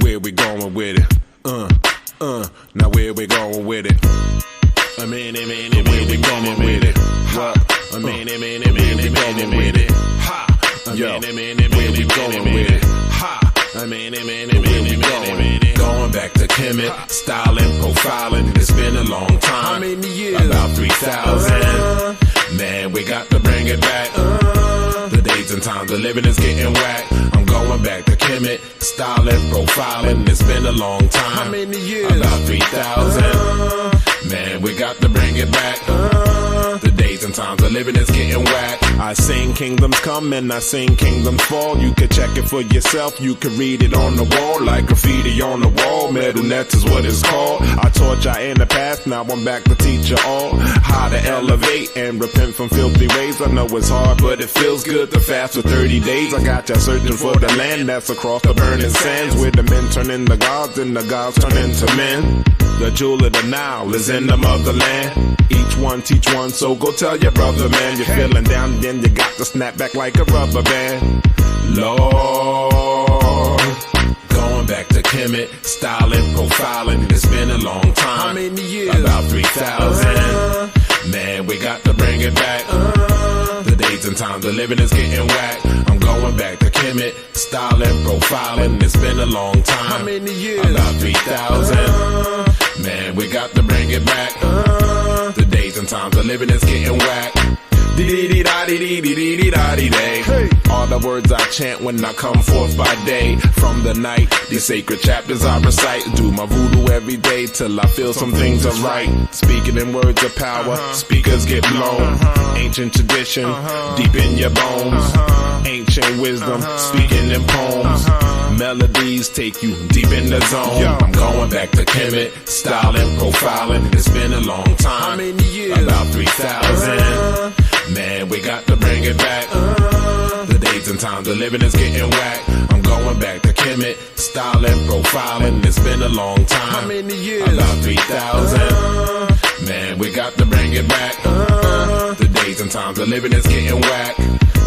Where we going with it? Now where we going with it? Where we going with it? What? Where we going with it? Ha! Yo, where we going with it? Ha! Where we going? Going back to Kemetic, styling, profiling. It's been a long time. How many years? About 3,000. Man, we got to bring it back. The days and times of living is getting whack. I'm going back to Kemetic, styling, profiling. It's been a long time. How many years? About 3,000. Man, we got to bring it back. The days and times of living is getting whack. I seen kingdoms come and I seen kingdoms fall. You could check it for yourself. You could read it on the wall like graffiti on the wall. MenyetAnkh is what it's called. I taught y'all in the past. Now I'm back to teach you all how to elevate and repent from filthy ways. I know it's hard, but it feels good to fast for 30 days. I got y'all searching for the land that's across the burning sands, where the men turn into gods and the gods turn into men. The jewel of the Nile is in the motherland. Each one teach one, so go tell your brother, man. You're feeling down, then you got to snap back like a rubber band. Lord, going back to Kemetic, styling, profiling. It's been a long time. How many years? About 3,000. Man, we got to bring it back. The days and times of living is getting whack. I'm going back to Kemetic, styling, profiling. It's been a long time. How many years? About 3,000. Man, we got to bring it back. The days and times of living is getting whack. Dee-dee-dee-da-dee-dee-dee-dee-da-dee-day. All the words I chant when I come forth by day. From the night, these sacred chapters I recite. Do my voodoo every day till I feel some things are right. Speaking in words of power, speakers get blown. Ancient tradition, deep in your bones. Ancient wisdom, speaking in poems. Melodies take you deep in the zone. I'm going back to Kemetic, styling, profiling. It's been a long time. How many years? About 3,000. Man, we got to bring it back. The days and times of living is getting whack. I'm going back to Kemetic, styling, profiling. It's been a long time. How many years? About 3,000. Man, we got to bring it back. The days and times of living is getting whack.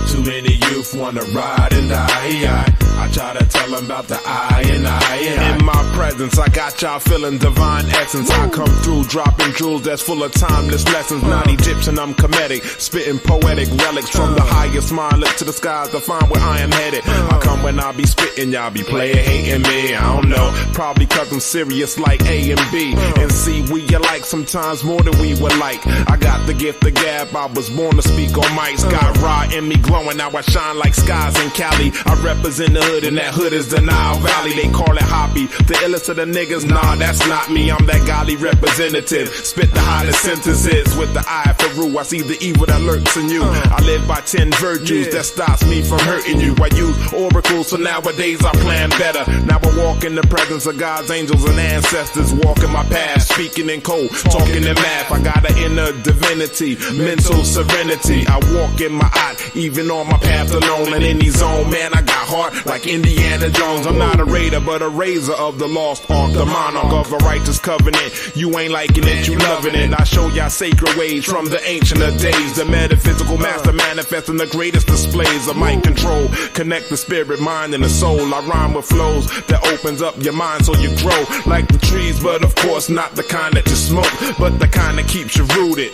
Too many youth wanna ride and die. I try to tell them about the I and I. In my presence, I got y'all feeling divine essence. I come through dropping jewels that's full of timeless lessons. Not Egyptian, I'm Kemetic, spitting poetic relics from the highest mind. Look to the skies to find where I am headed. I come when I be spitting, y'all be player hating me. I don't know, probably cause I'm serious like A and B. And C, we alike sometimes more than we would like. I got the gift of gab, I was born to speak on mics. Got raw in me glowing, now I shine like skies in Cali. I represent the hood and that hood is the Nile Valley. They call it Hoppy, the illest of the niggas. Nah, that's not me, I'm that golly representative. Spit the hottest sentences with the eye for rule. I see the evil that lurks in you. I live by 10 virtues that stops me from hurting you. I use oracles, so nowadays I plan better. Now I walk in the presence of God's angels and ancestors. Walking my path, speaking in code, talking in math. I got an inner divinity, mental serenity. I walk in my eye, even on my path alone. And in his zone, man, I got heart like Indiana Jones. I'm not a raider, but a raiser of the lost ark, the monarch of a righteous covenant. You ain't liking it, you loving it. I show y'all sacred ways from the ancient of days. The metaphysical master manifesting the greatest displays of mind control. Connect the spirit, mind, and the soul. I rhyme with flows that opens up your mind so you grow like the trees, but of course not the kind that you smoke, but the kind that keeps you rooted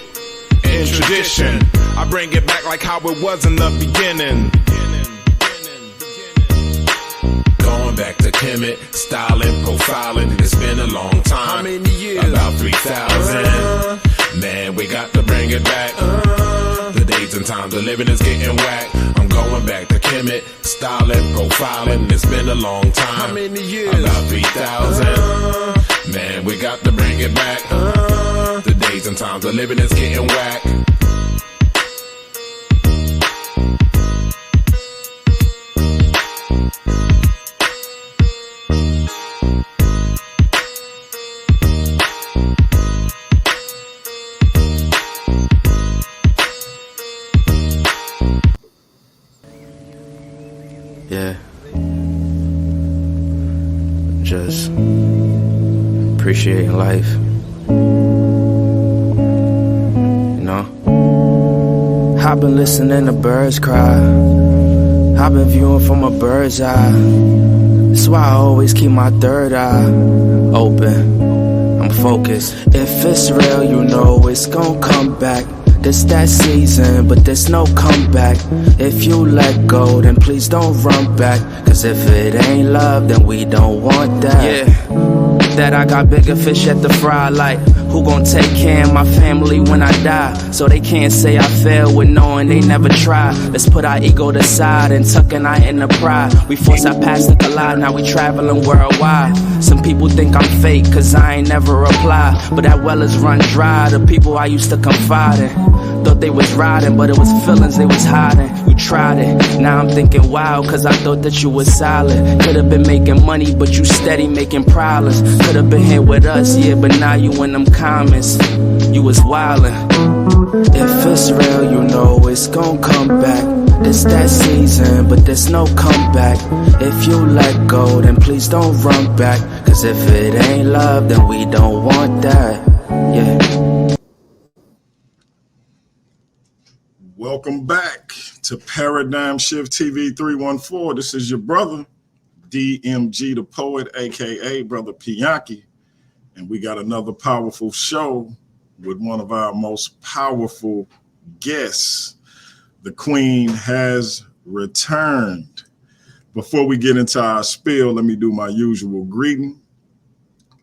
in tradition. I bring it back like how it was in the beginning. Going back to Kemetic, styling, profiling. It's been a long time. How many years? About 3,000. Man, we got to bring it back. The days and times of living is getting whack. I'm going back to Kemetic, styling, profiling. It's been a long time. How many years? About 3,000. Man, we got to bring it back. The days and times of living is getting whack. Yeah. Just appreciating life. You know? I've been listening to birds cry. I've been viewing from a bird's eye. That's why I always keep my third eye open. I'm focused. If it's real, you know it's gon' come back. This that season, but there's no comeback. If you let go, then please don't run back. Cause if it ain't love, then we don't want that. Yeah, that I got bigger fish at the fry. Like, who gon' take care of my family when I die? So they can't say I failed with knowing they never tried. Let's put our ego to side and tuck an eye in the pride. We force our past to collide, now we traveling worldwide. Some people think I'm fake, cause I ain't never reply. But that well is run dry, the people I used to confide in. Thought they was riding, but it was feelings they was hiding. You tried it, now I'm thinking wow, cause I thought that you was solid. Could've been making money, but you steady making problems. Could've been here with us, yeah, but now you in them comments. You was wildin'. If it's real, you know it's gon' come back. It's that season, but there's no comeback. If you let go, then please don't run back. Cause if it ain't love, then we don't want that. Yeah. Welcome back to Paradigm Shift TV 314. This is your brother, DMG the Poet, aka Brother Pianki. And we got another powerful show with one of our most powerful guests. The Queen has returned. Before we get into our spiel, let me do my usual greeting.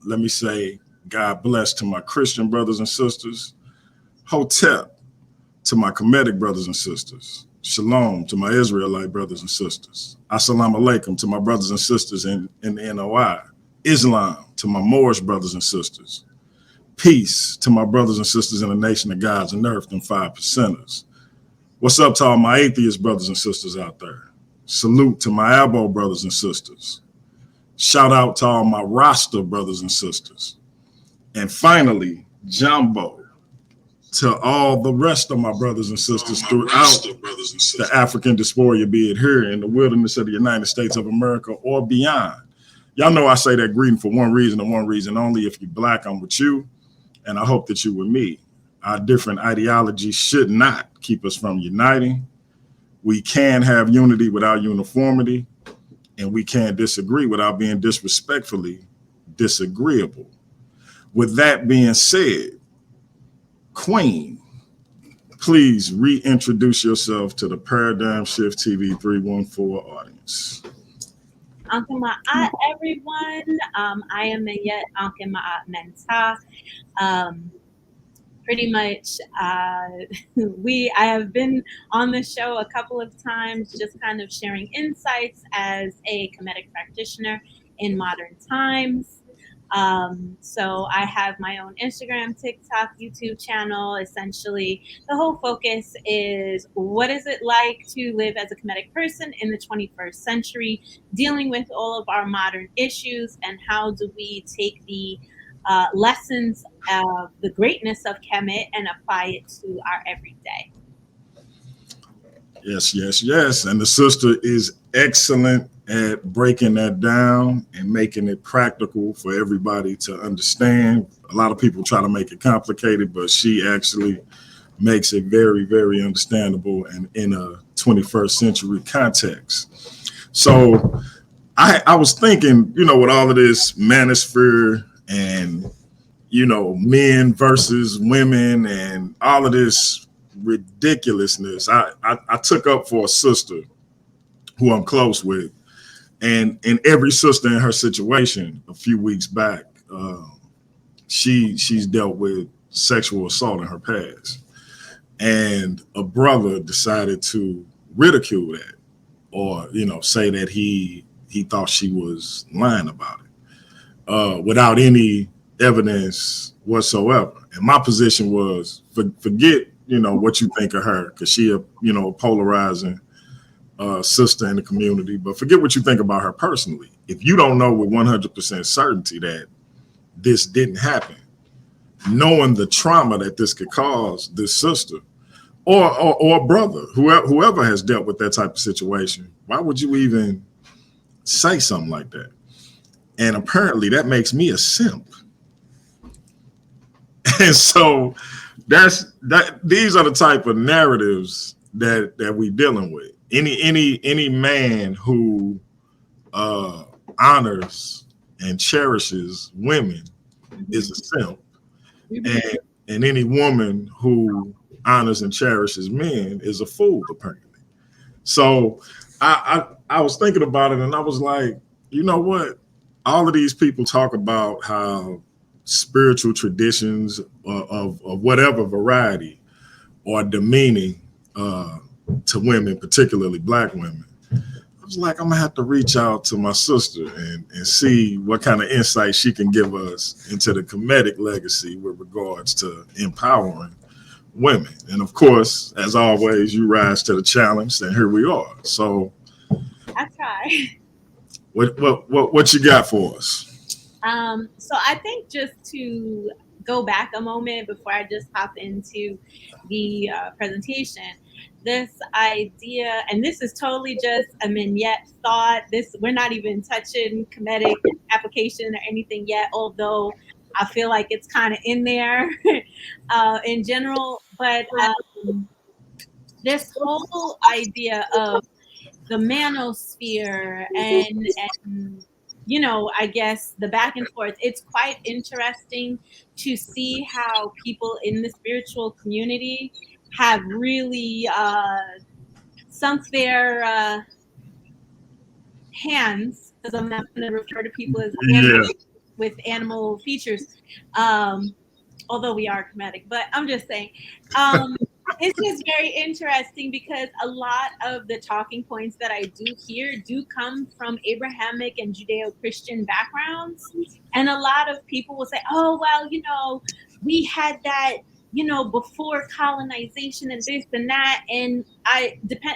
Let me say, God bless to my Christian brothers and sisters. Hotep to my Kemetic brothers and sisters. Shalom to my Israelite brothers and sisters. Assalamu alaikum to my brothers and sisters in the NOI. Islam to my Moorish brothers and sisters. Peace to my brothers and sisters in the nation of gods and earth, them 5%ers. What's up to all my atheist brothers and sisters out there? Salute to my Abo brothers and sisters. Shout out to all my Rasta brothers and sisters. And finally, Jumbo to all the rest of my brothers and sisters throughout the African diaspora, be it here in the wilderness of the United States of America or beyond. Y'all know I say that greeting for one reason and one reason only. If you're Black, I'm with you, and I hope that you with me. Our different ideologies should not keep us from uniting. We can have unity without uniformity, and we can disagree without being disrespectfully disagreeable. With that being said, Queen, please reintroduce yourself to the Paradigm Shift TV 314 audience. Ankh EnMaat, everyone. I am MenyetAnkh EnMaat Menta. Pretty much, I have been on the show a couple of times, just kind of sharing insights as a Kemetic practitioner in modern times. So I have my own Instagram, TikTok, YouTube channel. Essentially, the whole focus is what is it like to live as a Kemetic person in the 21st century, dealing with all of our modern issues, and how do we take the lessons of the greatness of Kemet and apply it to our everyday. Yes, yes, yes. And the sister is excellent at breaking that down and making it practical for everybody to understand. A lot of people try to make it complicated, but she actually makes it very, very understandable and in a 21st century context. So I was thinking, with all of this manosphere and, men versus women and all of this ridiculousness, I took up for a sister who I'm close with, and every sister in her situation a few weeks back, she's dealt with sexual assault in her past, and a brother decided to ridicule that, or say that he thought she was lying about it, without any evidence whatsoever. And my position was, forget what you think of her, because she a polarizing sister in the community, but forget what you think about her personally. If you don't know with 100% certainty that this didn't happen, knowing the trauma that this could cause this sister or brother, whoever has dealt with that type of situation, why would you even say something like that? And apparently that makes me a simp. And so these are the type of narratives that we dealing with. Any man who honors and cherishes women is a simp, and any woman who honors and cherishes men is a fool, apparently. So I was thinking about it, and I was like, you know what? All of these people talk about how spiritual traditions of whatever variety are demeaning to women, particularly black women. I was like, I'm gonna have to reach out to my sister and see what kind of insight she can give us into the Kemetic legacy with regards to empowering women. And of course, as always, you rise to the challenge, and here we are. So I try. what you got for us? So I think just to go back a moment before I just hop into the presentation, this idea, and this is totally just a Menyet thought. This, we're not even touching Kemetic application or anything yet, although I feel like it's kind of in there in general. But this whole idea of the manosphere and I guess the back and forth, it's quite interesting to see how people in the spiritual community have really sunk their hands, because I'm not going to refer to people as Yeah. animals with animal features, although we are Kemetic, but I'm just saying. It's just very interesting because a lot of the talking points that I do hear do come from Abrahamic and Judeo-Christian backgrounds. And a lot of people will say, oh, well, we had that, before colonization and this and that. And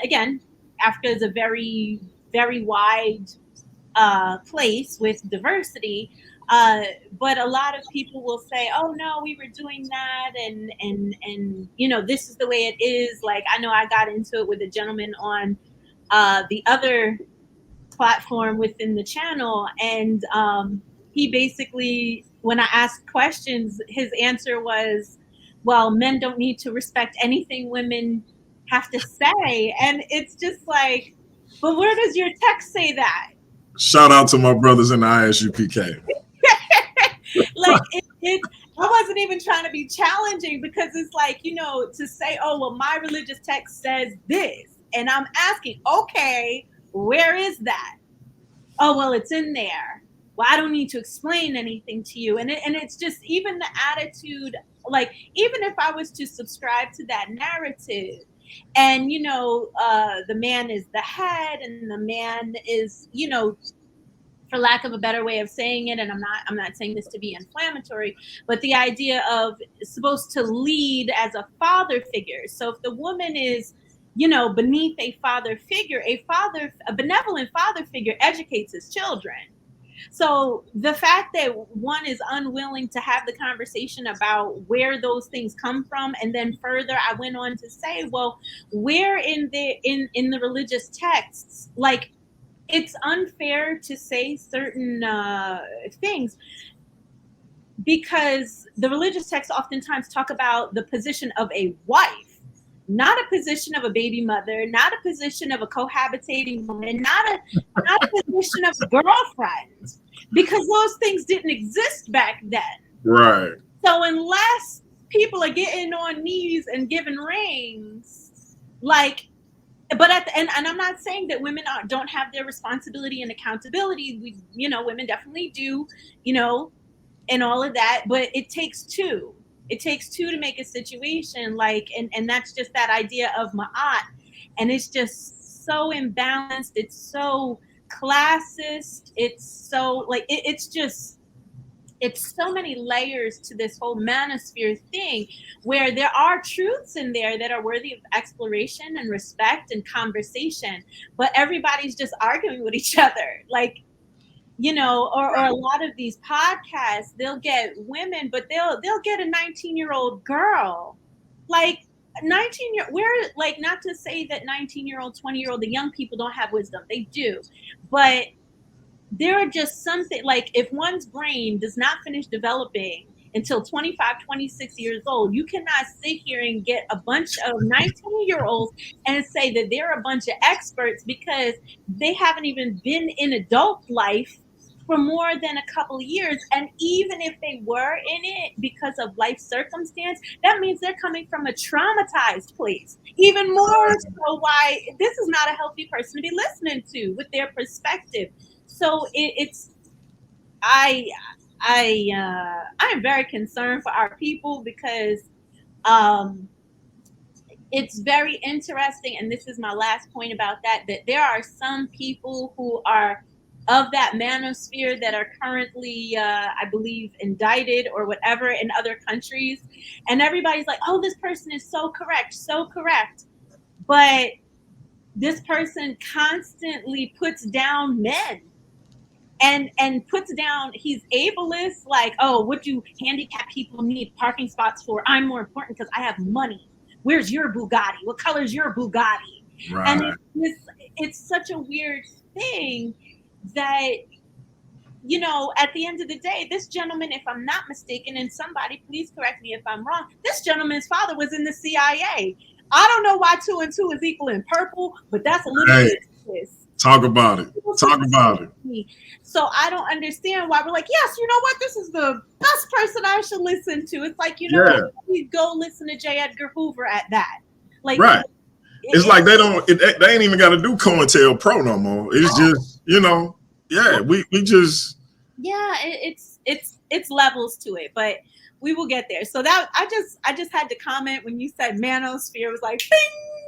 again, Africa is a very, very wide place with diversity. But a lot of people will say, oh no, we were doing that and this is the way it is. Like, I know I got into it with a gentleman on the other platform within the channel, and he basically, when I asked questions, his answer was, well, men don't need to respect anything women have to say. And it's just like, but where does your text say that? Shout out to my brothers in the ISUPK. Like I wasn't even trying to be challenging, because it's like, to say, oh, well, my religious text says this. And I'm asking, okay, where is that? Oh, well, it's in there. Well, I don't need to explain anything to you. And it's just even the attitude, like, even if I was to subscribe to that narrative, and, the man is the head and the man is, for lack of a better way of saying it, and I'm not saying this to be inflammatory, but the idea of supposed to lead as a father figure. So if the woman is, beneath a father figure, a benevolent father figure educates his children. So the fact that one is unwilling to have the conversation about where those things come from, and then further, I went on to say, well, where in the religious texts, like, it's unfair to say certain things, because the religious texts oftentimes talk about the position of a wife, not a position of a baby mother, not a position of a cohabitating woman, not a position of a girlfriend, because those things didn't exist back then. Right. So unless people are getting on knees and giving rings, like, but at the end, and I'm not saying that women don't have their responsibility and accountability. Women definitely do, and all of that. But it takes two. It takes two to make a situation, like, and that's just that idea of ma'at, and it's just so imbalanced. It's so classist. It's so like it's so many layers to this whole manosphere thing, where there are truths in there that are worthy of exploration and respect and conversation, but everybody's just arguing with each other, like, or a lot of these podcasts, they'll get women, but they'll get a 19-year-old girl, like 19-year, where, like, not to say that 19-year-old, 20-year-old, the young people don't have wisdom, they do, but there are just something, like, if one's brain does not finish developing until 25, 26 years old, you cannot sit here and get a bunch of 19-year-olds and say that they're a bunch of experts, because they haven't even been in adult life for more than a couple of years. And even if they were in it because of life circumstance, that means they're coming from a traumatized place. Even more so why this is not a healthy person to be listening to with their perspective. So it's I I'm very concerned for our people because um it's very interesting, and this is my last point about that, that there are some people who are of that manosphere that are currently, I believe, indicted or whatever in other countries. And everybody's like, oh, this person is so correct, so correct. But this person constantly puts down men and puts down, he's ableist, like, oh, what do handicapped people need parking spots for? I'm more important because I have money. Where's your Bugatti? What color's your Bugatti? Right. And it's such a weird thing that, you know, at the end of the day, this gentleman, if I'm not mistaken, and somebody please correct me if I'm wrong, this gentleman's father was in the CIA. I don't know why 2 and 2 is equal in purple, but that's a little Hey, ridiculous. talk about it. Talk about it. So I don't understand why we're like, yes, you know what? This is the best person I should listen to. It's like, you know Yeah. what? We go listen to J. Edgar Hoover at that. Like, Right. It's like they don't. They ain't even got to do COINTELPRO no more. It's just, you know, yeah. We just. Yeah, it's levels to it, but we will get there. So that I just had to comment when you said manosphere. It was like, bing,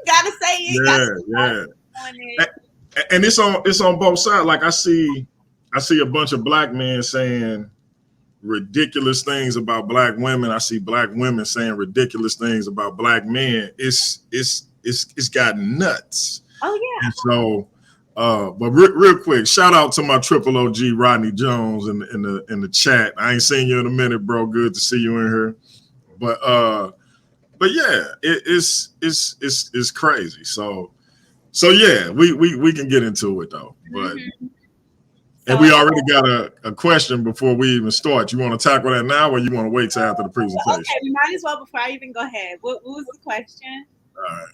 gotta say it. Yeah. And it's on both sides. Like I see a bunch of black men saying ridiculous things about black women. I see black women saying ridiculous things about black men. It's gotten nuts. Oh yeah. And so, but real quick, shout out to my triple OG Rodney Jones in the chat. I ain't seen you in a minute, bro. Good to see you in here. But yeah, it's crazy. So yeah, we can get into it though. But and we already got a question before we even start. You want to tackle that now, or you want to wait till after the presentation? Okay, we might as well before I even go ahead. What was the question? All right.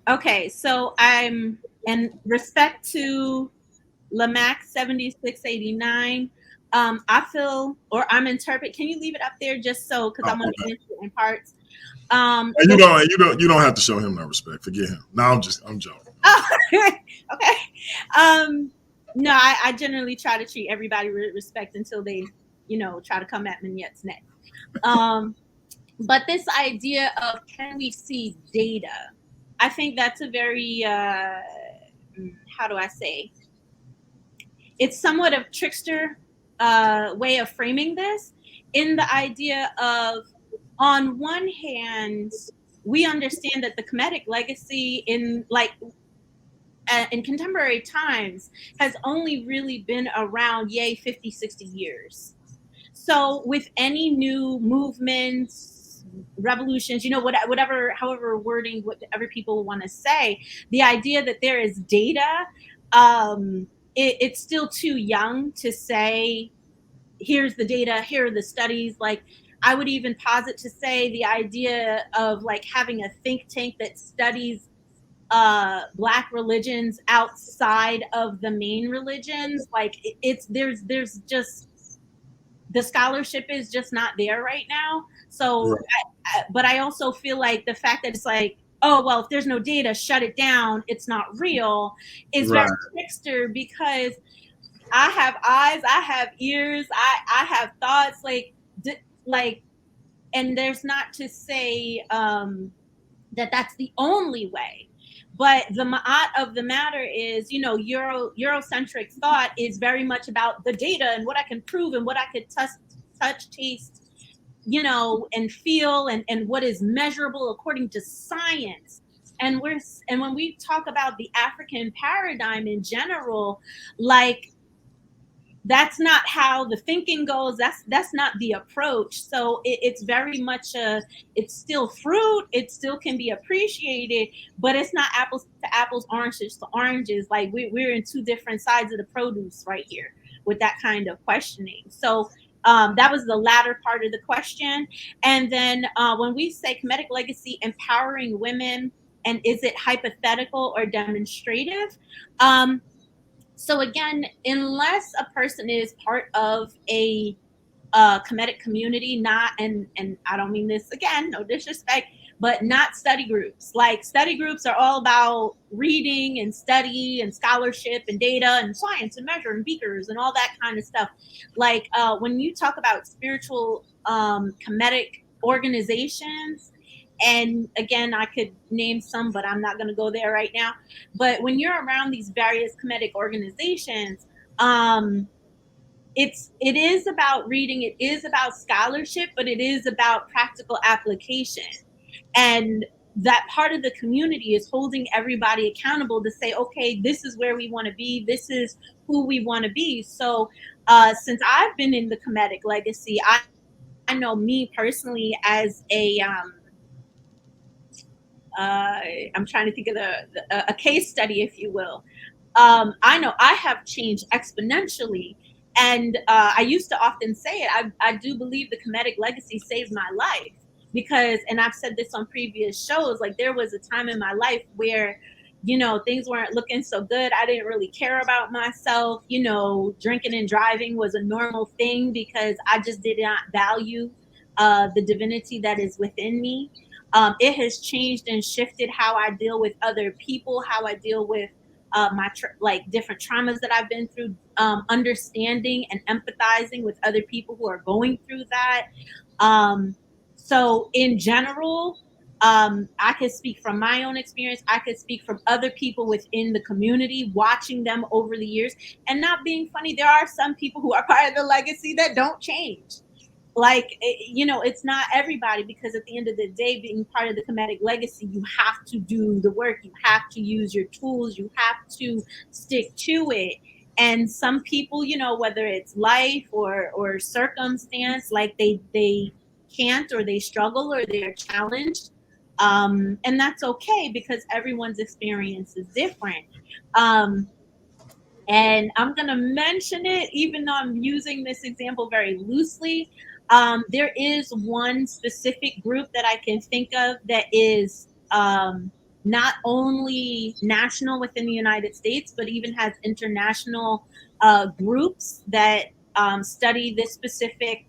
Okay, so I'm in respect to Lamac 7689. I feel, or I'm interpret. Can you leave it up there just so? Because I'm going to answer it in parts. And you don't have to show him no respect. Forget him. No, I'm joking. Oh, okay. No, I generally try to treat everybody with respect until they, you know, try to come at Menyet's neck. But this idea of can we see data? I think that's a very how do I say? It's somewhat of trickster way of framing this, in the idea of, on one hand, we understand that the Kemetic legacy in contemporary times has only really been around 50, 60 years. So with any new movements, revolutions, you know, whatever, however wording, whatever people want to say, the idea that there is data, it's still too young to say, here's the data, here are the studies. Like, I would even posit to say the idea of like having a think tank that studies black religions outside of the main religions, like there's just, the scholarship is just not there right now. So right. But I also feel like the fact that it's like, oh well, if there's no data, shut it down, it's not real, is right. Very trickster, because I have eyes, I have ears, I have thoughts, like, and there's not to say that that's the only way. But the ma'at of the matter is, you know, Eurocentric thought is very much about the data and what I can prove and what I could touch, taste, you know, and feel, and what is measurable according to science. And when we talk about the African paradigm in general, like, that's not how the thinking goes. That's not the approach. So it's very much it's still fruit. It still can be appreciated, but it's not apples to apples, oranges to oranges. Like we're in two different sides of the produce right here with that kind of questioning. So That was the latter part of the question. And then when we say Kemetic legacy, empowering women, and is it hypothetical or demonstrative? Um, so again, unless a person is part of a Kemetic community, not, and I don't mean this again, no disrespect, but not study groups. Like study groups are all about reading and study and scholarship and data and science and measure and beakers and all that kind of stuff. Like when you talk about spiritual Kemetic organizations, and again, I could name some, but I'm not going to go there right now. But when you're around these various Kemetic organizations, it is about reading, it is about scholarship, but it is about practical application. And that part of the community is holding everybody accountable to say, okay, this is where we want to be, this is who we want to be. So since I've been in the Kemetic legacy, I know me personally as a I'm trying to think of a case study, if you will. I know I have changed exponentially. And I used to often say it. I do believe the Kemetic legacy saved my life because, and I've said this on previous shows, like there was a time in my life where, things weren't looking so good. I didn't really care about myself. Drinking and driving was a normal thing because I just did not value the divinity that is within me. It has changed and shifted how I deal with other people, how I deal with like different traumas that I've been through, understanding and empathizing with other people who are going through that. So in general, I could speak from my own experience. I could speak from other people within the community, watching them over the years, and not being funny. There are some people who are part of the legacy that don't change. Like, it's not everybody, because at the end of the day, being part of the Kemetic legacy, you have to do the work, you have to use your tools, you have to stick to it. And some people, whether it's life or circumstance, like they can't, or they struggle, or they're challenged, and that's okay because everyone's experience is different. And I'm going to mention it, even though I'm using this example very loosely. There is one specific group that I can think of that is not only national within the United States, but even has international groups that study this specific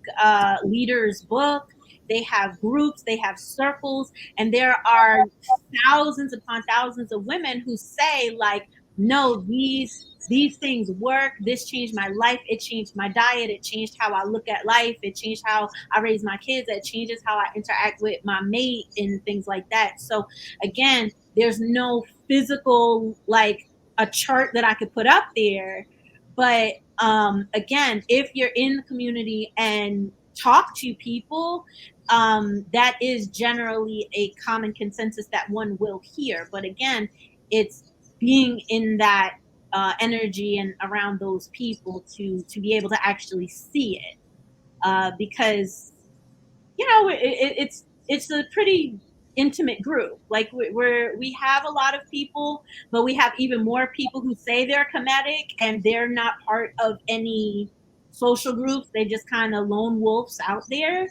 leader's book. They have groups, they have circles, and there are thousands upon thousands of women who say, like, no, these things work. This changed my life. It changed my diet. It changed how I look at life. It changed how I raise my kids. It changes how I interact with my mate and things like that. So again, there's no physical, like a chart that I could put up there. But again, if you're in the community and talk to people, that is generally a common consensus that one will hear. But again, it's being in that energy and around those people to be able to actually see it, because it's a pretty intimate group. Like we have a lot of people, but we have even more people who say they're Kemetic and they're not part of any social groups. They just kind of lone wolves out there,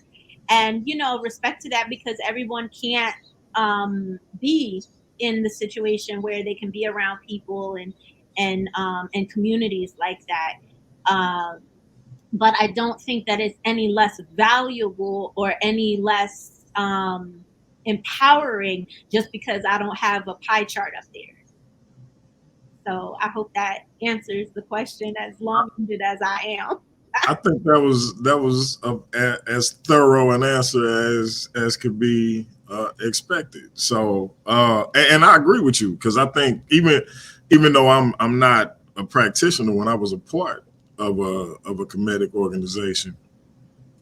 and respect to that, because everyone can't be in the situation where they can be around people and communities like that. But I don't think that it's any less valuable or any less empowering just because I don't have a pie chart up there. So I hope that answers the question, as long-winded as I am. I think that was as thorough an answer as could be expected. So and I agree with you, because I think even though I'm not a practitioner, when I was a part of a Kemetic organization,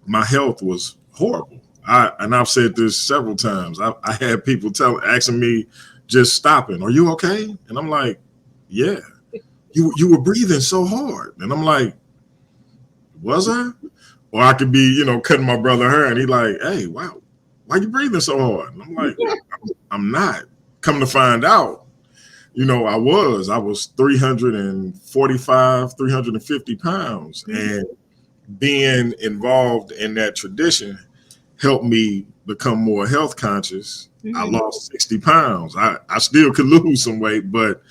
my health was horrible. And I've said this several times. I had people asking me, just stopping, "Are you okay?" And I'm like, "Yeah." You were breathing so hard, and I'm like, "Was I?" Or I could be, cutting my brother hair, and he like, "Hey, wow, why you breathing so hard?" And I'm like, I'm not. Come to find out, I was 345, 350 pounds. And being involved in that tradition helped me become more health conscious. I lost 60 pounds. I still could lose some weight, but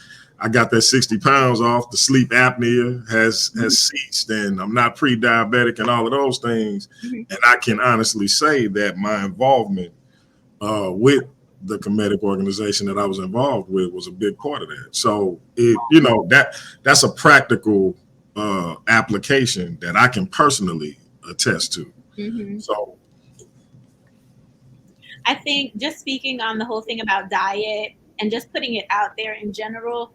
I got that 60 pounds off. The sleep apnea has ceased, and I'm not pre-diabetic and all of those things. And I can honestly say that my involvement with the Kemetic organization that I was involved with was a big part of that. So that's a practical application that I can personally attest to. So I think just speaking on the whole thing about diet and just putting it out there in general,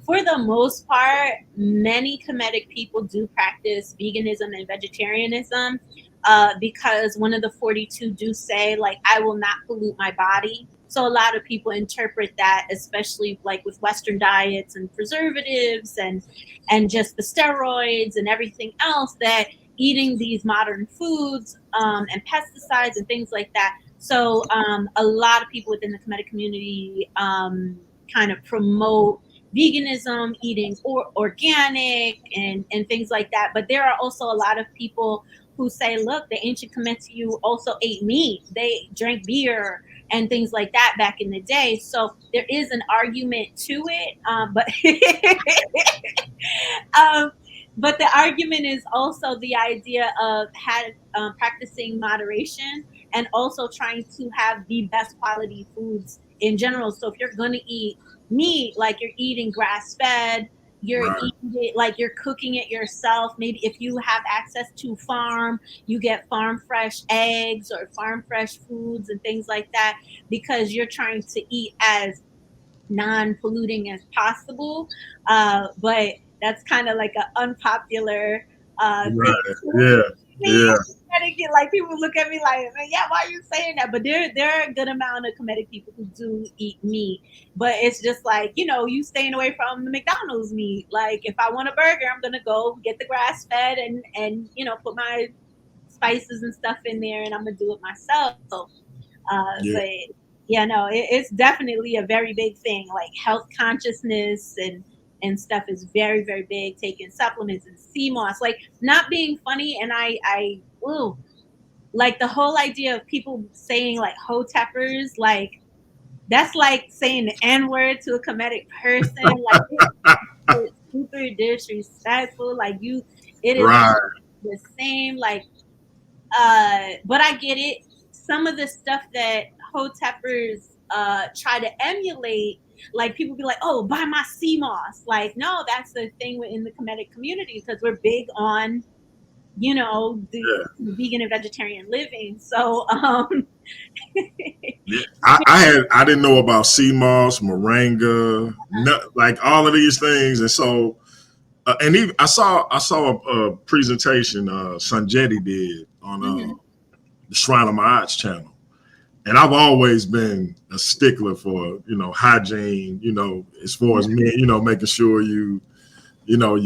for the most part, many Kemetic people do practice veganism and vegetarianism because one of the 42 do say, like, I will not pollute my body. So a lot of people interpret that, especially like with Western diets and preservatives and just the steroids and everything else, that eating these modern foods and pesticides and things like that. So a lot of people within the Kemetic community kind of promote veganism, eating organic and things like that. But there are also a lot of people who say, look, the ancient Kemetic also ate meat. They drank beer and things like that back in the day. So there is an argument to it. But the argument is also the idea of practicing moderation and also trying to have the best quality foods in general. So if you're going to eat meat, like you're eating grass-fed, you're eating it like you're cooking it yourself. Maybe if you have access to farm, you get farm fresh eggs or farm fresh foods and things like that, because you're trying to eat as non-polluting as possible. But that's kind of like an unpopular thing. Yeah. Like people look at me like, yeah, why are you saying that? But there are a good amount of Kemetic people who do eat meat, but it's just like, you staying away from the McDonald's meat. Like if I want a burger, I'm gonna go get the grass fed and put my spices and stuff in there, and I'm gonna do it myself. But it's definitely a very big thing. Like health consciousness and stuff is very, very big. Taking supplements and sea moss, like not being funny. And like the whole idea of people saying like hoteppers, like that's like saying the N-word to a Kemetic person. Like it's super disrespectful. Like it is the same. Like, but I get it. Some of the stuff that hoteppers try to emulate, like people be like, oh, buy my sea moss. Like, no, that's the thing within the Kemetic community, because we're big on, the vegan and vegetarian living. So, I didn't know about sea moss, moringa, like all of these things, and so, and even I saw a presentation Sanjetti did on the Shrine of Ma'at's channel. And I've always been a stickler for, hygiene, as far as me, making sure you're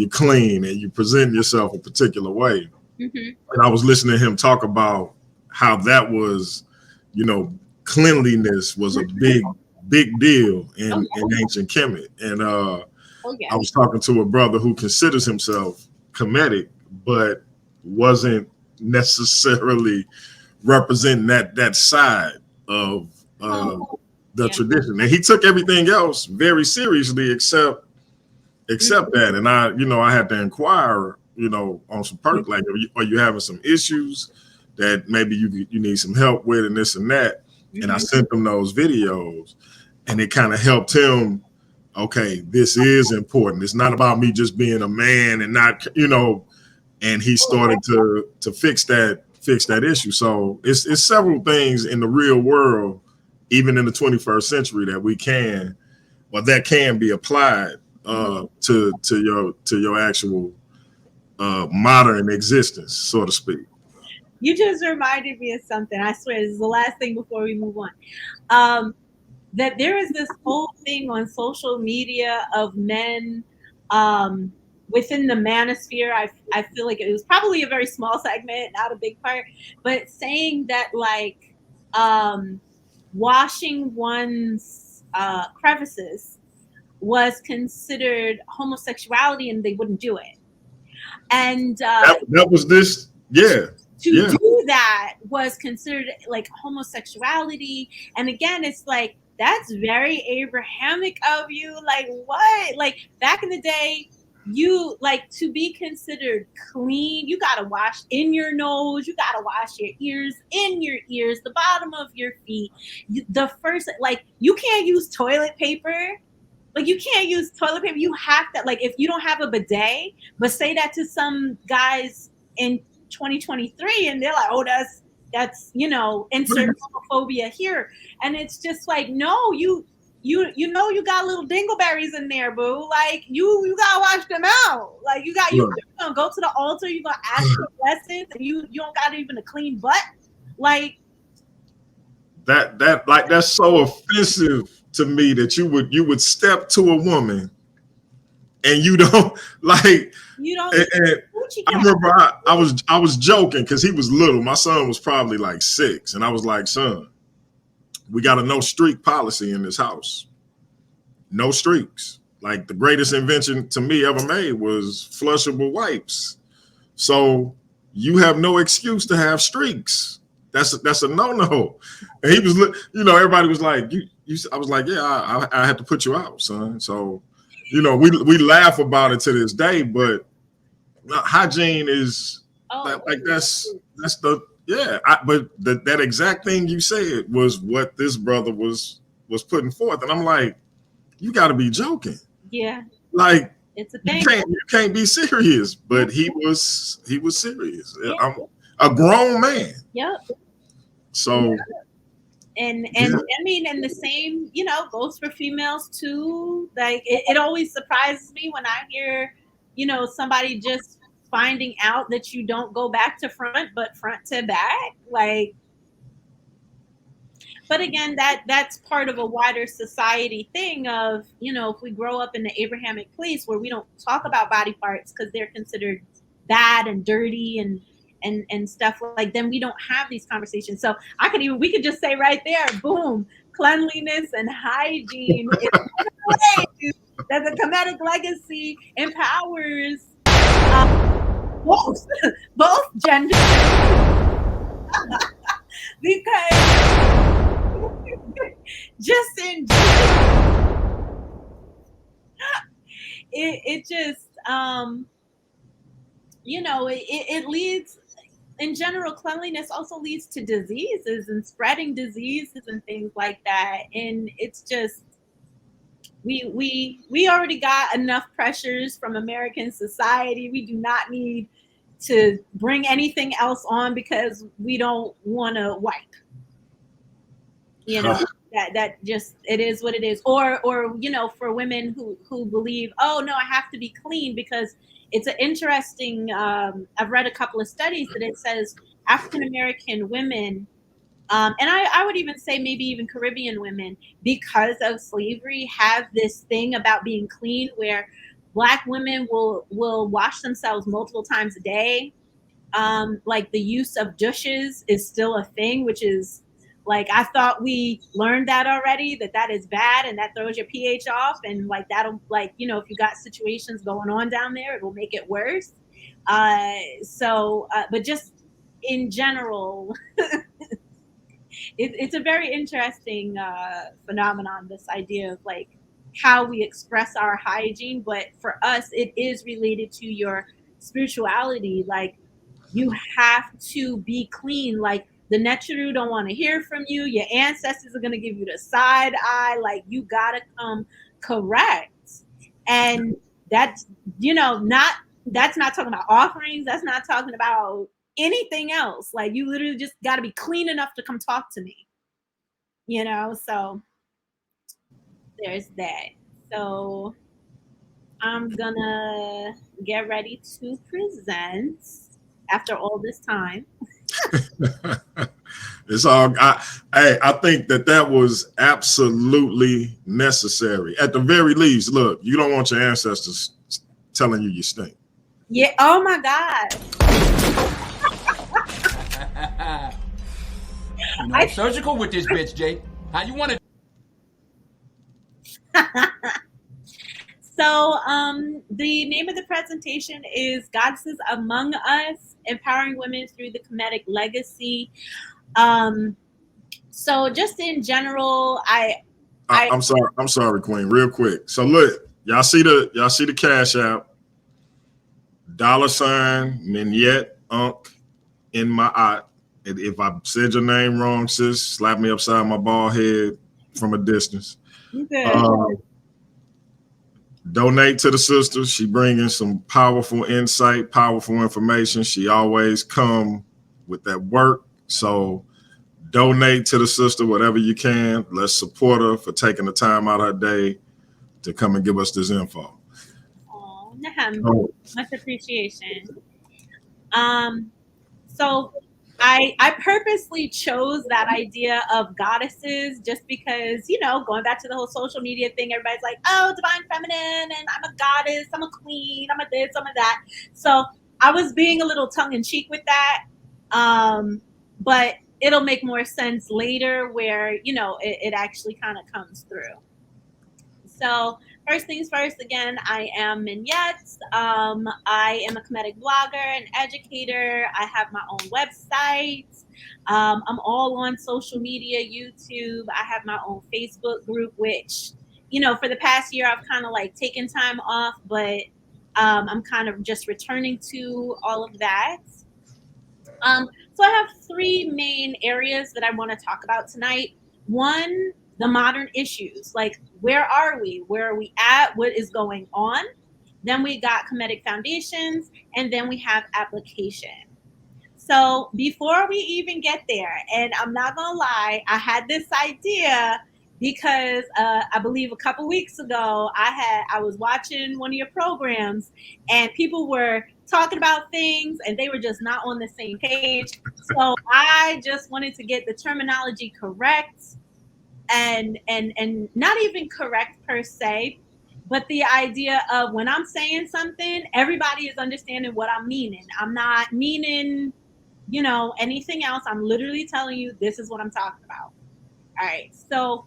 clean and you present yourself a particular way. And I was listening to him talk about how that was, cleanliness was a big deal in ancient Kemet. And I was talking to a brother who considers himself Kemetic, but wasn't necessarily representing that side of the tradition, and he took everything else very seriously except that. And I had to inquire, on some perk, like, are you having some issues that maybe you need some help with, and this and that. And I sent him those videos, and it kind of helped him. Okay, this is important. It's not about me just being a man and not, and he started to fix that issue. So it's several things in the real world, even in the 21st century, that can be applied to your actual modern existence, so to speak. You just reminded me of something. I swear, this is the last thing before we move on. That there is this whole thing on social media of men within the manosphere. I feel like it was probably a very small segment, not a big part, but saying that like washing one's crevices was considered homosexuality and they wouldn't do it. And that was Yeah. To Yeah. do that was considered like homosexuality. And again, it's like, that's very Abrahamic of you. Like, what? Like, back in the day, you like to be considered clean, you gotta wash in your nose, you gotta wash your ears, in your ears, the bottom of your feet. The first, like, you can't use toilet paper. Like, you can't use toilet paper. You have to, like, if you don't have a bidet, but say that to some guys in 2023 and they're like, oh, that's insert homophobia here. And it's just like, no, you got little dingleberries in there, boo. Like, you gotta wash them out. Like, you gonna go to the altar, you gonna ask for blessings, and you don't got even a clean butt. Like, that's so offensive to me that you would step to a woman and you don't like. you don't. And I remember I was joking because he was little. My son was probably like 6, and I was like, son, we got a no streak policy in this house. No streaks. Like, the greatest invention to me ever made was flushable wipes. So you have no excuse to have streaks. That's a no-no. And he was, everybody was like, I was like, yeah, I had to put you out, son. So, we laugh about it to this day, but hygiene is that's the, yeah. But that exact thing you said was what this brother was putting forth. And I'm like, you got to be joking. Yeah. Like, it's a thing. You can't be serious, but he was serious. Yeah. I'm a grown man. Yep. So, and I mean, and the same, goes for females too. Like, it always surprises me when I hear, somebody just finding out that you don't go back to front, but front to back. Like, but again, that's part of a wider society thing of, if we grow up in the Abrahamic place where we don't talk about body parts because they're considered bad and dirty and stuff, like, then we don't have these conversations. So we could just say right there, boom, cleanliness and hygiene is that the Kemetic legacy empowers both genders. Because just in it just it leads, in general, cleanliness also leads to diseases and spreading diseases and things like that. And it's just, we already got enough pressures from American society. We do not need to bring anything else on because we don't want to wipe. That just, it is what it is. Or for women who believe, oh no, I have to be clean, because it's an interesting, I've read a couple of studies that it says African-American women, and I would even say maybe even Caribbean women, because of slavery, have this thing about being clean where Black women will wash themselves multiple times a day. Like, the use of douches is still a thing, which is, like, I thought we learned that already, that is bad and that throws your pH off, and like, that'll, like, if you got situations going on down there, it will make it worse. But just in general, it's a very interesting phenomenon, this idea of like how we express our hygiene. But for us, it is related to your spirituality. Like, you have to be clean. Like, the Neteru don't want to hear from you. Your ancestors are going to give you the side eye. Like, you got to come correct. And that's, that's not talking about offerings. That's not talking about anything else. Like, you literally just got to be clean enough to come talk to me. So there's that. So I'm going to get ready to present after all this time. It's all. I think that was absolutely necessary. At the very least, look, you don't want your ancestors telling you stink. Yeah. Oh my God. I'm surgical with this bitch, Jay. How you want to? So the name of the presentation is Goddesses Among Us, Empowering Women Through the Kemetic Legacy. So just in general, I'm sorry, Queen. Real quick. So look, y'all see the Cash App, $ MenyetAnkh EnMaat. If I said your name wrong, sis, slap me upside my bald head from a distance. Donate to the sister. She bringing some powerful insight, powerful information. She always come with that work. So donate to the sister whatever you can. Let's support her for taking the time out of her day to come and give us this info. Oh, much appreciation. So I purposely chose that idea of goddesses just because, going back to the whole social media thing, everybody's like, oh, divine feminine, and I'm a goddess, I'm a queen, I'm a this, I'm a that. So I was being a little tongue in cheek with that. But it'll make more sense later where, it actually kind of comes through. So first things first, again, I am Menyet. I am a Kemetic blogger and educator. I have my own website. I'm all on social media, YouTube. I have my own Facebook group, which, for the past year, I've kind of like taken time off, but I'm kind of just returning to all of that. So I have three main areas that I want to talk about tonight. One, the modern issues, like where are we? Where are we at? What is going on? Then we got Kemetic foundations, and then we have application. So before we even get there, and I'm not gonna lie, I had this idea because I believe a couple weeks ago I was watching one of your programs, and people were talking about things, and they were just not on the same page. So I just wanted to get the terminology correct, and not even correct per se, but the idea of when I'm saying something, everybody is understanding what I'm meaning. I'm not meaning, anything else. I'm literally telling you this is what I'm talking about. All right. So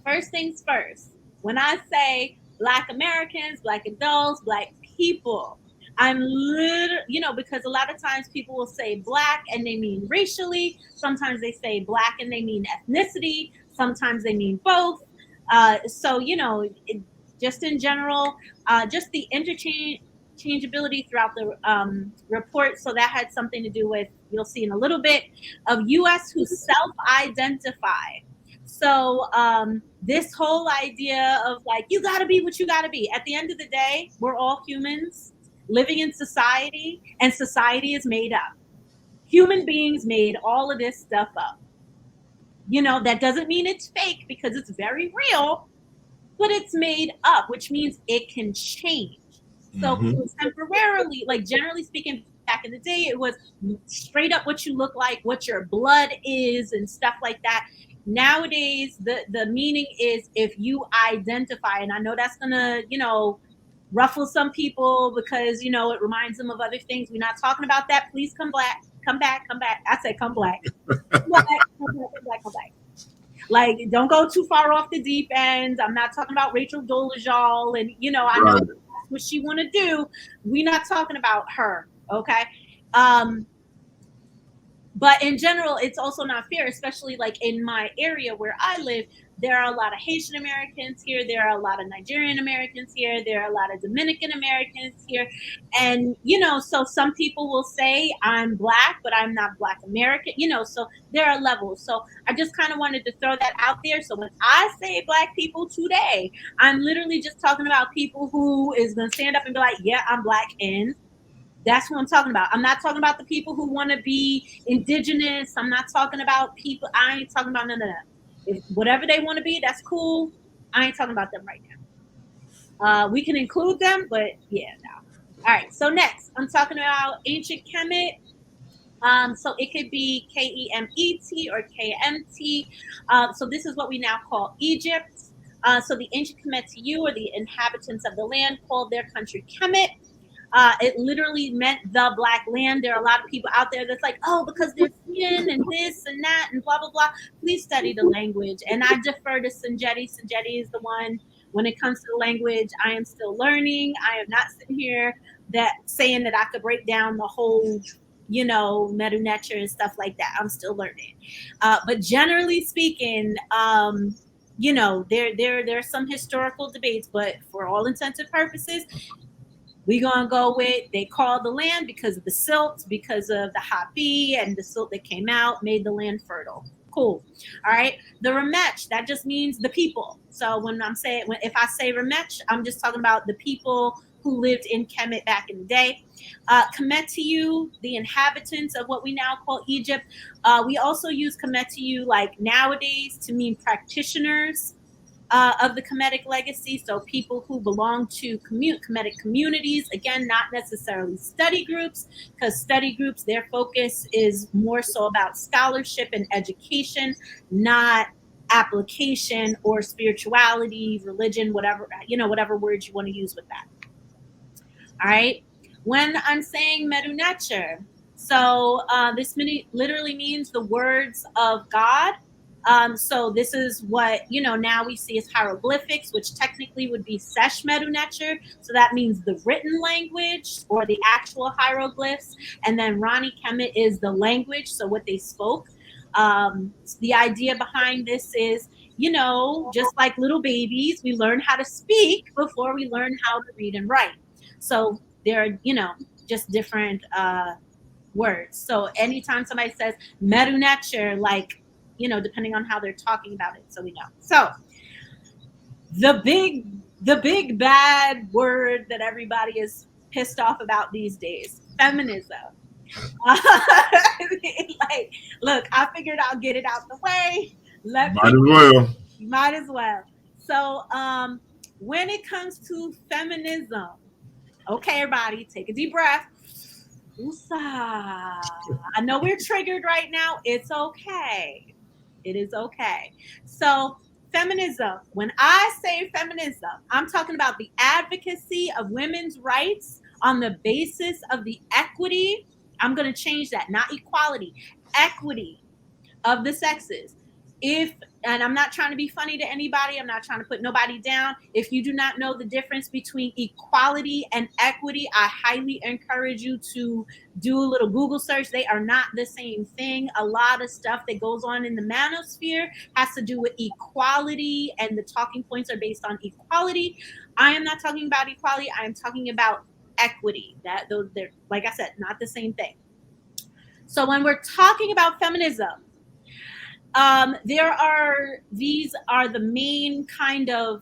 first things first, when I say Black Americans, Black adults, Black people, I'm literally, because a lot of times people will say Black and they mean racially. Sometimes they say Black and they mean ethnicity. Sometimes they mean both. So, just in general, just the interchangeability throughout the report. So that had something to do with, you'll see in a little bit, of U.S. who self-identify. So this whole idea of like, you got to be what you got to be. At the end of the day, we're all humans living in society, and society is made up. Human beings made all of this stuff up. That doesn't mean it's fake because it's very real, but it's made up, which means it can change. So temporarily, like generally speaking, back in the day, it was straight up what you look like, what your blood is, and stuff like that. Nowadays, the meaning is if you identify, and I know that's gonna, ruffle some people because it reminds them of other things. We're not talking about that. Please come back. I said come black. Come back. Like, don't go too far off the deep end. I'm not talking about Rachel Dolezal, and I know that's what she want to do. We're not talking about her, okay? But in general, it's also not fair, especially like in my area where I live. There are a lot of Haitian Americans here. There are a lot of Nigerian Americans here. There are a lot of Dominican Americans here. And, so some people will say I'm Black, but I'm not Black American, so there are levels. So I just kind of wanted to throw that out there. So when I say Black people today, I'm literally just talking about people who is going to stand up and be like, yeah, I'm Black, and that's what I'm talking about. I'm not talking about the people who want to be indigenous. I'm not talking about people. I ain't talking about none of that. If whatever they want to be, that's cool. I ain't talking about them right now. We can include them, but yeah, no. All right. So next, I'm talking about ancient Kemet. So it could be Kemet or KMT. So this is what we now call Egypt. So the ancient Kemetu, or the inhabitants of the land, called their country Kemet. It literally meant the Black land. There are a lot of people out there that's like, oh, because they're skin and this and that and blah, blah, blah. Please study the language. And I defer to Sanjetti. Sanjetti is the one when it comes to the language, I am still learning. I am not sitting here saying that I could break down the whole, MenyetAnkh and stuff like that. I'm still learning. But generally speaking, there's some historical debates, but for all intents and purposes, we're going to go with they called the land because of the silt, because of the Hapi and the silt that came out, made the land fertile. Cool. All right. The Remech, that just means the people. So if I say Remech, I'm just talking about the people who lived in Kemet back in the day. Kemetic, the inhabitants of what we now call Egypt. We also use Kemetic like nowadays to mean practitioners of the Kemetic legacy. So people who belong to Kemetic communities, again, not necessarily study groups, because study groups, their focus is more so about scholarship and education, not application or spirituality, religion, whatever words you want to use with that. All right. When I'm saying MenyetAnkh, so this literally means the words of God. So this is what, now we see as hieroglyphics, which technically would be Sesh MenyetAnkh. So that means the written language or the actual hieroglyphs. And then Rani Kemet is the language, so what they spoke. The idea behind this is, just like little babies, we learn how to speak before we learn how to read and write. So there are, just different words. So anytime somebody says MenyetAnkh, like, depending on how they're talking about it, so we know. So the big bad word that everybody is pissed off about these days, feminism. Like, look, I figured I'll get it out the way. Might as well. So when it comes to feminism, okay, everybody, take a deep breath. Woosah. I know we're triggered right now. It's okay. It is okay. So feminism, when I say feminism, I'm talking about the advocacy of women's rights on the basis of the equity. I'm going to change that, not equality, equity of the sexes. And I'm not trying to be funny to anybody, I'm not trying to put nobody down. If you do not know the difference between equality and equity, I highly encourage you to do a little Google search. They are not the same thing. A lot of stuff that goes on in the manosphere has to do with equality, and the talking points are based on equality. I am not talking about equality, I am talking about equity. They're, like I said, not the same thing. So when we're talking about feminism, these are the main kind of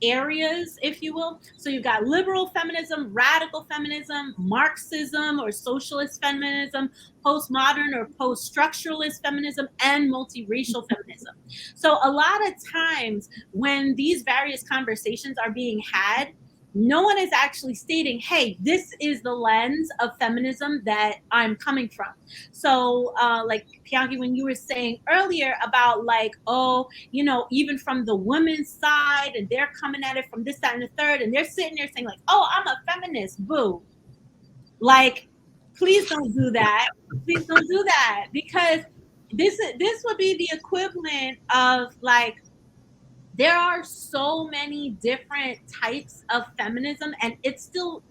areas, if you will. So you've got liberal feminism, radical feminism, Marxism or socialist feminism, postmodern or post-structuralist feminism, and multiracial feminism. So a lot of times when these various conversations are being had, no one is actually stating, hey, this is the lens of feminism that I'm coming from. So like Pianki, when you were saying earlier about like, even from the women's side, and they're coming at it from this, that, and the third, and they're sitting there saying like, oh, I'm a feminist, boo. Like, please don't do that. Please don't do that, because this would be the equivalent of like, there are so many different types of feminism, and it's still,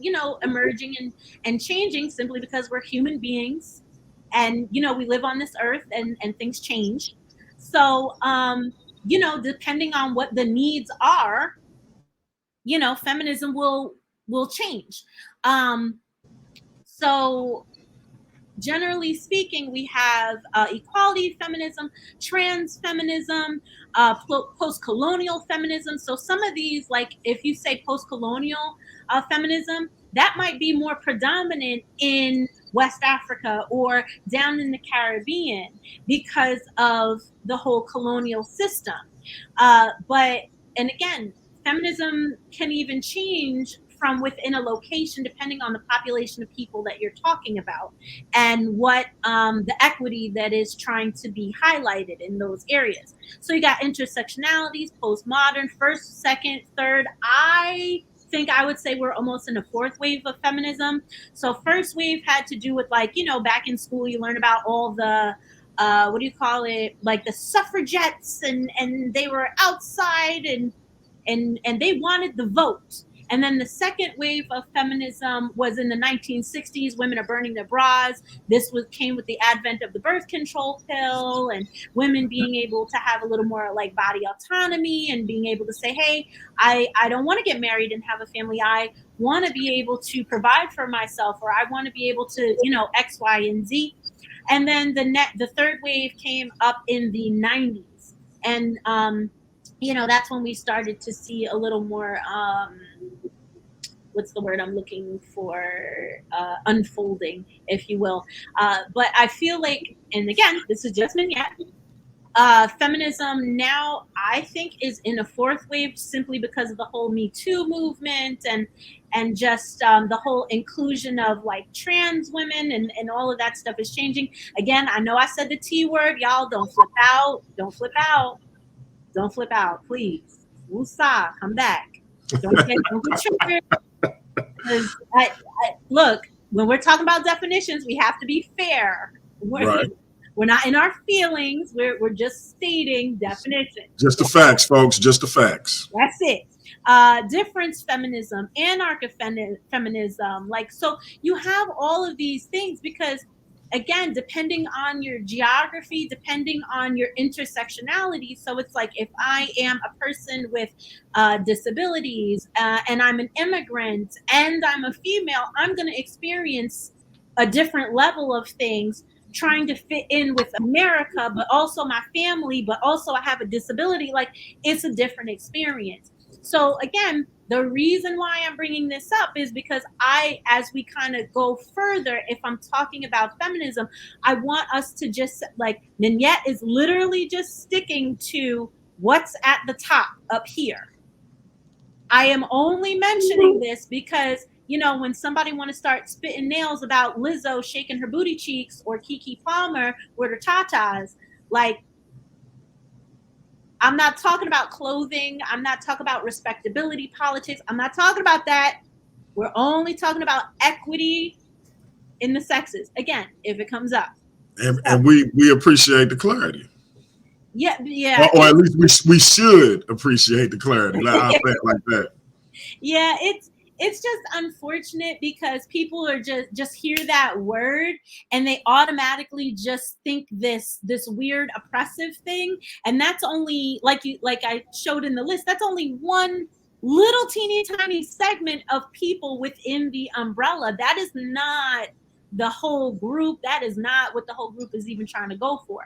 emerging and changing, simply because we're human beings, and, we live on this earth, and things change. So, depending on what the needs are, feminism will change. So generally speaking, we have equality feminism, trans feminism, post-colonial feminism. So some of these, like if you say post-colonial feminism, that might be more predominant in West Africa or down in the Caribbean because of the whole colonial system. And again, feminism can even change from within a location depending on the population of people that you're talking about and what the equity that is trying to be highlighted in those areas. So you got intersectionalities, postmodern, first, second, third. I think I would say we're almost in a fourth wave of feminism. So first wave had to do with, like, back in school you learn about all the what do you call it, like the suffragettes, and they were outside and they wanted the vote. And then the second wave of feminism was in the 1960s. Women are burning their bras. This came with the advent of the birth control pill and women being able to have a little more like body autonomy and being able to say, hey, I don't want to get married and have a family. I want to be able to provide for myself, or I want to be able to, X, Y, and Z. And then the third wave came up in the 90s. And, that's when we started to see a little more, what's the word I'm looking for, unfolding, if you will. But I feel like, and again, this is just Minyet, feminism now, I think, is in a fourth wave simply because of the whole Me Too movement and just the whole inclusion of like trans women and all of that stuff is changing. Again, I know I said the T word. Y'all don't flip out. Don't flip out. Don't flip out, please. Woosah, come back. Don't get triggered. Look, when we're talking about definitions, we have to be fair. We're not in our feelings. We're just stating definitions. Just the facts, folks. Just the facts. That's it. Difference feminism, anarcho-feminism. Like, so you have all of these things because, again, depending on your geography, depending on your intersectionality. So it's like if I am a person with disabilities and I'm an immigrant and I'm a female, I'm going to experience a different level of things trying to fit in with America, but also my family, but also I have a disability. Like, it's a different experience. So again, the reason why I'm bringing this up is because as we kind of go further, if I'm talking about feminism, I want us to just like, Minyet is literally just sticking to what's at the top up here. I am only mentioning this because, when somebody want to start spitting nails about Lizzo shaking her booty cheeks or Keke Palmer with her tatas, like, I'm not talking about clothing. I'm not talking about respectability politics. I'm not talking about that. We're only talking about equity in the sexes. Again, if it comes up. And we appreciate the clarity. Yeah. Or at least we should appreciate the clarity. I'll say it like that. Yeah, it's just unfortunate because people are just hear that word and they automatically just think this weird oppressive thing, and that's only like I showed in the list. That's only one little teeny tiny segment of people within the umbrella. That is not the whole group. That is not what the whole group is even trying to go for.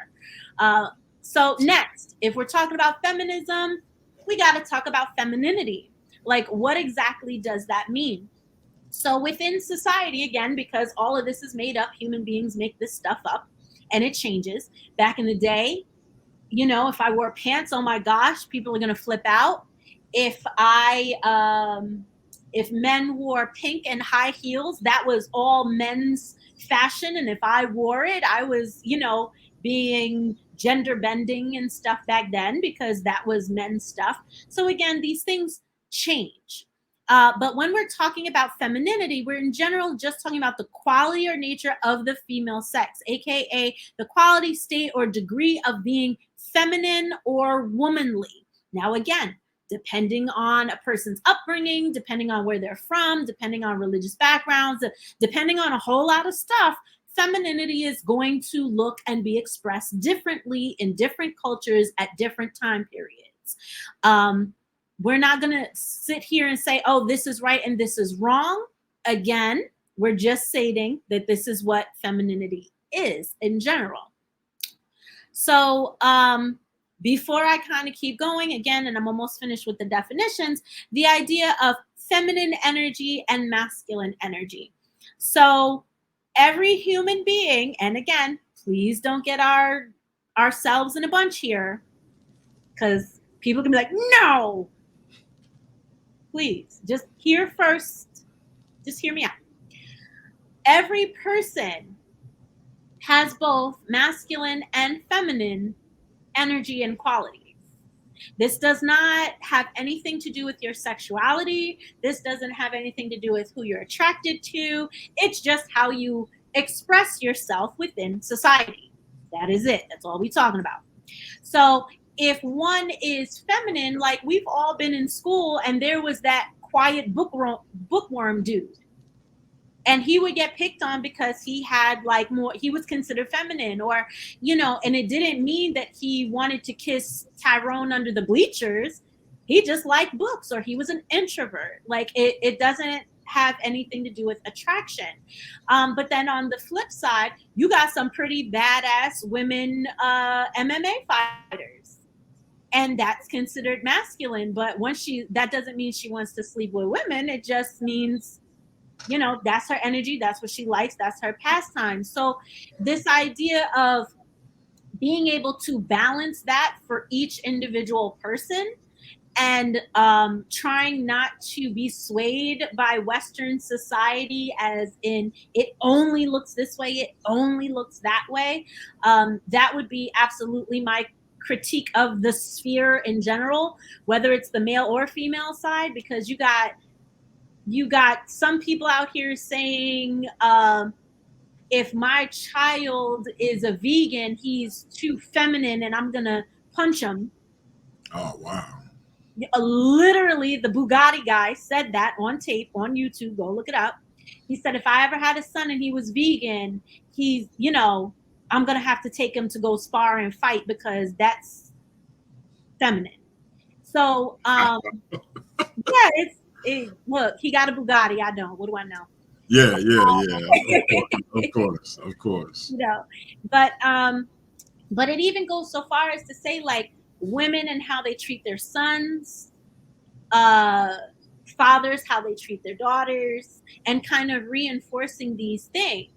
So next, if we're talking about feminism, we got to talk about femininity. Like, what exactly does that mean? So within society, again, because all of this is made up, human beings make this stuff up and it changes. Back in the day, if I wore pants, oh my gosh, people are going to flip out. If men wore pink and high heels, that was all men's fashion. And if I wore it, I was, being gender bending and stuff back then because that was men's stuff. So again, these things change. But when we're talking about femininity, we're in general just talking about the quality or nature of the female sex, aka the quality, state, or degree of being feminine or womanly. Now, again, depending on a person's upbringing, depending on where they're from, depending on religious backgrounds, depending on a whole lot of stuff, femininity is going to look and be expressed differently in different cultures at different time periods. We're not going to sit here and say, oh, this is right and this is wrong. Again, we're just stating that this is what femininity is in general. So before I kind of keep going again, and I'm almost finished with the definitions, the idea of feminine energy and masculine energy. So every human being, and again, please don't get ourselves in a bunch here, because people can be like, no. Please, just hear first. Just hear me out. Every person has both masculine and feminine energy and qualities. This does not have anything to do with your sexuality. This doesn't have anything to do with who you're attracted to. It's just how you express yourself within society. That is it. That's all we're talking about. So if one is feminine, like we've all been in school and there was that quiet bookworm dude. And he would get picked on because he had like more, he was considered feminine, or, you know, and it didn't mean that he wanted to kiss Tyrone under the bleachers. He just liked books, or he was an introvert. Like it doesn't have anything to do with attraction. But then on the flip side, you got some pretty badass women MMA fighters. And that's considered masculine. But once that doesn't mean she wants to sleep with women. It just means, you know, that's her energy, that's what she likes, that's her pastime. So this idea of being able to balance that for each individual person, and trying not to be swayed by Western society, as in it only looks this way, it only looks that way, that would be absolutely my critique of the sphere in general, whether it's the male or female side, because you got some people out here saying, if my child is a vegan, he's too feminine and I'm gonna punch him. Oh, wow. Literally, the Bugatti guy said that on tape on YouTube. Go look it up. He said, if I ever had a son and he was vegan, he's, you know, I'm gonna have to take him to go spar and fight because that's feminine. So yeah, look, he got a Bugatti. I don't. What do I know? Yeah. Of course. You know, but it even goes so far as to say, like, women and how they treat their sons, fathers, how they treat their daughters, and kind of reinforcing these things.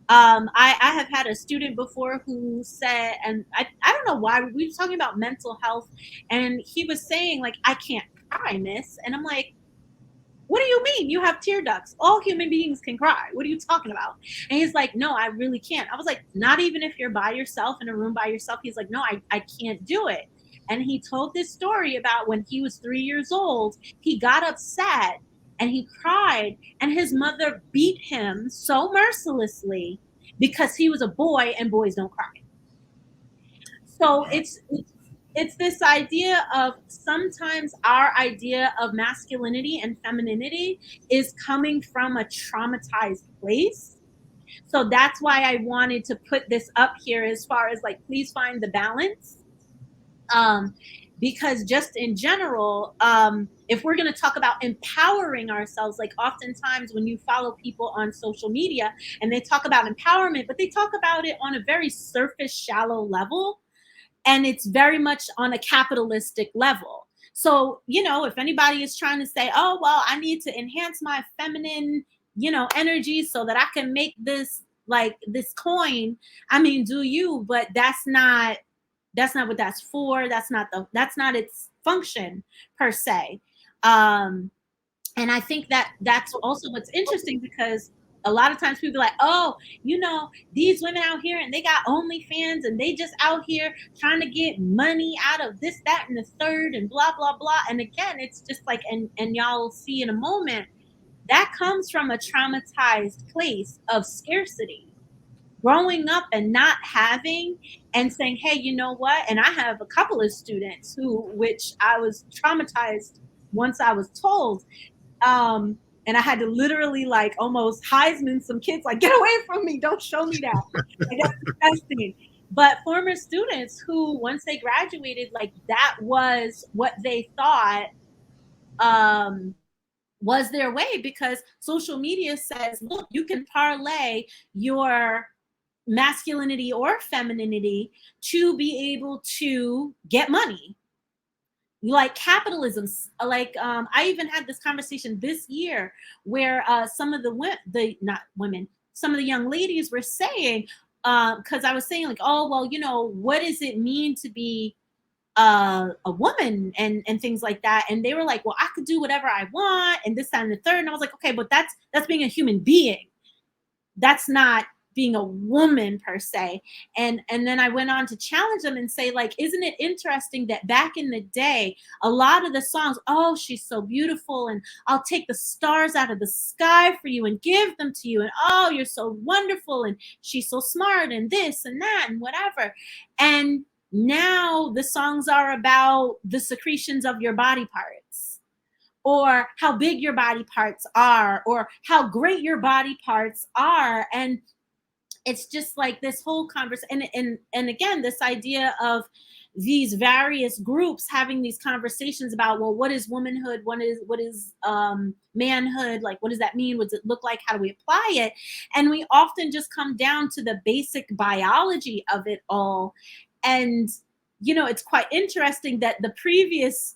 I have had a student before who said, and I don't know why, we were talking about mental health, and he was saying, like, I can't cry, miss. And I'm like, what do you mean? You have tear ducts. All human beings can cry. What are you talking about? And he's like, no, I really can't. I was like, not even if you're by yourself in a room by yourself? He's like, no, I can't do it. And he told this story about when he was 3 years old, he got upset and he cried, and his mother beat him so mercilessly because he was a boy and boys don't cry. So it's this idea of sometimes our idea of masculinity and femininity is coming from a traumatized place. So that's why I wanted to put this up here, as far as like, please find the balance. Because just in general, if we're going to talk about empowering ourselves, like oftentimes when you follow people on social media and they talk about empowerment, but they talk about it on a very surface, shallow level. And it's very much on a capitalistic level. So, you know, if anybody is trying to say, oh, well, I need to enhance my feminine, you know, energy so that I can make this, like, this coin, I mean, do you, but that's not what that's for. That's not its function per se. And I think that that's also what's interesting, because a lot of times people are like, oh, you know, these women out here and they got OnlyFans and they just out here trying to get money out of this, that, and the third, and blah, blah, blah. And again, it's just like, and y'all see in a moment, that comes from a traumatized place of scarcity. Growing up and not having, and saying, hey, you know what? And I have a couple of students which I was traumatized once I was told, and I had to literally like almost Heisman some kids, like, get away from me, don't show me that. Like, that's disgusting. But former students who, once they graduated, like, that was what they thought was their way, because social media says, look, you can parlay your masculinity or femininity to be able to get money. Like capitalism, like I even had this conversation this year where some of some of the young ladies were saying, because I was saying, like, oh, well, you know, what does it mean to be a woman and things like that? And they were like, well, I could do whatever I want and this, that, and the third. And I was like, okay, but that's being a human being. That's not being a woman per se. And then I went on to challenge them and say, like, isn't it interesting that back in the day, a lot of the songs, oh, she's so beautiful, and I'll take the stars out of the sky for you and give them to you, and oh, you're so wonderful, and she's so smart, and this and that and whatever. And now the songs are about the secretions of your body parts, or how big your body parts are, or how great your body parts are. And it's just like this whole conversation, and again, this idea of these various groups having these conversations about, well, what is womanhood, what is manhood, like, what does that mean, what does it look like, how do we apply it? And we often just come down to the basic biology of it all. And it's quite interesting that the previous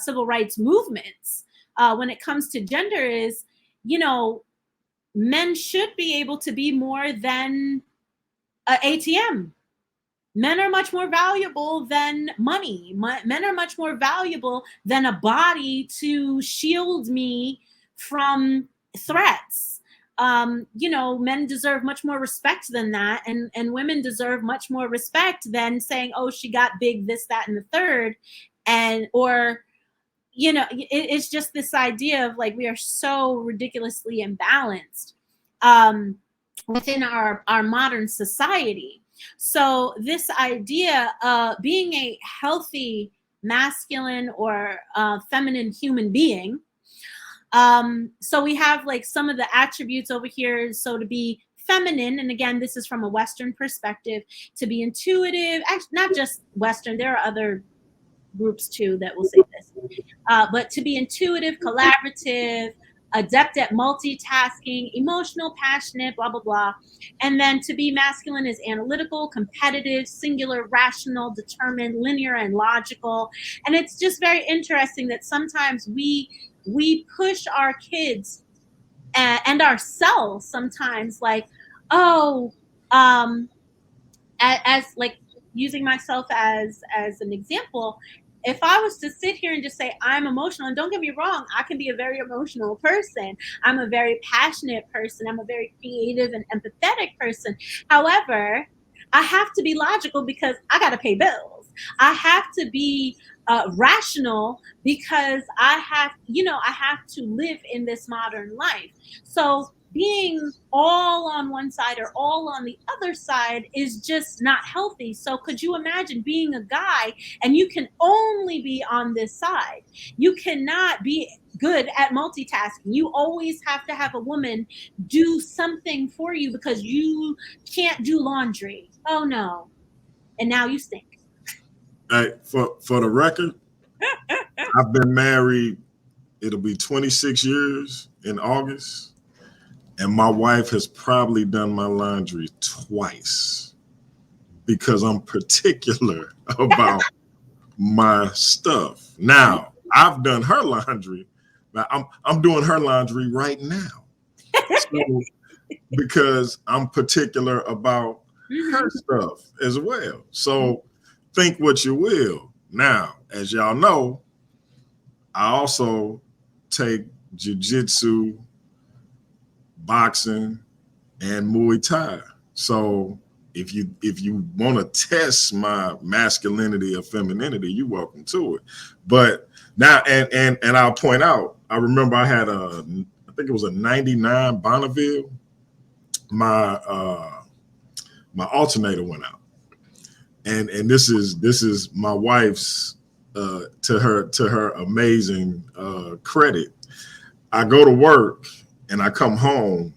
civil rights movements, when it comes to gender, is men should be able to be more than an ATM. Men are much more valuable than money. Men are much more valuable than a body to shield me from threats. Men deserve much more respect than that. And women deserve much more respect than saying, oh, she got big, this, that, and the third. It's just this idea of, like, we are so ridiculously imbalanced within our modern society. So this idea of being a healthy masculine or feminine human being, so we have, like, some of the attributes over here. So to be feminine, and again, this is from a Western perspective, to be intuitive, actually not just Western, there are other groups too that will say this, but to be intuitive, collaborative, adept at multitasking, emotional, passionate, blah, blah, blah. And then to be masculine is analytical, competitive, singular, rational, determined, linear, and logical. And it's just very interesting that sometimes we push our kids and ourselves sometimes, like, as like, using myself as an example, if I was to sit here and just say I'm emotional, and don't get me wrong, I can be a very emotional person. I'm a very passionate person. I'm a very creative and empathetic person. However, I have to be logical because I got to pay bills. I have to be rational because I have to live in this modern life. So being all on one side or all on the other side is just not healthy. So could you imagine being a guy and you can only be on this side? You cannot be good at multitasking. You always have to have a woman do something for you because you can't do laundry. Oh no. And now you stink. Hey, for the record, I've been married, it'll be 26 years in August. And my wife has probably done my laundry twice because I'm particular about my stuff. Now, I've done her laundry. Now, I'm doing her laundry right now. So, because I'm particular about her stuff as well. So think what you will. Now, as y'all know, I also take jiu-jitsu, boxing, and Muay Thai. So if you want to test my masculinity or femininity, you're welcome to it. But now, and I'll point out, I remember I had I think it was a 99 Bonneville. My alternator went out. And this is my wife's to her amazing credit. I go to work and I come home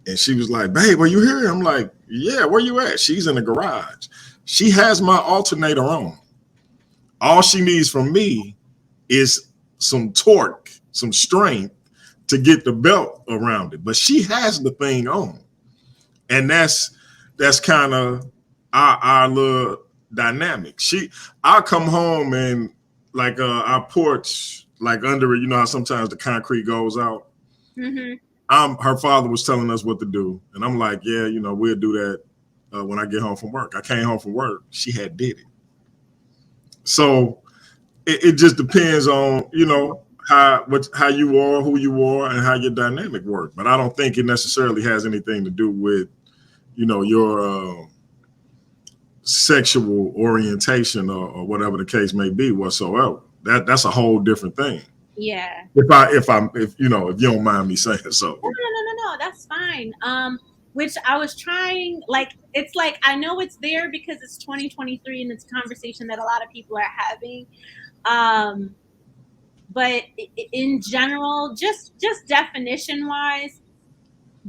and she was like, babe, are you here? I'm like, yeah, where you at? She's in the garage. She has my alternator on. All she needs from me is some torque, some strength to get the belt around it. But she has the thing on. And that's kind of our little dynamic. I'll come home and like our porch, like under it, you know how sometimes the concrete goes out. Mm-hmm. Her father was telling us what to do, and I'm like, yeah, we'll do that when I get home from work. I came home from work, she had did it. So it just depends on how you are, who you are, and how your dynamic work. But I don't think it necessarily has anything to do with your sexual orientation or whatever the case may be whatsoever. That's a whole different thing. Yeah. If you don't mind me saying so. No, that's fine. Which I was trying, like, it's like, I know it's there because it's 2023 and it's a conversation that a lot of people are having. But in general, just definition wise,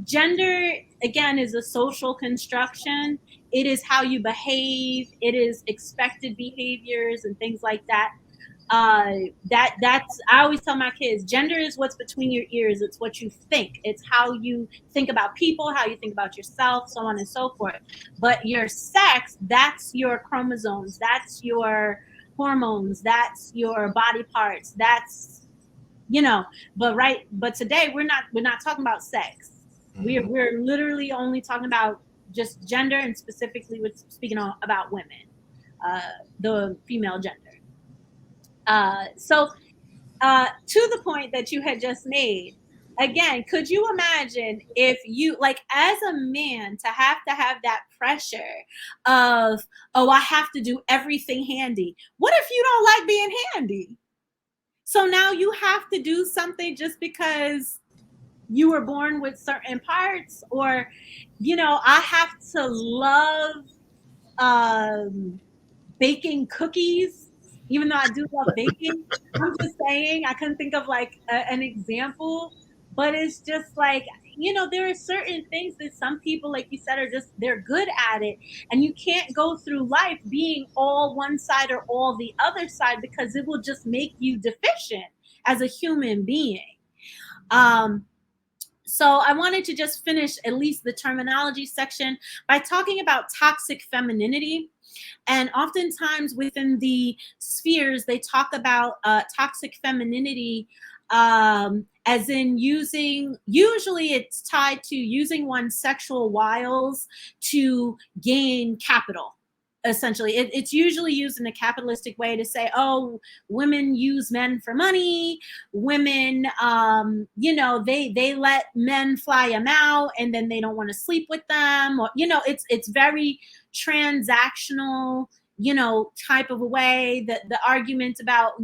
gender, again, is a social construction. It is how you behave. It is expected behaviors and things like that. That's I always tell my kids, gender is what's between your ears. It's what you think. It's how you think about people, how you think about yourself, so on and so forth. But your sex, that's your chromosomes, that's your hormones, that's your body parts, that's but today we're not talking about sex. We're literally only talking about just gender, and specifically with speaking about women, the female gender. So to the point that you had just made, again, could you imagine if you, like, as a man, to have that pressure of, oh, I have to do everything handy? What if you don't like being handy? So now you have to do something just because you were born with certain parts, or, I have to love baking cookies, even though I do love baking. I'm just saying, I couldn't think of like an example, but it's just like, there are certain things that some people, like you said, they're good at it. And you can't go through life being all one side or all the other side, because it will just make you deficient as a human being. So I wanted to just finish at least the terminology section by talking about toxic femininity. And oftentimes within the spheres, they talk about toxic femininity as in usually it's tied to using one's sexual wiles to gain capital. Essentially, it's usually used in a capitalistic way to say, oh, women use men for money. Women, they let men fly them out, and then they don't want to sleep with them. Or, it's very transactional, type of a way. That the argument about,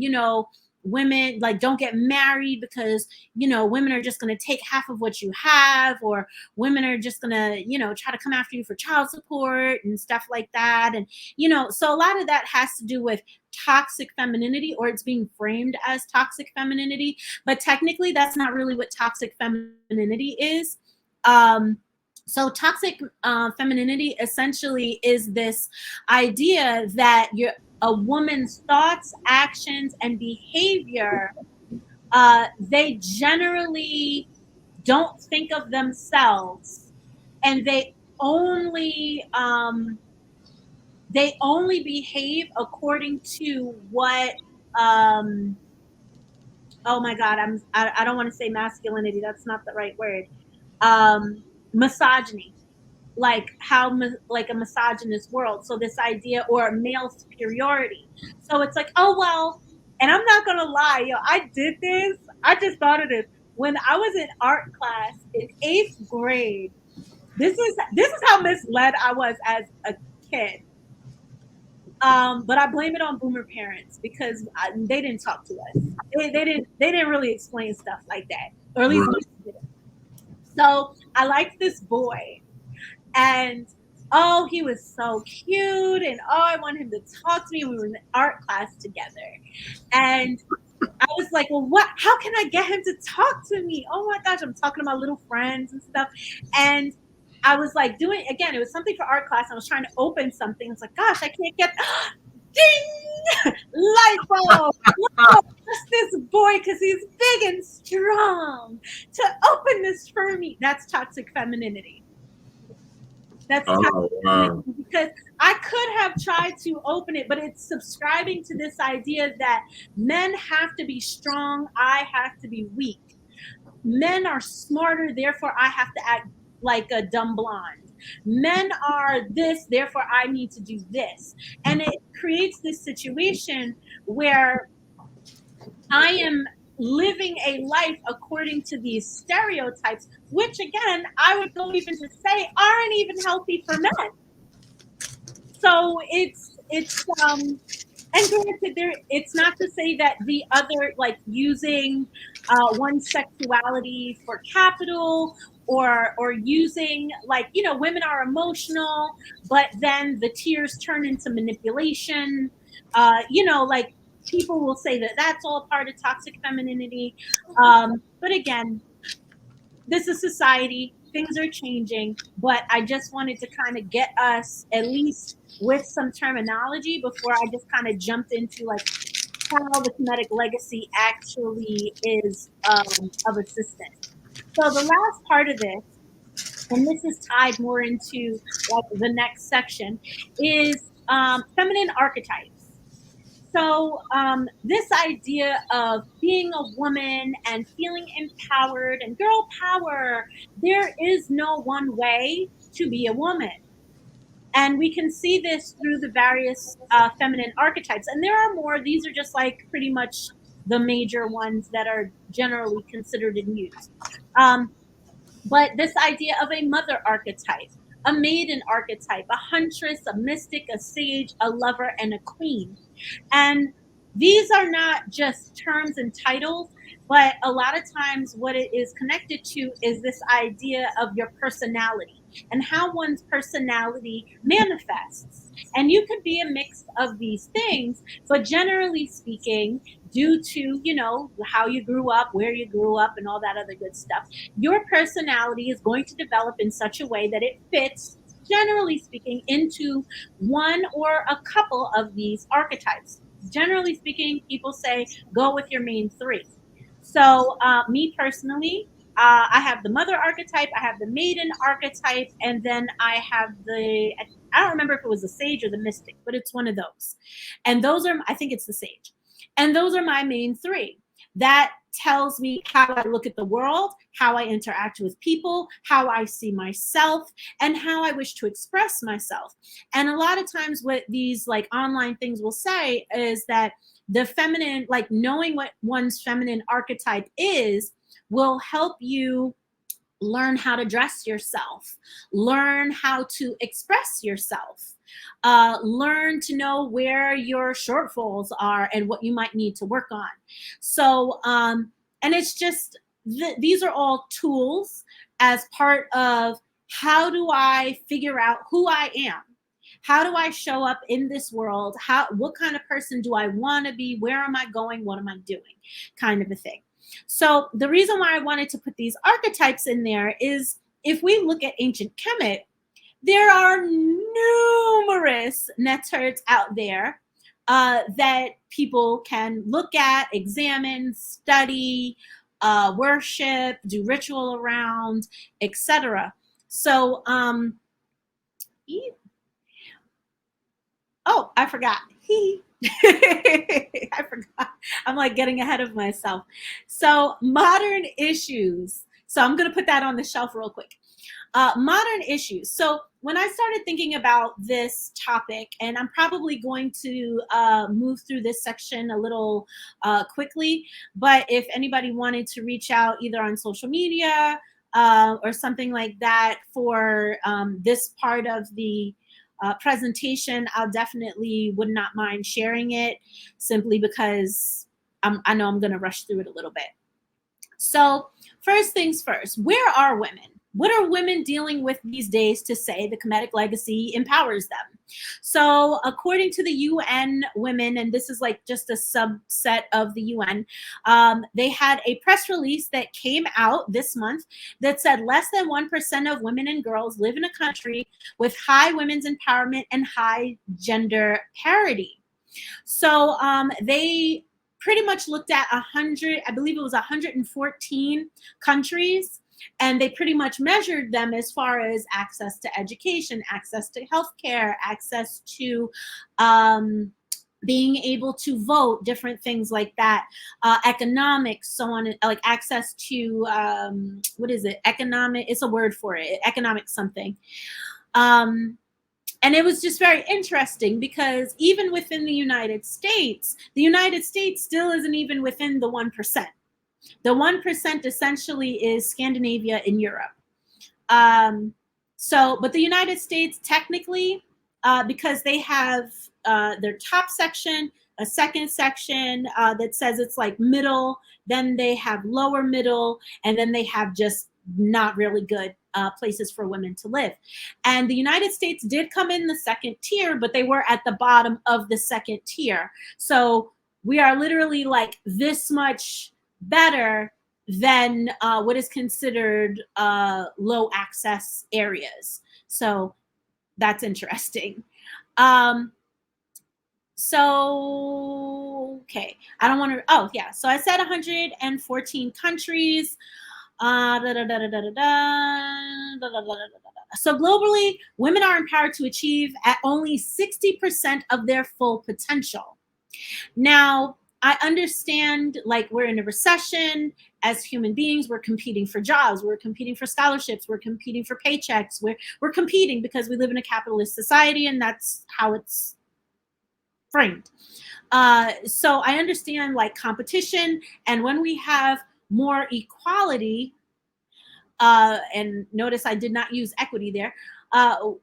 women, like, don't get married because, women are just going to take half of what you have, or women are just going to, try to come after you for child support and stuff like that. And, so a lot of that has to do with toxic femininity, or it's being framed as toxic femininity. But technically, that's not really what toxic femininity is. So toxic femininity essentially is this idea that a woman's thoughts, actions, and behavior, they generally don't think of themselves, and they only behave according to what oh my God, I don't want to say masculinity, that's not the right word. Misogyny. Like like a misogynist world. So this idea, or male superiority. So it's like, oh, well, and I'm not going to lie, I did this. I just thought of this. When I was in art class in 8th grade, this is how misled I was as a kid. But I blame it on boomer parents, because they didn't talk to us. They didn't really explain stuff like that, or at least they didn't. So I liked this boy. And oh, he was so cute, and oh, I wanted him to talk to me. We were in art class together, and I was like, well, how can I get him to talk to me? Oh my gosh, I'm talking to my little friends and stuff. And I was like again, it was something for art class. I was trying to open something. I was like, gosh, I can't get ding, light bulb. Just this boy, because he's big and strong, to open this for me. That's toxic femininity. That's because I could have tried to open it, but it's subscribing to this idea that men have to be strong, I have to be weak. Men are smarter, therefore I have to act like a dumb blonde. Men are this, therefore I need to do this. And it creates this situation where I am living a life according to these stereotypes, which again, I would go even to say aren't even healthy for men. So and granted, it's not to say that the other, like using one's sexuality for capital, or using, like, women are emotional, but then the tears turn into manipulation. Like, people will say that that's all part of toxic femininity. But again, this is society. Things are changing, but I just wanted to kind of get us at least with some terminology before I just kind of jumped into like how the Kemetic legacy actually is of assistance. So the last part of this, and this is tied more into like the next section, is feminine archetypes. So this idea of being a woman and feeling empowered and girl power, there is no one way to be a woman. And we can see this through the various feminine archetypes. And there are more. These are just like pretty much the major ones that are generally considered and used. But this idea of a mother archetype, a maiden archetype, a huntress, a mystic, a sage, a lover, and a queen. And these are not just terms and titles, but a lot of times what it is connected to is this idea of your personality and how one's personality manifests. And you could be a mix of these things, but generally speaking, due to, how you grew up, where you grew up, and all that other good stuff, your personality is going to develop in such a way that it fits, generally speaking, into one or a couple of these archetypes. Generally speaking, people say go with your main three. So, me personally, I have the mother archetype, I have the maiden archetype, and then I have I don't remember if it was the sage or the mystic, but it's one of those. And those are, I think it's the sage. And those are my main three. That tells me how I look at the world, how I interact with people, how I see myself, and how I wish to express myself. And a lot of times what these like online things will say is that the feminine, like knowing what one's feminine archetype is, will help you learn how to dress yourself, learn how to express yourself, learn to know where your shortfalls are and what you might need to work on. So, and it's just, these are all tools as part of how do I figure out who I am? How do I show up in this world? What kind of person do I want to be? Where am I going? What am I doing? Kind of a thing. So the reason why I wanted to put these archetypes in there is if we look at ancient Kemet, there are numerous netards out there that people can look at, examine, study, worship, do ritual around, etc. So, oh, I forgot. I forgot. I'm like getting ahead of myself. So modern issues. So I'm going to put that on the shelf real quick. Modern issues. So when I started thinking about this topic, and I'm probably going to move through this section a little quickly, but if anybody wanted to reach out either on social media or something like that for this part of the presentation, I'll definitely would not mind sharing it, simply because I know I'm going to rush through it a little bit. So first things first, where are women? What are women dealing with these days to say the Kemetic legacy empowers them? So according to the UN Women, and this is like just a subset of the UN, they had a press release that came out this month that said less than 1% of women and girls live in a country with high women's empowerment and high gender parity. So they pretty much looked at 100, I believe it was 114 countries, and they pretty much measured them as far as access to education, access to healthcare, access to being able to vote, different things like that, economics, so on, like access to, what is it? Economic, it's a word for it, economic something. And it was just very interesting because even within the United States still isn't even within the 1%. The 1% essentially is Scandinavia and Europe. But the United States technically, because they have their top section, a second section that says it's like middle, then they have lower middle, and then they have just not really good places for women to live. And the United States did come in the second tier, but they were at the bottom of the second tier. So we are literally like this much better than what is considered low access areas. So that's interesting. Okay, I don't want to, oh yeah, so I said 114 countries. So globally, women are empowered to achieve at only 60% of their full potential. Now, I understand, like, we're in a recession. As human beings, we're competing for jobs, we're competing for scholarships, we're competing for paychecks, we're competing because we live in a capitalist society, and that's how it's framed. So I understand, like, competition, and when we have more equality, and notice I did not use equity there.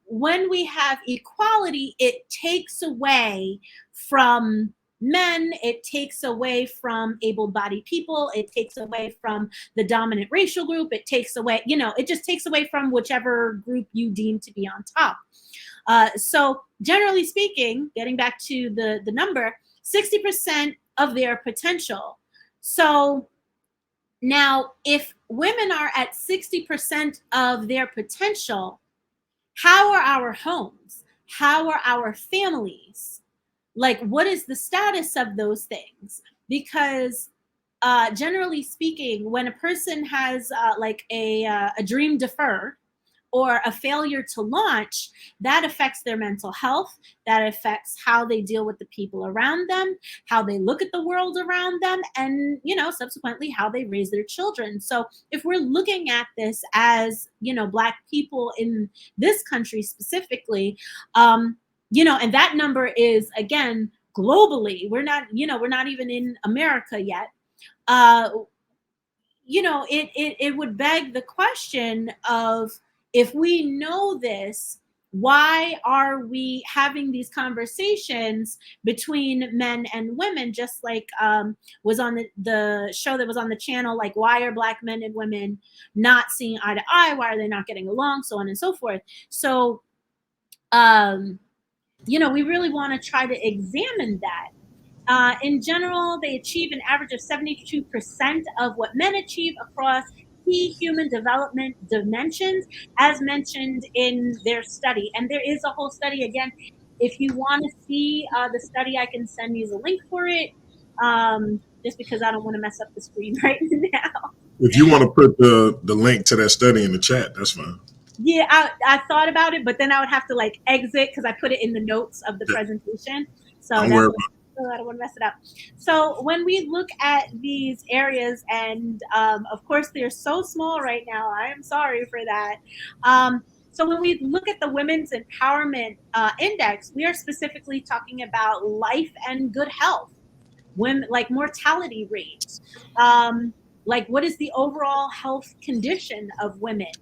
When we have equality, it takes away from men, it takes away from able-bodied people, it takes away from the dominant racial group, it takes away, it just takes away from whichever group you deem to be on top. So generally speaking, getting back to the number, 60% of their potential. So now, if women are at 60% of their potential, how are our homes? How are our families? Like, what is the status of those things? Because generally speaking, when a person has like a dream deferred or a failure to launch, that affects their mental health, that affects how they deal with the people around them, how they look at the world around them, and, subsequently how they raise their children. So if we're looking at this as, Black people in this country specifically, and that number is, again, globally, we're not even in America yet. It would beg the question of, if we know this, why are we having these conversations between men and women, just like was on the show that was on the channel, like, why are Black men and women not seeing eye to eye? Why are they not getting along? So on and so forth. So, we really want to try to examine that. In general, they achieve an average of 72% of what men achieve across key human development dimensions, as mentioned in their study. And there is a whole study. Again, if you want to see the study, I can send you the link for it, just because I don't want to mess up the screen right now. If you want to put the link to that study in the chat, that's fine. Yeah, I thought about it, but then I would have to, like, exit because I put it in the notes of the presentation. So I don't want to mess it up. So when we look at these areas, and of course they're so small right now, I am sorry for that. So when we look at the Women's Empowerment Index, we are specifically talking about life and good health, women, like mortality rate, like what is the overall health condition of women?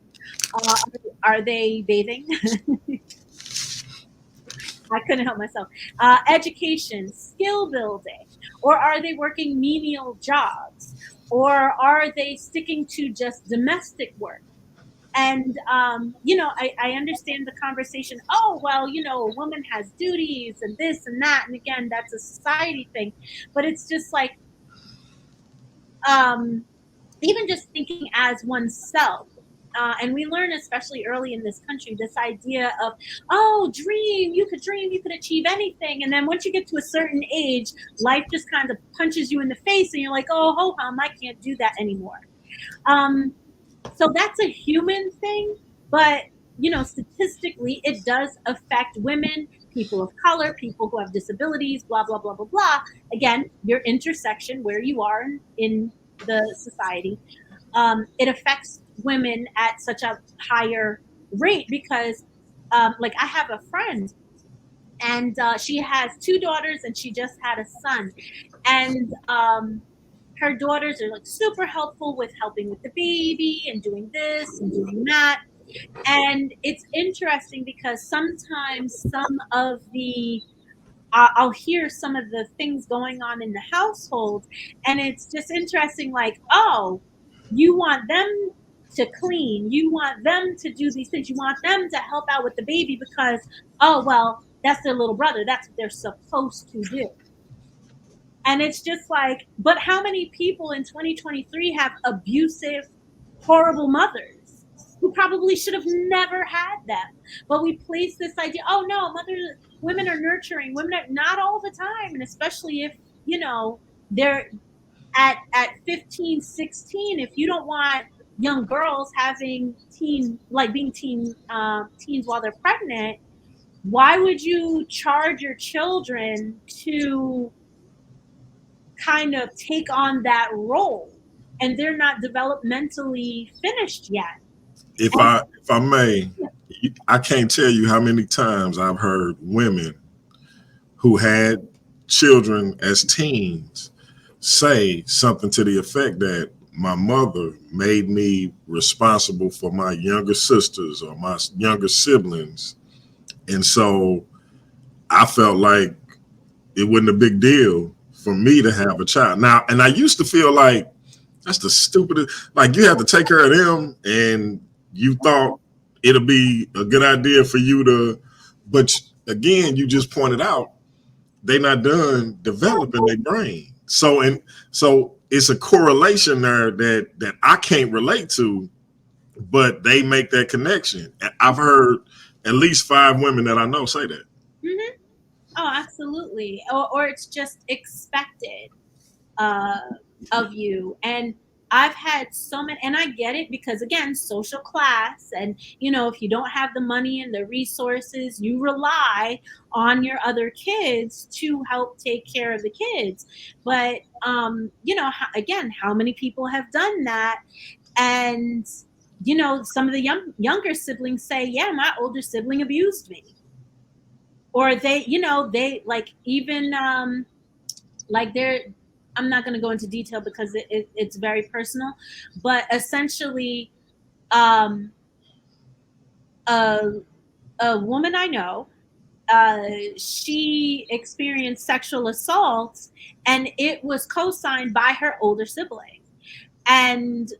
Are they bathing? I couldn't help myself. Education, skill building, or are they working menial jobs? Or are they sticking to just domestic work? And, I understand the conversation. Oh, well, a woman has duties and this and that. And again, that's a society thing. But it's just like, even just thinking as oneself. And we learn, especially early in this country, this idea of, dream, you could achieve anything. And then once you get to a certain age, life just kind of punches you in the face and you're like, oh, ho-hum, I can't do that anymore. So that's a human thing, but, statistically, it does affect women, people of color, people who have disabilities, blah, blah, blah, blah, blah. Again, your intersection, where you are in the society, it affects women at such a higher rate because, like, I have a friend, and she has 2 daughters and she just had a son, and her daughters are like super helpful with helping with the baby and doing this and doing that. And it's interesting because sometimes some of the I'll hear some of the things going on in the household, and it's just interesting. Like, oh, you want them to clean, you want them to do these things, you want them to help out with the baby because, oh, well, that's their little brother. That's what they're supposed to do. And it's just like, but how many people in 2023 have abusive, horrible mothers who probably should have never had them? But we place this idea, oh no, women are nurturing, women are not all the time. And especially if, they're at 15, 16, if you don't want young girls having being teens while they're pregnant, why would you charge your children to kind of take on that role, and they're not developmentally finished yet? If I may, I can't tell you how many times I've heard women who had children as teens say something to the effect that my mother made me responsible for my younger sisters or my younger siblings, and so I felt like it wasn't a big deal for me to have a child. Now, and I used to feel like that's the stupidest, like you have to take care of them and you thought it'll be a good idea for you to, but again, you just pointed out they're not done developing their brain. So it's a correlation there that I can't relate to, but they make that connection. I've heard at least 5 women that I know say that. Mm-hmm. Oh, absolutely. Or it's just expected of you. And I've had so many, and I get it because, again, social class. And, if you don't have the money and the resources, you rely on your other kids to help take care of the kids. But, again, how many people have done that? And, some of the younger siblings say, yeah, my older sibling abused me. Or they like, even like they're, I'm not going to go into detail because it's very personal, but essentially, um, a, a woman I know, she experienced sexual assault, and it was co-signed by her older sibling. And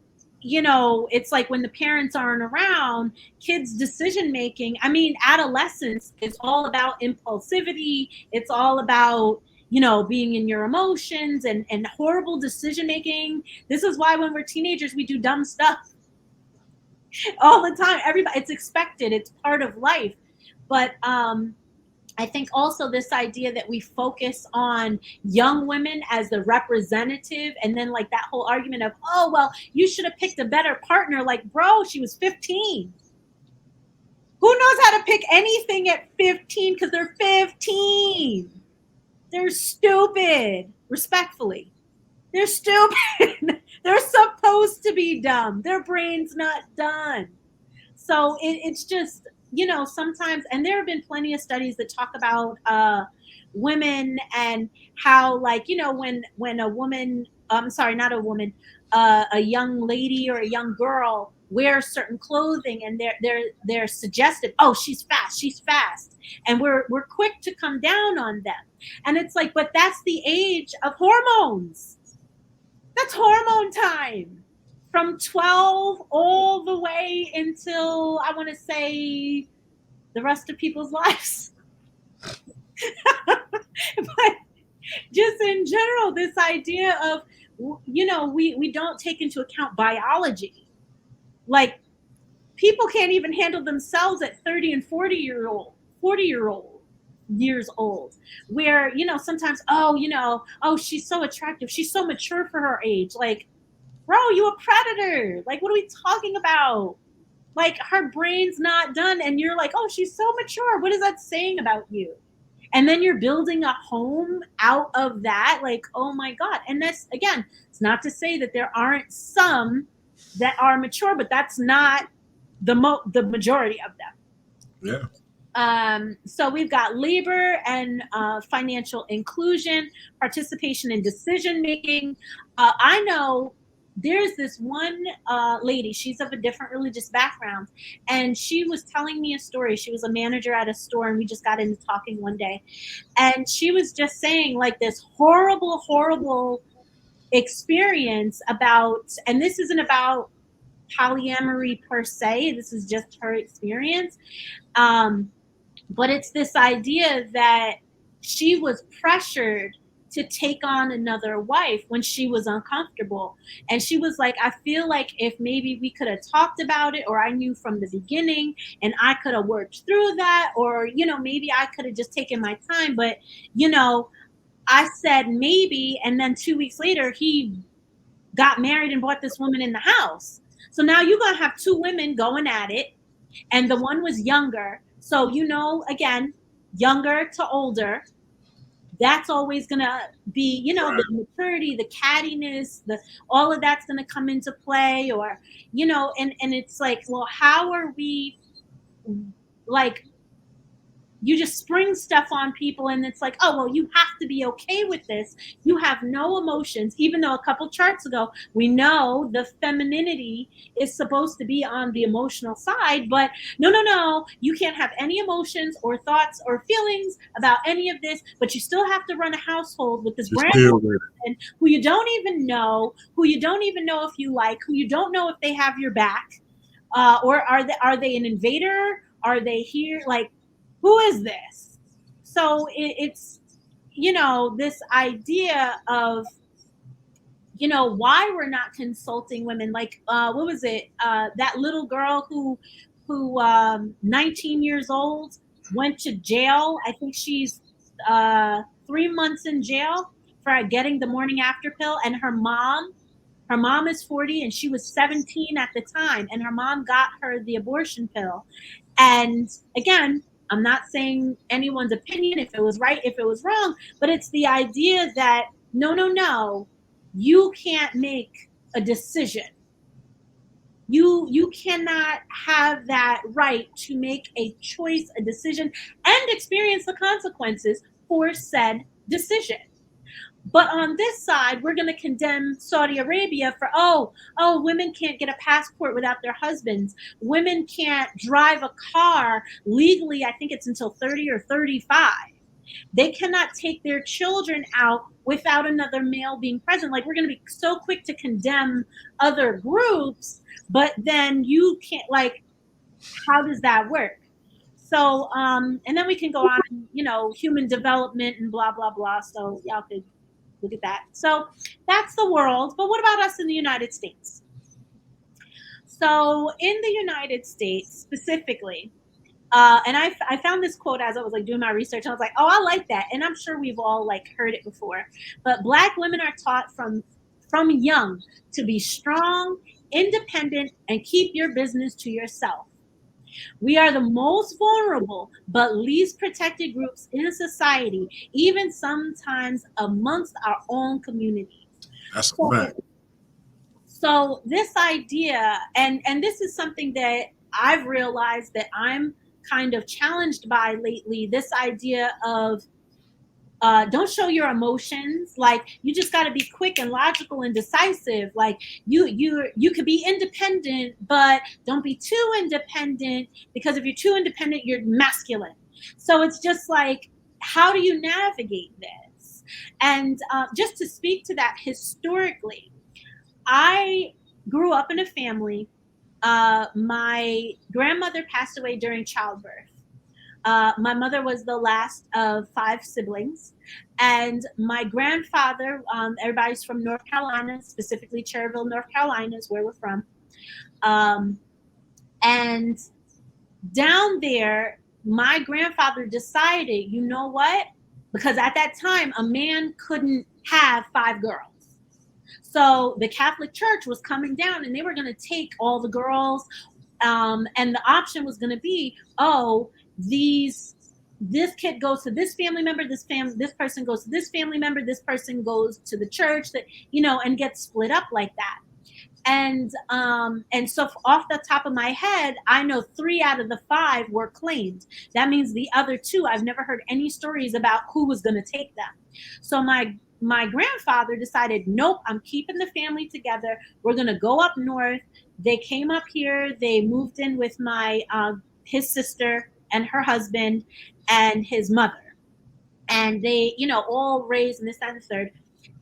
it's like when the parents aren't around, kids' decision making, I mean, adolescence is all about impulsivity. It's all about being in your emotions and horrible decision making. This is why when we're teenagers we do dumb stuff all the time. Everybody, it's expected, it's part of life. But I think also this idea that we focus on young women as the representative, and then like that whole argument of, oh, well, you should have picked a better partner. Like, bro, she was 15. Who knows how to pick anything at 15? Because they're 15. They're stupid, respectfully. They're stupid. They're supposed to be dumb. Their brain's not done. So it's just, sometimes, and there have been plenty of studies that talk about women and how, like, when a woman, I'm sorry, not a woman, a young lady or a young girl wears certain clothing, and they're suggestive, oh, she's fast, and we're quick to come down on them. And it's like, but that's the age of hormones. That's hormone time. From 12 all the way until, I want to say, the rest of people's lives. But just in general, this idea of, we don't take into account biology. Like, people can't even handle themselves at 30 and 40 years old, where, sometimes, oh, she's so attractive, she's so mature for her age. Like, bro, you a predator. Like, what are we talking about? Like, her brain's not done, and you're like, oh, she's so mature. What is that saying about you? And then you're building a home out of that. Like, oh my God. And that's, again, it's not to say that there aren't some that are mature, but that's not the majority of them. Yeah. So we've got labor and financial inclusion, participation in decision making. I know there's this one lady, she's of a different religious background, and she was telling me a story. She was a manager at a store, and we just got into talking one day. And she was just saying, like, this horrible experience about, and this isn't about polyamory per se, this is just her experience. But it's this idea that she was pressured to take on another wife when she was uncomfortable. And she was like, I feel like if maybe we could have talked about it, or I knew from the beginning and I could have worked through that, or, maybe I could have just taken my time. But, I said maybe. And then 2 weeks later, he got married and brought this woman in the house. So now you're going to have two women going at it. And the one was younger. So, again, younger to older, that's always going to be, Right. the maturity, the cattiness, all of that's going to come into play. Or, and it's like, well, how are we, like, you just spring stuff on people, and it's like, oh, well, you have to be okay with this. You have no emotions, even though a couple charts ago we know the femininity is supposed to be on the emotional side. But no, you can't have any emotions or thoughts or feelings about any of this, but you still have to run a household with this Just brand deal new with person who you don't even know, who you don't even know if you like, who you don't know if they have your back, or are they an invader? Are they here? Like, who is this? So it's, this idea of, why we're not consulting women. Like, what was it? That little girl who 19 years old, went to jail. I think she's 3 months in jail for getting the morning after pill. And her mom is 40 and she was 17 at the time. And her mom got her the abortion pill. And again, I'm not saying anyone's opinion, if it was right, if it was wrong, but it's the idea that no, you can't make a decision. You cannot have that right to make a choice, a decision, and experience the consequences for said decision. But on this side, we're going to condemn Saudi Arabia for, women can't get a passport without their husbands. Women can't drive a car legally, I think it's until 30 or 35. They cannot take their children out without another male being present. Like, we're going to be so quick to condemn other groups, but then you can't, like, how does that work? So, and then we can go on, human development and blah, blah, blah. So y'all could look at that. So that's the world. But what about us in the United States? So in the United States specifically, and I found this quote as I was like doing my research. I was like, oh, I like that. And I'm sure we've all like heard it before. But Black women are taught from young to be strong, independent, and keep your business to yourself. We are the most vulnerable but least protected groups in society, even sometimes amongst our own communities. That's a fact. So this idea, and this is something that I've realized that I'm kind of challenged by lately, this idea of don't show your emotions. Like, you just got to be quick and logical and decisive. Like, you could be independent, but don't be too independent, because if you're too independent, you're masculine. So it's just like, how do you navigate this? And just to speak to that, historically, I grew up in a family. My grandmother passed away during childbirth. My mother was the last of 5 siblings. And my grandfather, everybody's from North Carolina, specifically Cherryville, North Carolina is where we're from. And down there, my grandfather decided, you know what? Because at that time, a man couldn't have 5 girls. So the Catholic Church was coming down and they were going to take all the girls. And the option was going to be, this kid goes to this family member, this person goes to this family member, this person goes to the church, that, and gets split up like that. And so off the top of my head, I know 3 out of the 5 were claimed. That means the other 2, I've never heard any stories about who was going to take them. So my grandfather decided, nope, I'm keeping the family together. We're going to go up north. They came up here. They moved in with my his sister and her husband and his mother. And they, all raised in this, that, and the third.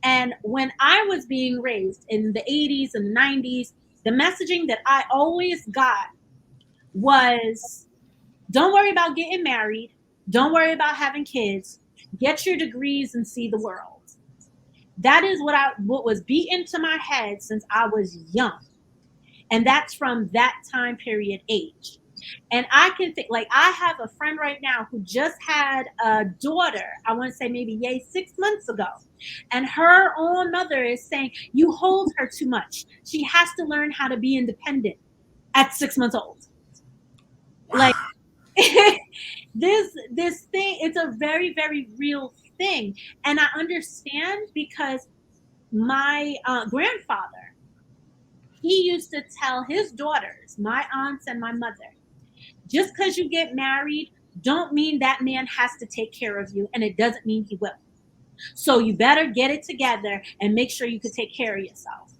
And when I was being raised in the 80s and 90s, the messaging that I always got was, don't worry about getting married. Don't worry about having kids. Get your degrees and see the world. That is what was beat into my head since I was young. And that's from that time period age. And I can think, like, I have a friend right now who just had a daughter, I want to say maybe 6 months ago. And her own mother is saying, you hold her too much. She has to learn how to be independent at 6 months old. Wow. Like, this thing, it's a very, very real thing. And I understand because my grandfather, he used to tell his daughters, my aunts and my mother, just because you get married, don't mean that man has to take care of you, and it doesn't mean he will. So you better get it together and make sure you can take care of yourself.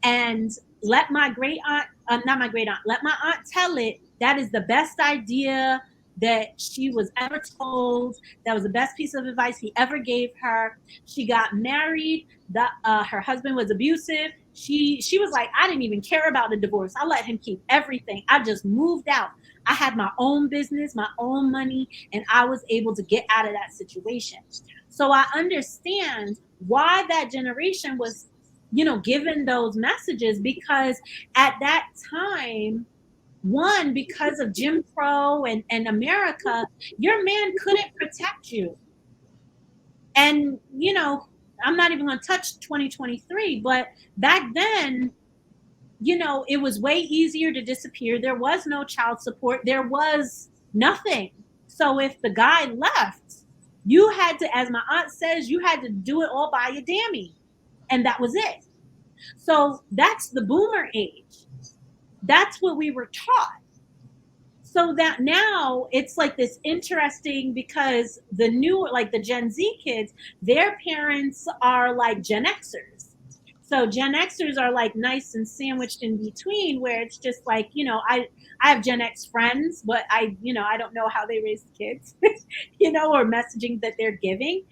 And let my great aunt, not my great aunt, let my aunt tell it, that is the best idea that she was ever told. That was the best piece of advice he ever gave her. She got married. Her husband was abusive. She was like, I didn't even care about the divorce. I let him keep everything. I just moved out. I had my own business, my own money, and I was able to get out of that situation. So I understand why that generation was, given those messages, because at that time, one, because of Jim Crow and America, your man couldn't protect you. And, I'm not even going to touch 2023, but back then, it was way easier to disappear. There was no child support. There was nothing. So if the guy left, you had to, as my aunt says, you had to do it all by your dammy. And that was it. So that's the boomer age. That's what we were taught. So that now it's like this interesting, because the new, like the Gen Z kids, their parents are like Gen Xers. So Gen Xers are like nice and sandwiched in between, where it's just like, I have Gen X friends, but I don't know how they raise the kids, or messaging that they're giving.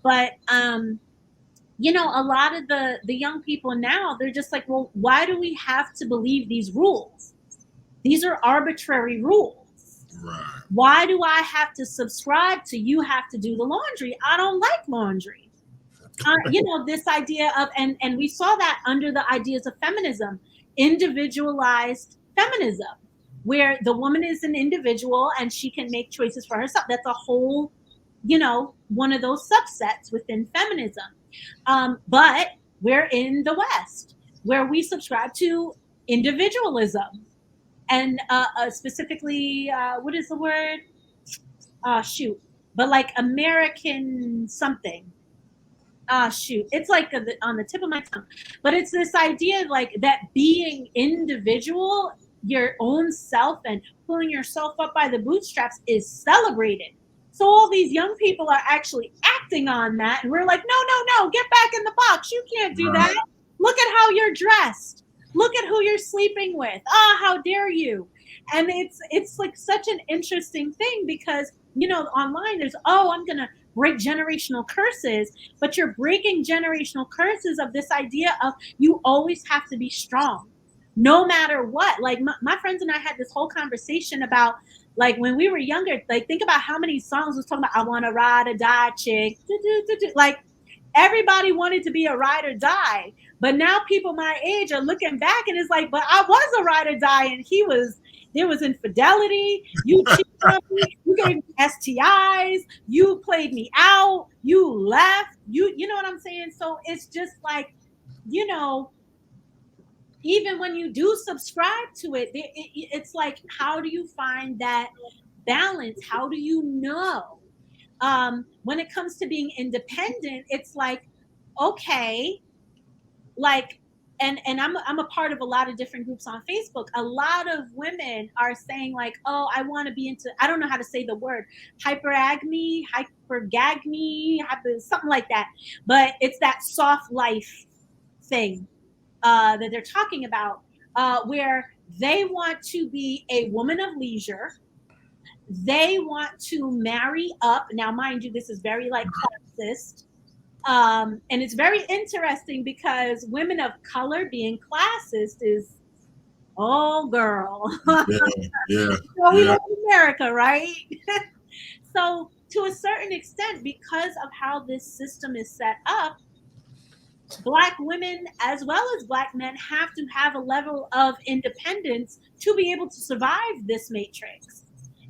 But, a lot of the young people now, they're just like, well, why do we have to believe these rules? These are arbitrary rules. Right. Why do I have to subscribe to you have to do the laundry? I don't like laundry. This idea of, and we saw that under the ideas of feminism, individualized feminism, where the woman is an individual and she can make choices for herself. That's a whole, one of those subsets within feminism. But we're in the West, where we subscribe to individualism. And specifically, what is the word? But like American something. It's like on the tip of my tongue. But it's this idea like that being individual, your own self, and pulling yourself up by the bootstraps is celebrated. So all these young people are actually acting on that. And we're like, no, get back in the box. You can't do that. Look at how you're dressed. Look at who you're sleeping with. How dare you? And it's like such an interesting thing, because, online there's, I'm going to break generational curses, but you're breaking generational curses of this idea of you always have to be strong, no matter what. Like my friends and I had this whole conversation about, like, when we were younger, like, think about how many songs was talking about, I want to ride or die chick. Like, everybody wanted to be a ride or die. But now people my age are looking back and it's like, but I was a ride or die, and there was infidelity. You cheated on me. You gave me STIs. You played me out. You left. You know what I'm saying? So it's just like, even when you do subscribe to it, it's like, how do you find that balance? How do you know? When it comes to being independent, it's like, okay, like, and I'm a part of a lot of different groups on Facebook. A lot of women are saying like, oh, I want to be into, I don't know how to say the word, hypergamy, something like that. But it's that soft life thing that they're talking about, where they want to be a woman of leisure. They want to marry up. Now, mind you, this is very like classist. And it's very interesting because women of color being classist is, oh, girl. Yeah. Well, we Yeah. live in America, right? So, to a certain extent, because of how this system is set up, Black women as well as Black men have to have a level of independence to be able to survive this matrix,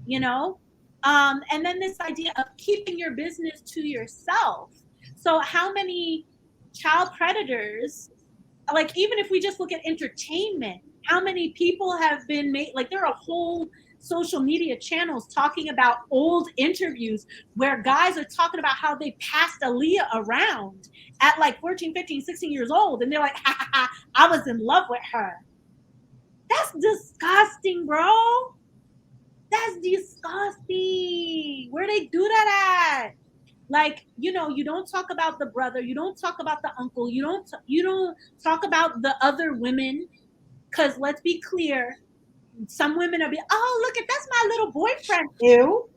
you know? And then this idea of keeping your business to yourself. So, how many child predators, like, even if we just look at entertainment, how many people have been made, like, there are whole social media channels talking about old interviews where guys are talking about how they passed Aaliyah around at like 14, 15, 16 years old. And they're like, ha ha ha, I was in love with her. That's disgusting, bro. That's disgusting. Where they do that at? Like, you know, you don't talk about the brother, you don't talk about the uncle, you don't talk about the other women, because let's be clear, some women are oh, look at, that's my little boyfriend. Ew.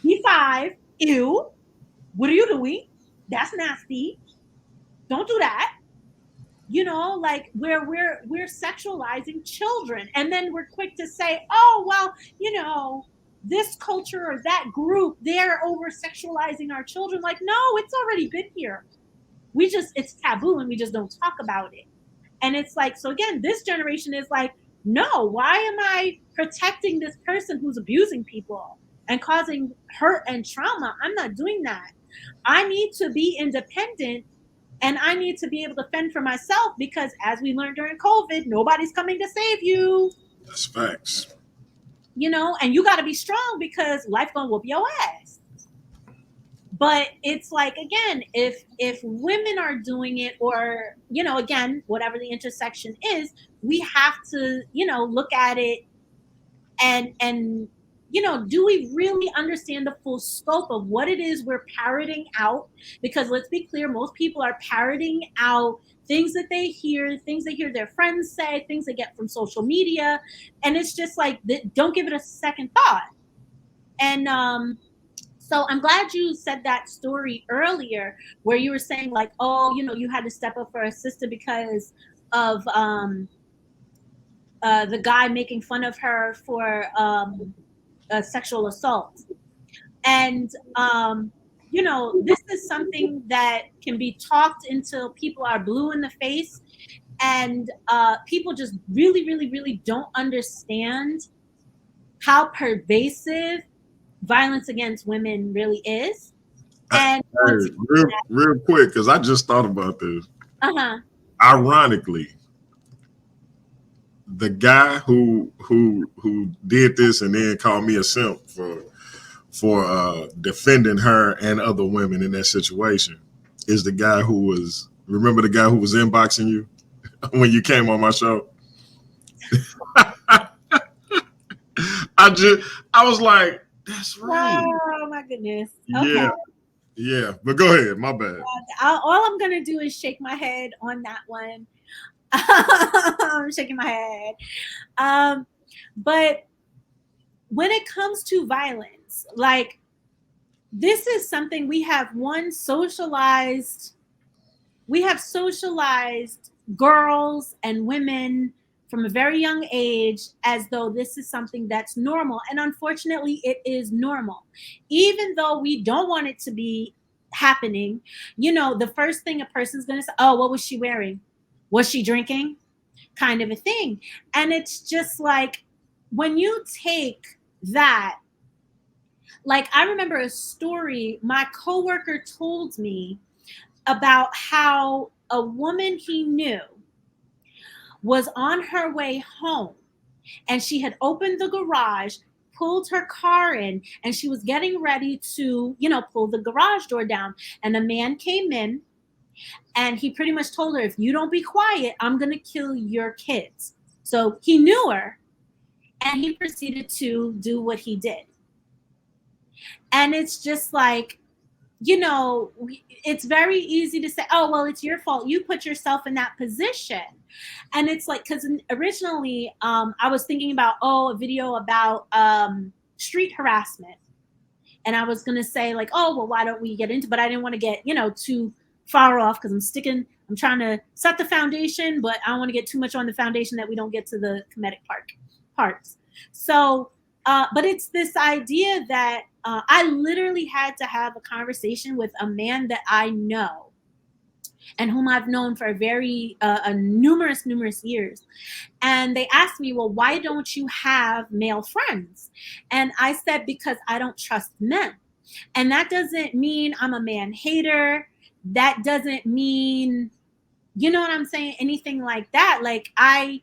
He's 5. Ew. What are you doing? That's nasty. Don't do that. You know, like, where we're sexualizing children, and then we're quick to say, oh, well, you know, this culture or that group, they're over sexualizing our children. Like, no, it's already been here. It's taboo and we just don't talk about it. And it's like, so again, this generation is like, no, why am I protecting this person who's abusing people and causing hurt and trauma? I'm not doing that. I need to be independent, and I need to be able to fend for myself, because as we learned during COVID, nobody's coming to save you. That's facts. You know, and you got to be strong because life gonna whoop your ass. But it's like, again, if women are doing it, or, you know, again, whatever the intersection is, we have to, you know, look at it and you know, do we really understand the full scope of what it is we're parroting out? Because let's be clear, most people are parroting out things that they hear, things they hear their friends say, things they get from social media, and it's just like, don't give it a second thought. And so I'm glad you said that story earlier, where you were saying like, oh, you know, you had to step up for a sister because of the guy making fun of her for a sexual assault. And you know, this is something that can be talked until people are blue in the face, and people just really, really, really don't understand how pervasive violence against women really is. And Hey, real quick, because I just thought about this. Ironically, the guy who did this and then called me a simp for defending her and other women in that situation is the guy who was, remember the guy who was inboxing you when you came on my show? I was like, that's right. Oh my goodness. Okay. Yeah, but go ahead. My bad. All I'm gonna do is shake my head on that one. I'm shaking my head. But when it comes to violence, like, this is something we have socialized girls and women from a very young age as though this is something that's normal. And unfortunately, it is normal. Even though we don't want it to be happening, you know, the first thing a person's going to say, oh, what was she wearing? Was she drinking? Kind of a thing. And it's just like, when you take that, like, I remember a story my coworker told me about how a woman he knew was on her way home, and she had opened the garage, pulled her car in, and she was getting ready to, you know, pull the garage door down. And a man came in And he pretty much told her, if you don't be quiet, I'm going to kill your kids. So he knew her, and he proceeded to do what he did. And it's just like, you know, it's very easy to say, oh, well, it's your fault. You put yourself in that position. And it's like, because originally I was thinking about, a video about street harassment. And I was going to say like, oh, well, why don't we get into, but I didn't want to get, too far off, because I'm trying to set the foundation, but I don't want to get too much on the foundation that we don't get to the Kemetic parts. So, but it's this idea that I literally had to have a conversation with a man that I know and whom I've known for numerous years. And they asked me, well, why don't you have male friends? And I said, because I don't trust men. And that doesn't mean I'm a man hater. That doesn't mean, you know what I'm saying? Anything like that. Like I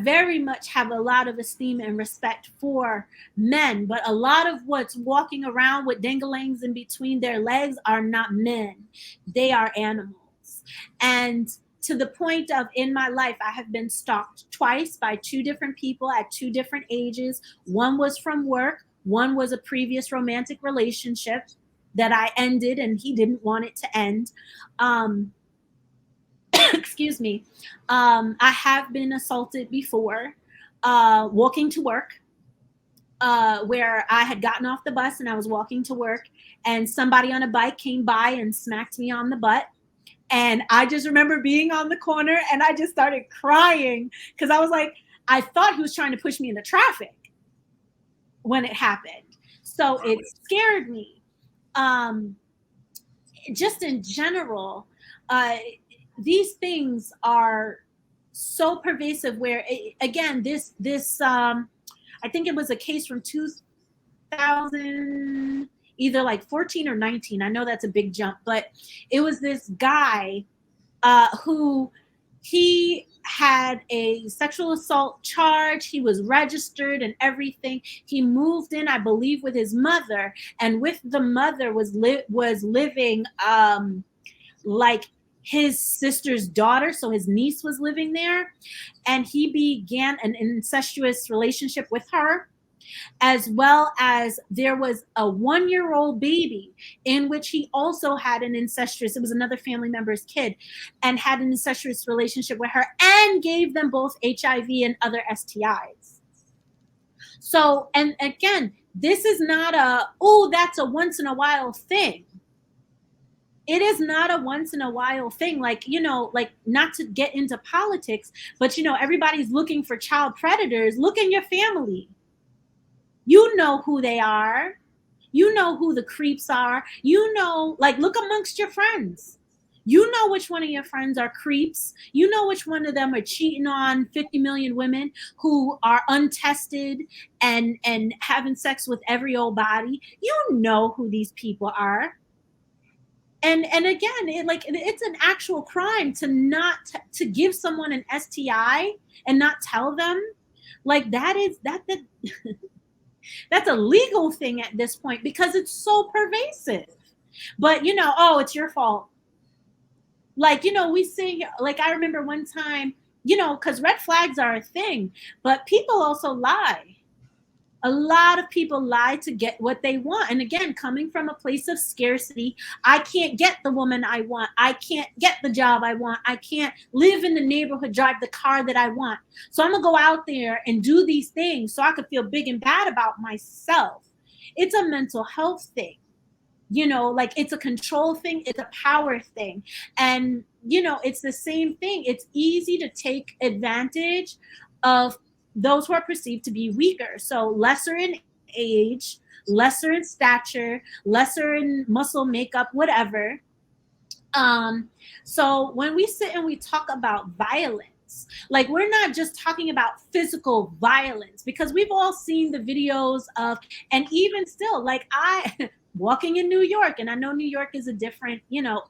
very much have a lot of esteem and respect for men, but a lot of what's walking around with dingalangs in between their legs are not men. They are animals. And to the point of, in my life, I have been stalked twice by 2 different people at 2 different ages. One was from work. One was a previous romantic relationship that I ended, and he didn't want it to end. Excuse me. I have been assaulted before, walking to work, where I had gotten off the bus and I was walking to work, and somebody on a bike came by and smacked me on the butt. And I just remember being on the corner and I just started crying, because I was like, I thought he was trying to push me into traffic when it happened. So it scared me. Just in general, these things are so pervasive, where again, this I think it was a case from 2000, either like 14 or 19. I know that's a big jump, but it was this guy who he had a sexual assault charge. He was registered and everything. He moved in, I believe, with his mother, and with the mother was living like his sister's daughter. So his niece was living there, and he began an incestuous relationship with her, as well as there was a 1-year-old baby in which he also had it was another family member's kid, and had an incestuous relationship with her, and gave them both HIV and other STIs. So, and again, this is not that's a once in a while thing. It is not a once in a while thing. Like, like, not to get into politics, but everybody's looking for child predators. Look in your family. You know who they are. You know who the creeps are. Like, look amongst your friends. You know which one of your friends are creeps. You know which one of them are cheating on 50 million women who are untested and having sex with every old body. You know who these people are. And again, it's an actual crime to give someone an STI and not tell them. Like, that's a legal thing at this point, because it's so pervasive. But it's your fault. Like, we see, like, I remember one time, because red flags are a thing, but people also lie. A lot of people lie to get what they want. And again, coming from a place of scarcity, I can't get the woman I want. I can't get the job I want. I can't live in the neighborhood, drive the car that I want. So I'm going to go out there and do these things so I could feel big and bad about myself. It's a mental health thing. Like, it's a control thing. It's a power thing. And, it's the same thing. It's easy to take advantage of those who are perceived to be weaker. So lesser in age, lesser in stature, lesser in muscle makeup, whatever. So when we sit and we talk about violence, like, we're not just talking about physical violence, because we've all seen the videos of, and even still, like, I walking in New York, and I know New York is a different,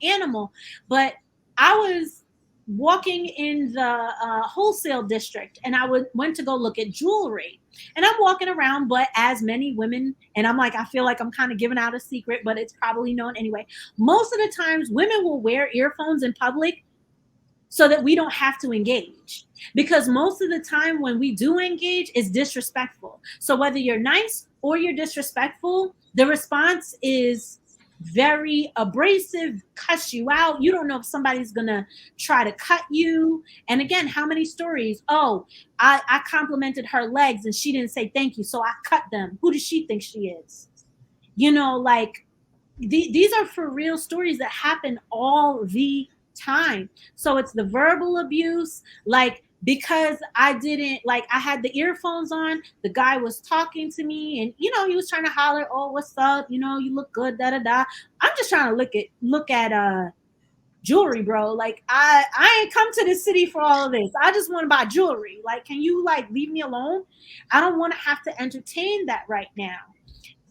animal, but I was walking in the wholesale district, and I went to go look at jewelry. And I'm walking around, but as many women, and I'm like, I feel like I'm kind of giving out a secret, but it's probably known anyway. Most of the times, women will wear earphones in public so that we don't have to engage. Because most of the time when we do engage, it's disrespectful. So whether you're nice or you're disrespectful, the response is very abrasive, cuss you out. You don't know if somebody's gonna try to cut you. And again, how many stories? Oh, I complimented her legs and she didn't say thank you, so I cut them. Who does she think she is? You know, like these are for real stories that happen all the time. So it's the verbal abuse, like because I didn't like I had the earphones on, the guy was talking to me and he was trying to holler, "Oh, what's up? You look good, da da da." I'm just trying to look at jewelry, bro. Like I ain't come to this city for all of this. I just want to buy jewelry. Like, can you like leave me alone? I don't want to have to entertain that right now.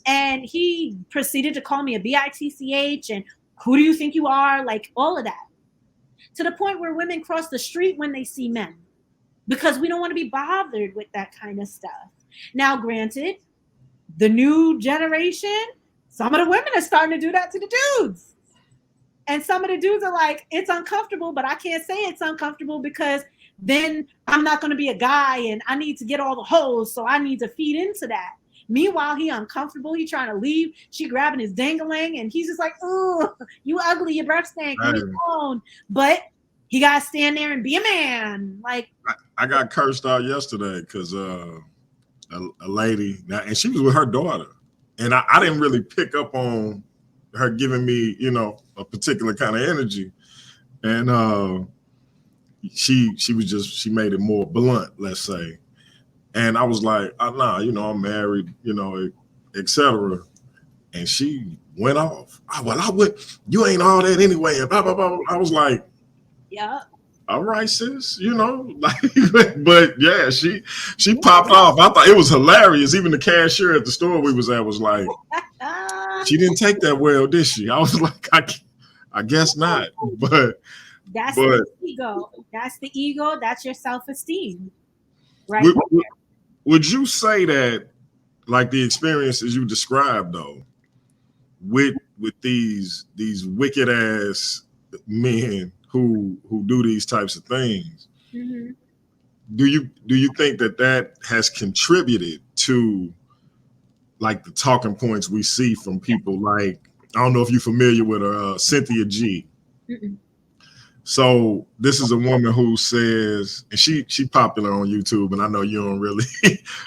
And he proceeded to call me a bitch and who do you think you are? Like all of that. To the point where women cross the street when they see men because we don't want to be bothered with that kind of stuff. Now, granted, the new generation, some of the women are starting to do that to the dudes. And some of the dudes are like, it's uncomfortable, but I can't say it's uncomfortable because then I'm not going to be a guy and I need to get all the hoes. So I need to feed into that. Meanwhile, he uncomfortable. He trying to leave. She grabbing his dangling, and he's just like, "Ooh, you ugly, your breath stank, leave me alone." But he got to stand there and be a man. Like I got cursed out yesterday because a lady, and she was with her daughter, and I didn't really pick up on her giving me, a particular kind of energy, and she made it more blunt, let's say. And I was like, nah, I'm married, etc. And she went off. You ain't all that anyway. And blah, blah, blah. I was like, yeah. All right, sis, but yeah, she popped off. I thought it was hilarious. Even the cashier at the store we was at was like, she didn't take that well, did she? I was like, I guess not. But that's the ego. That's the ego. That's your self-esteem. Right. Would you say that, like the experiences you described, though, with these wicked ass men who do these types of things, mm-hmm. do you think that has contributed to like the talking points we see from people like, I don't know if you're familiar with her, Cynthia G. Mm-mm. So this is a woman who says, and she popular on YouTube, and I know you don't really,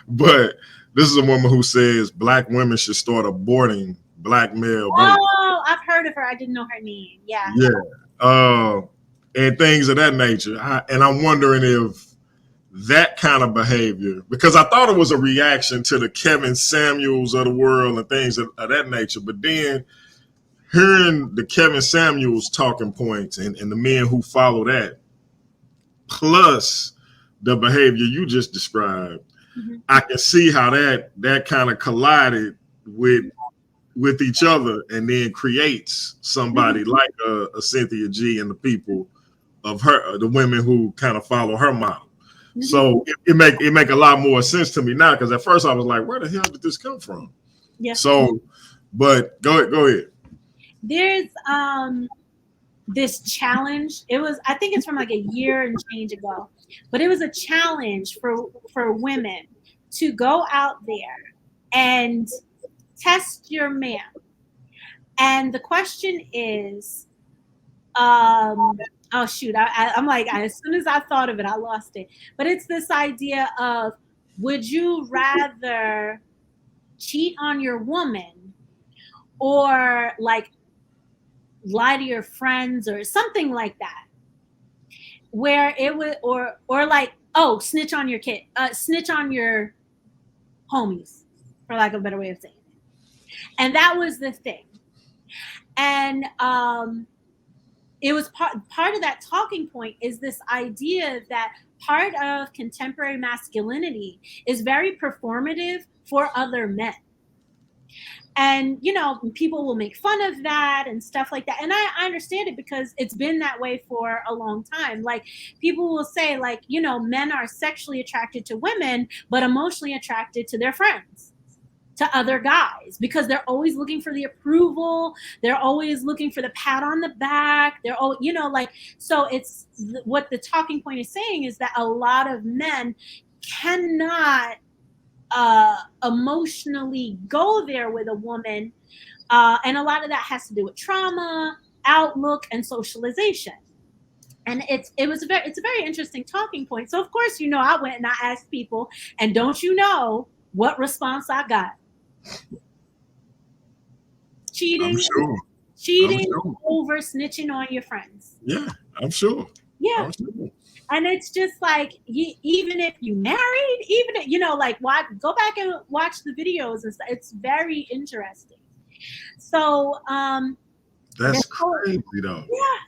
but this is a woman who says black women should start aborting black male babies. Oh, I've heard of her. I didn't know her name. Yeah. Yeah. And things of that nature. And I'm wondering if that kind of behavior, because I thought it was a reaction to the Kevin Samuels of the world and things of that nature, but then hearing the Kevin Samuels talking points and the men who follow that, plus the behavior you just described, mm-hmm. I can see how that kind of collided with each other and then creates somebody mm-hmm. like a Cynthia G and the people of her, the women who kind of follow her model. Mm-hmm. So it make a lot more sense to me now, because at first I was like, where the hell did this come from? Yeah. So, but go ahead. There's this challenge. I think it's from like a year and change ago, but it was a challenge for women to go out there and test your man. And the question is, oh shoot, I'm like, as soon as I thought of it, I lost it. But it's this idea of, would you rather cheat on your woman or like lie to your friends or something like that, where it would, or like, oh, snitch on your kid, snitch on your homies, for lack of a better way of saying it. And that was the thing. And it was part of that talking point is this idea that part of contemporary masculinity is very performative for other men. And people will make fun of that and stuff like that, and I understand it because it's been that way for a long time. Like, people will say, like, men are sexually attracted to women but emotionally attracted to their friends, to other guys, because they're always looking for the approval, they're always looking for the pat on the back, they're all like, so it's what the talking point is saying is that a lot of men cannot emotionally go there with a woman, and a lot of that has to do with trauma, outlook, and socialization. And it's a very interesting talking point. So of course, I went and I asked people, and don't you know what response I got? Cheating, over snitching on your friends. Yeah, I'm sure. Yeah. I'm sure. And it's just like, even if you married, even if, like, go back and watch the videos and stuff. It's very interesting. So that's crazy though. Yeah.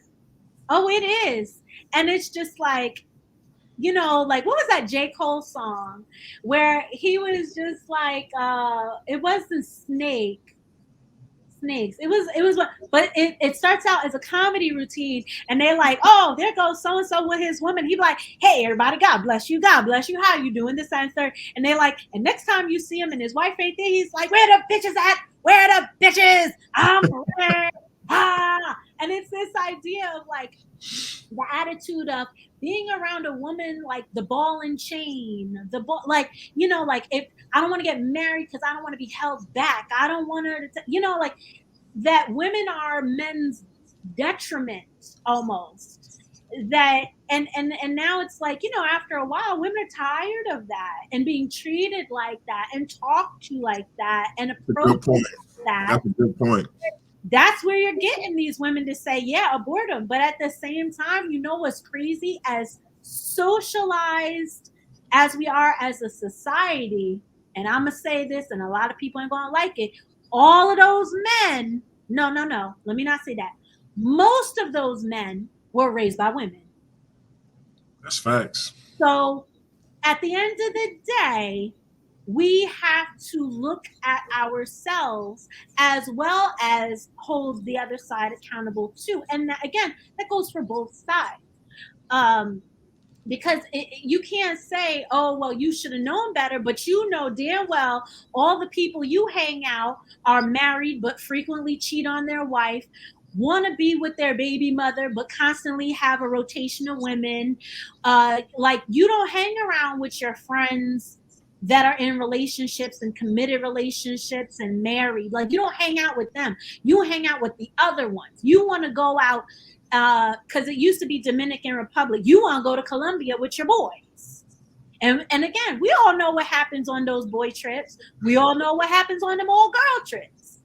Oh, it is. And it's just like, like, what was that J. Cole song where he was just like, it wasn't snakes. It was, but it starts out as a comedy routine, and they're like, oh, there goes so and so with his woman. He's like, hey, everybody, God bless you, how you doing, this, that, and third. And they're like, and next time you see him and his wife ain't there, he's like, where the bitches at? Where the bitches? I'm ready. And it's this idea of like the attitude of being around a woman, like the ball and chain, like, like, if I don't want to get married because I don't want to be held back, I don't want her to, like, that women are men's detriment almost. That and now it's like, after a while, women are tired of that and being treated like that and talked to like that and approached like that. That's a good point. That's where you're getting these women to say, yeah, abort them. But at the same time, what's crazy? As socialized as we are as a society, and I'm going to say this, and a lot of people ain't going to like it, all of those men, no, let me not say that. Most of those men were raised by women. That's facts. So at the end of the day, we have to look at ourselves as well as hold the other side accountable too. And again, that goes for both sides. Because you can't say, oh, well, you should have known better, but damn well all the people you hang out are married but frequently cheat on their wife, want to be with their baby mother but constantly have a rotation of women. Like, you don't hang around with your friends that are in relationships and committed relationships and married. Like, you don't hang out with them. You hang out with the other ones. You want to go out, because it used to be Dominican Republic. You want to go to Colombia with your boys. And again, we all know what happens on those boy trips. We all know what happens on them all girl trips.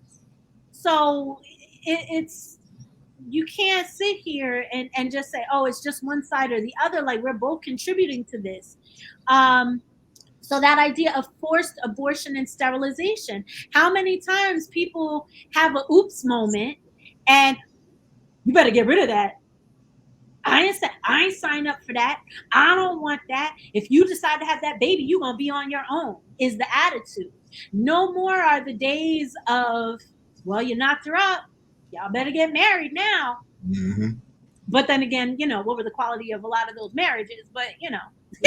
So it's, you can't sit here and just say, oh, it's just one side or the other. Like, we're both contributing to this. So that idea of forced abortion and sterilization, how many times people have a oops moment and you better get rid of that. I ain't signed up for that. I don't want that. If you decide to have that baby, you're going to be on your own, is the attitude. No more are the days of, well, you knocked her up, y'all better get married now. Mm-hmm. But then again, what were the quality of a lot of those marriages? But,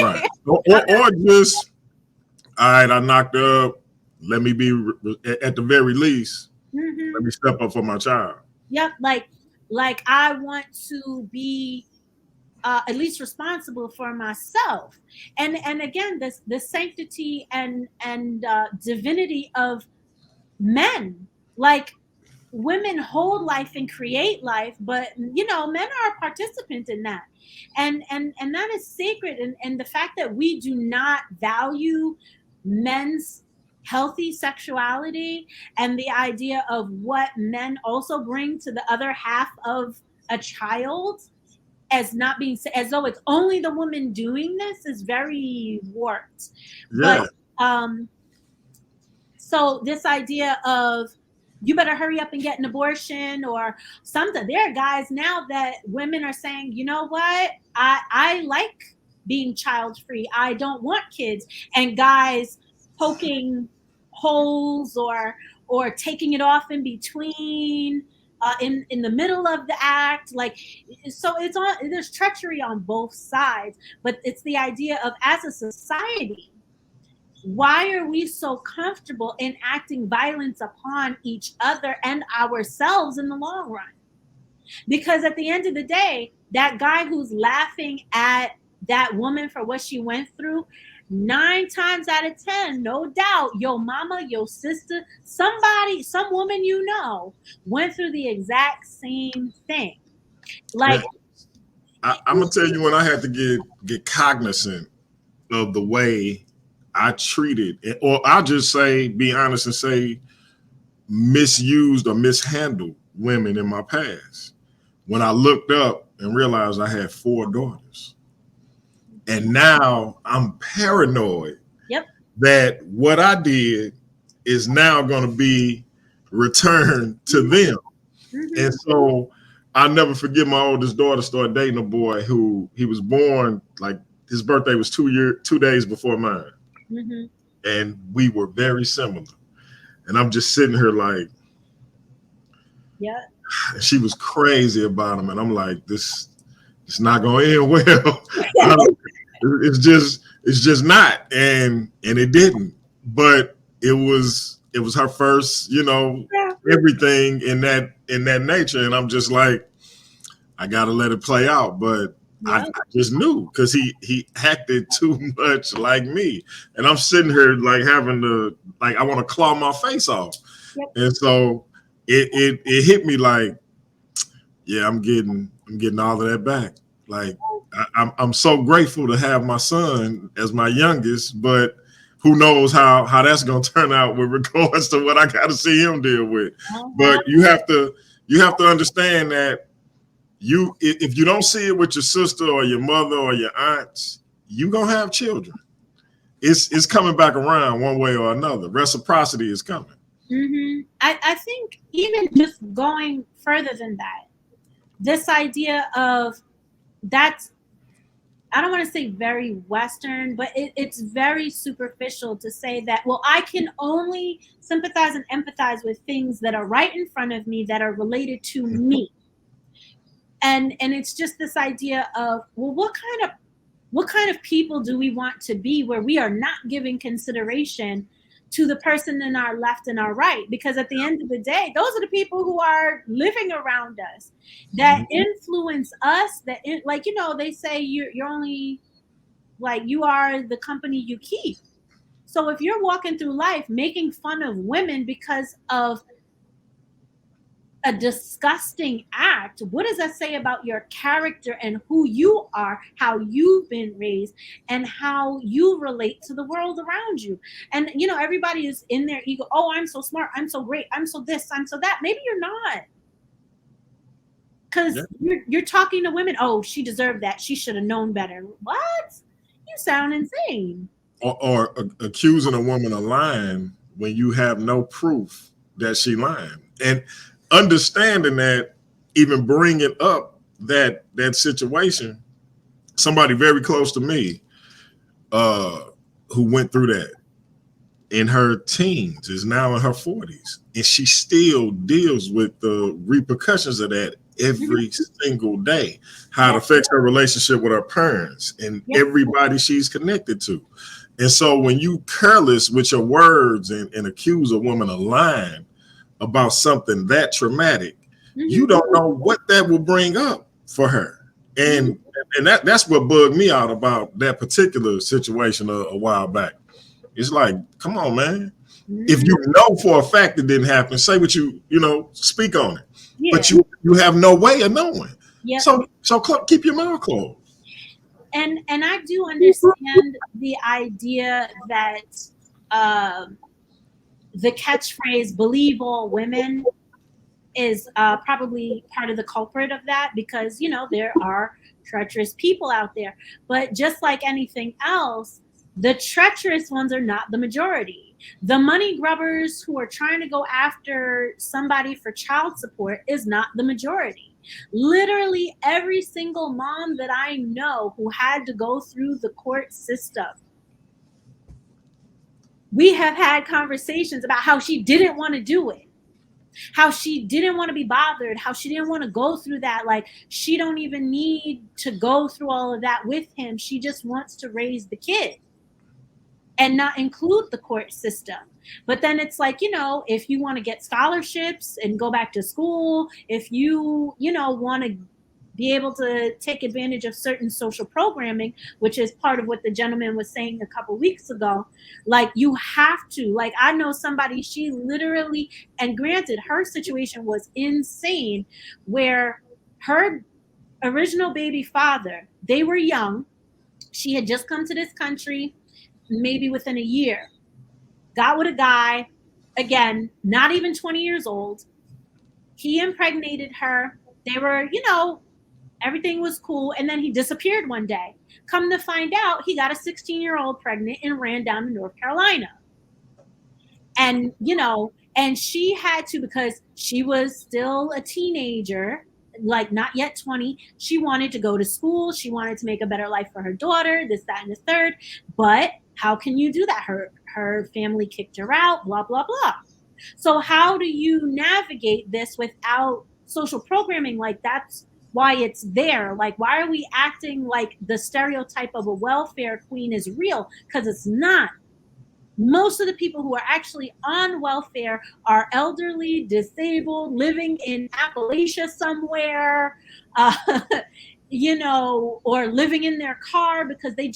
Right. or just, all right, I knocked up. Let me be, at the very least, let me step up for my child. Yep. Like I want to be at least responsible for myself. And again, the sanctity and divinity of men. Like, women hold life and create life, but men are a participant in that. And that is sacred. And the fact that we do not value men's healthy sexuality and the idea of what men also bring to the other half of a child as not being, as though it's only the woman doing this, is very warped. Yeah. But so this idea of, you better hurry up and get an abortion or something. There are guys now that women are saying, you know what? I like being child free. I don't want kids. And guys poking holes or or taking it off in between, in the middle of the act. Like, so it's on, there's treachery on both sides, but it's the idea of, as a society, why are we so comfortable in acting violence upon each other and ourselves in the long run? Because at the end of the day, that guy who's laughing at that woman for what she went through, 9 times out of 10, no doubt, your mama, your sister, somebody, some woman you know, went through the exact same thing. Like, I'm gonna tell you when I had to get cognizant of the way I treated, or I'll just say, be honest and say, misused or mishandled women in my past. When I looked up and realized I had 4 daughters, and now I'm paranoid yep, that what I did is now going to be returned to them. mm-hmm. And so I'll never forget my oldest daughter started dating a boy who he was born, like his birthday was 2 days before mine. Mm-hmm. And we were very similar. And I'm just sitting here like, Yeah. She was crazy about him. And I'm like, it's not going to end well. It's just not. And it didn't. But it was her first, everything in that nature. And I'm just like, I got to let it play out. But I just knew, because he acted too much like me. And I'm sitting here like having to, like, I want to claw my face off. Yep. And so it hit me like, yeah, I'm getting all of that back. Like, I'm so grateful to have my son as my youngest, but who knows how that's going to turn out with regards to what I got to see him deal with. But you have to understand that if you don't see it with your sister or your mother or your aunts, you're going to have children. It's coming back around one way or another. Reciprocity is coming. Mm-hmm. I think even just going further than that, this idea of that's, I don't want to say very Western, but it's very superficial to say that, well, I can only sympathize and empathize with things that are right in front of me that are related to me. And it's just this idea of, well, what kind of people do we want to be, where we are not giving consideration to the person in our left and our right? Because at the end of the day, those are the people who are living around us, that influence us, that they say you're only, like, you are the company you keep. So if you're walking through life making fun of women because of a disgusting act, what does that say about your character and who you are, how you've been raised, and how you relate to the world around you? And everybody is in their ego. Oh, I'm so smart, I'm so great, I'm so this, I'm so that. Maybe you're not, because you're talking to women. Oh, she deserved that, she should have known better. What? You sound insane. Or accusing a woman of lying when you have no proof that she lying. And understanding that, even bringing up that situation, somebody very close to me who went through that in her teens is now in her 40s, and she still deals with the repercussions of that every single day, how it affects her relationship with her parents and everybody she's connected to. And so when you careless with your words and accuse a woman of lying about something that traumatic, you don't know what that will bring up for her. And that's what bugged me out about that particular situation a while back. It's like, come on, man. If you know for a fact it didn't happen, say what speak on it. Yeah. But you have no way of knowing. Yep. So keep your mouth closed. And I do understand the idea that the catchphrase "believe all women" is probably part of the culprit of that, because there are treacherous people out there. But just like anything else, the treacherous ones are not the majority. The money grubbers who are trying to go after somebody for child support is not the majority. Literally every single mom that I know who had to go through the court system We have had conversations about how she didn't want to do it, how she didn't want to be bothered, how she didn't want to go through that. Like, she don't even need to go through all of that with him. She just wants to raise the kid and not include the court system. But then it's like, if you want to get scholarships and go back to school, if you want to be able to take advantage of certain social programming, which is part of what the gentleman was saying a couple weeks ago, like, you have to, like, I know somebody, she literally, and granted, her situation was insane, where her original baby father, they were young. She had just come to this country, maybe within a year, got with a guy, again, not even 20 years old. He impregnated her. They were, everything was cool. And then he disappeared one day. Come to find out, he got a 16-year-old pregnant and ran down to North Carolina. And, and she had to, because she was still a teenager, like not yet 20. She wanted to go to school. She wanted to make a better life for her daughter, this, that, and the third. But how can you do that? Her family kicked her out, blah, blah, blah. So how do you navigate this without social programming? Like, that's why it's there. Like, why are we acting like the stereotype of a welfare queen is real? Because it's not. Most of the people who are actually on welfare are elderly, disabled, living in Appalachia somewhere, or living in their car because they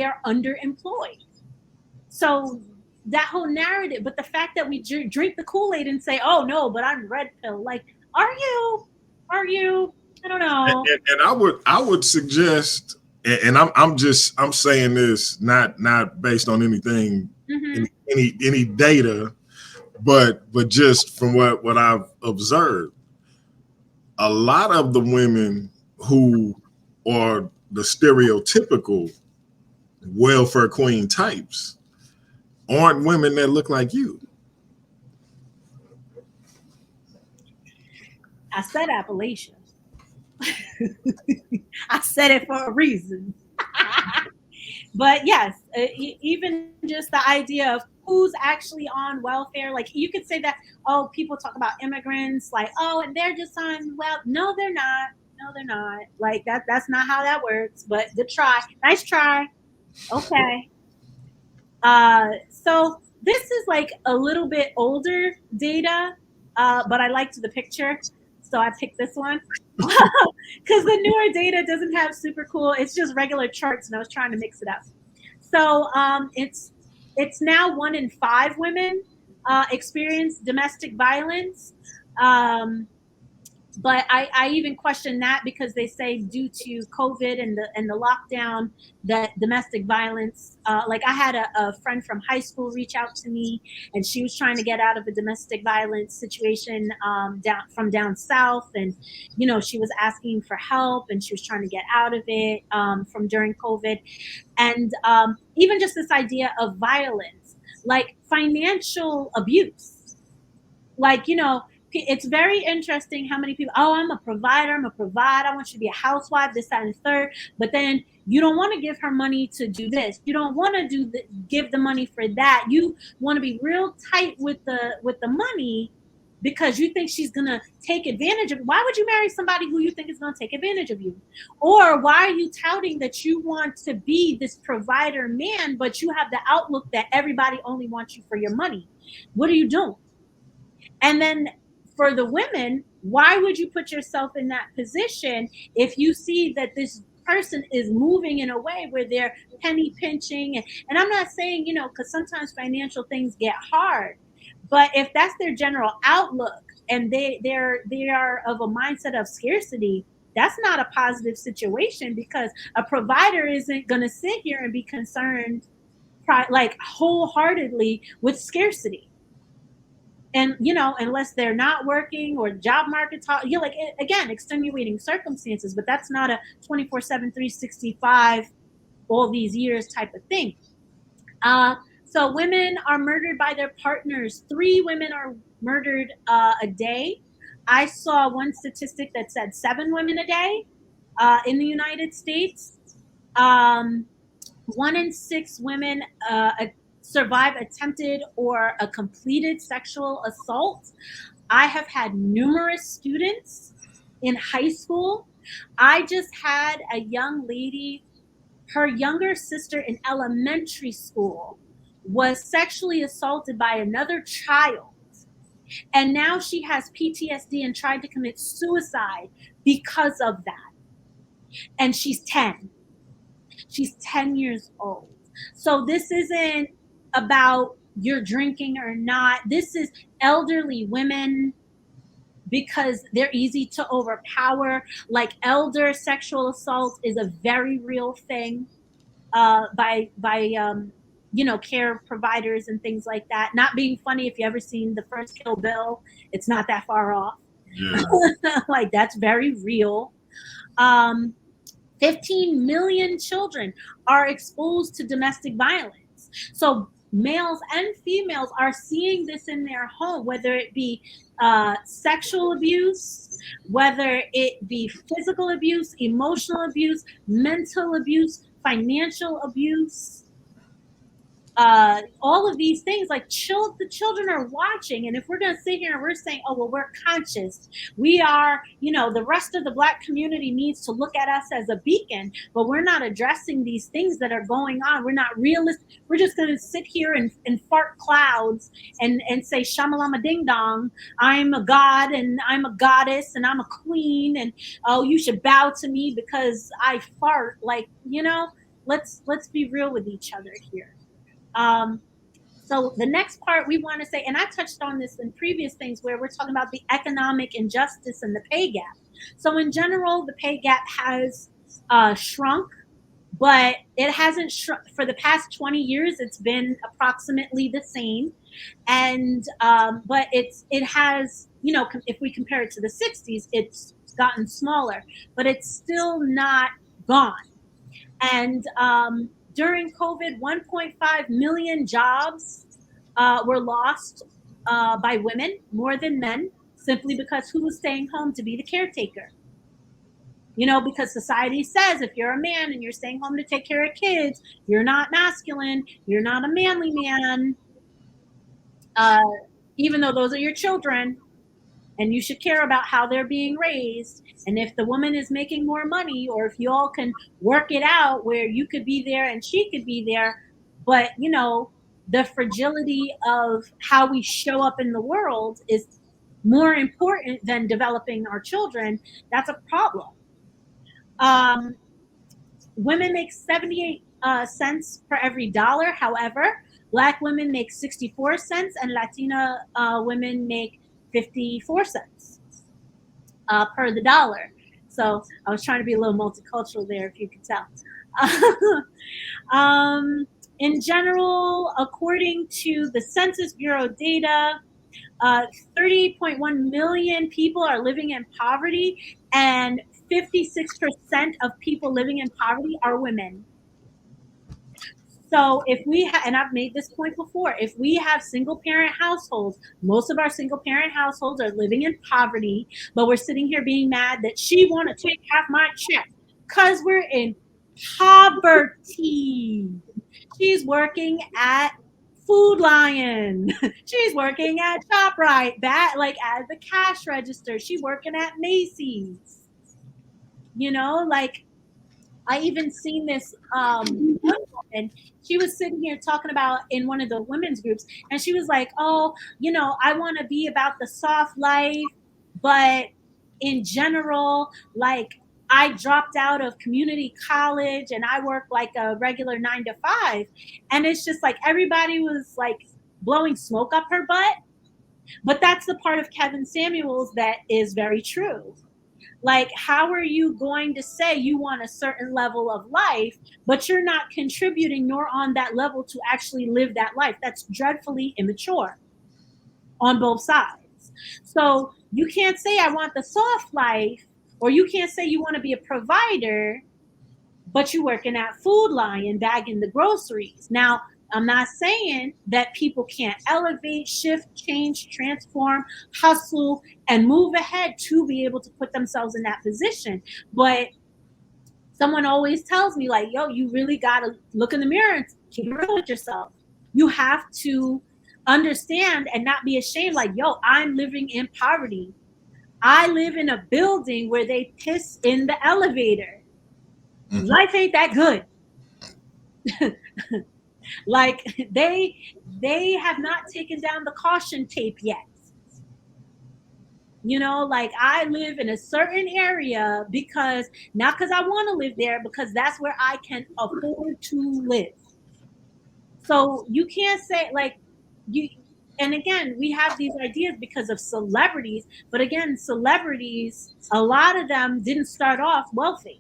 are underemployed. So that whole narrative, but the fact that we drink the Kool-Aid and say, oh no, but I'm red pill. Like, are you? I don't know. And I would suggest, and I'm saying this not based on anything, any data, but just from what I've observed. A lot of the women who are the stereotypical welfare queen types aren't women that look like you. I said Appalachia. I said it for a reason. But yes, even just the idea of who's actually on welfare. Like, you could say that, oh, people talk about immigrants, like, oh, and they're just on, well, no, they're not. No, they're not. Like, that's not how that works. But good try. Nice try. Okay. So this is like a little bit older data, but I liked the picture, so I picked this one. Because the newer data doesn't have super cool, it's just regular charts, and I was trying to mix it up. So it's now 1 in 5 women experience domestic violence. But I even question that, because they say due to COVID and the lockdown, that domestic violence, like, I had a friend from high school reach out to me, and she was trying to get out of a domestic violence situation down south. And, she was asking for help, and she was trying to get out of it from during COVID. And even just this idea of violence, like financial abuse, like, it's very interesting how many people, oh, I'm a provider, I want you to be a housewife, this, that, and the third. But then you don't want to give her money to do this. You don't want to give the money for that. You want to be real tight with the money, because you think she's going to take advantage of it. Why would you marry somebody who you think is going to take advantage of you? Or why are you touting that you want to be this provider man, but you have the outlook that everybody only wants you for your money? What are you doing? And then for the women, why would you put yourself in that position if you see that this person is moving in a way where they're penny pinching? And I'm not saying, because sometimes financial things get hard, but if that's their general outlook, and they are of a mindset of scarcity, that's not a positive situation, because a provider isn't going to sit here and be concerned like wholeheartedly with scarcity. And, unless they're not working or job market's hot, like, again, extenuating circumstances, but that's not a 24/7, 365, all these years type of thing. So women are murdered by their partners. 3 women are murdered a day. I saw one statistic that said 7 women a day in the United States. 1 in 6 women survive attempted or a completed sexual assault. I have had numerous students in high school. I just had a young lady, her younger sister in elementary school was sexually assaulted by another child. And now she has PTSD and tried to commit suicide because of that. And she's 10. She's 10 years old. So this isn't about you're drinking or not. This is elderly women, because they're easy to overpower. Like, elder sexual assault is a very real thing by care providers and things like that. Not being funny, if you ever seen the first Kill Bill, it's not that far off. Yeah. Like, that's very real. 15 million children are exposed to domestic violence. So males and females are seeing this in their home, whether it be sexual abuse, whether it be physical abuse, emotional abuse, mental abuse, financial abuse. All of these things, like, the children are watching. And if we're going to sit here and we're saying, oh, well, we're conscious, we are, the rest of the Black community needs to look at us as a beacon, but we're not addressing these things that are going on. We're not realistic. We're just going to sit here and fart clouds and say, shamalama ding dong, I'm a god and I'm a goddess and I'm a queen, and oh, you should bow to me because I fart. Like, let's be real with each other here. So the next part we want to say, and I touched on this in previous things where we're talking about the economic injustice and the pay gap. So in general, the pay gap has shrunk, but it hasn't shrunk for the past 20 years. It's been approximately the same. And but it has, if we compare it to the 60s, it's gotten smaller, but it's still not gone. And during COVID, 1.5 million jobs were lost by women, more than men, simply because who was staying home to be the caretaker? Because society says if you're a man and you're staying home to take care of kids, you're not masculine, you're not a manly man, even though those are your children. And you should care about how they're being raised. And if the woman is making more money, or if you all can work it out where you could be there and she could be there, but the fragility of how we show up in the world is more important than developing our children, that's a problem. Women make 78 cents per every dollar. However, Black women make 64 cents and Latina women make 54 cents per the dollar. So I was trying to be a little multicultural there, if you could tell. In general, according to the Census Bureau data, 30.1 million people are living in poverty, and 56% of people living in poverty are women. So if we have, and I've made this point before, if we have single parent households, most of our single parent households are living in poverty, but we're sitting here being mad that she want to take half my check because we're in poverty. She's working at Food Lion. She's working at ShopRite, like as the cash register. She's working at Macy's. Like, I even seen this one woman. She was sitting here talking about in one of the women's groups, and she was like, "Oh, I want to be about the soft life, but in general, like, I dropped out of community college and I work like a regular 9 to 5." And it's just like everybody was like blowing smoke up her butt. But that's the part of Kevin Samuels that is very true. Like, how are you going to say you want a certain level of life, but you're not contributing nor on that level to actually live that life? That's dreadfully immature on both sides. So you can't say I want the soft life, or you can't say you want to be a provider, but you're working at Food Lion bagging the groceries. Now, I'm not saying that people can't elevate, shift, change, transform, hustle, and move ahead to be able to put themselves in that position. But someone always tells me, like, yo, you really got to look in the mirror and keep it real with yourself. You have to understand and not be ashamed. Like, yo, I'm living in poverty. I live in a building where they piss in the elevator. Life ain't that good. Like they have not taken down the caution tape yet. You know, like I live in a certain area because not because I want to live there, because that's where I can afford to live. So you can't say like you, and again, we have these ideas because of celebrities, but again, celebrities, a lot of them didn't start off wealthy.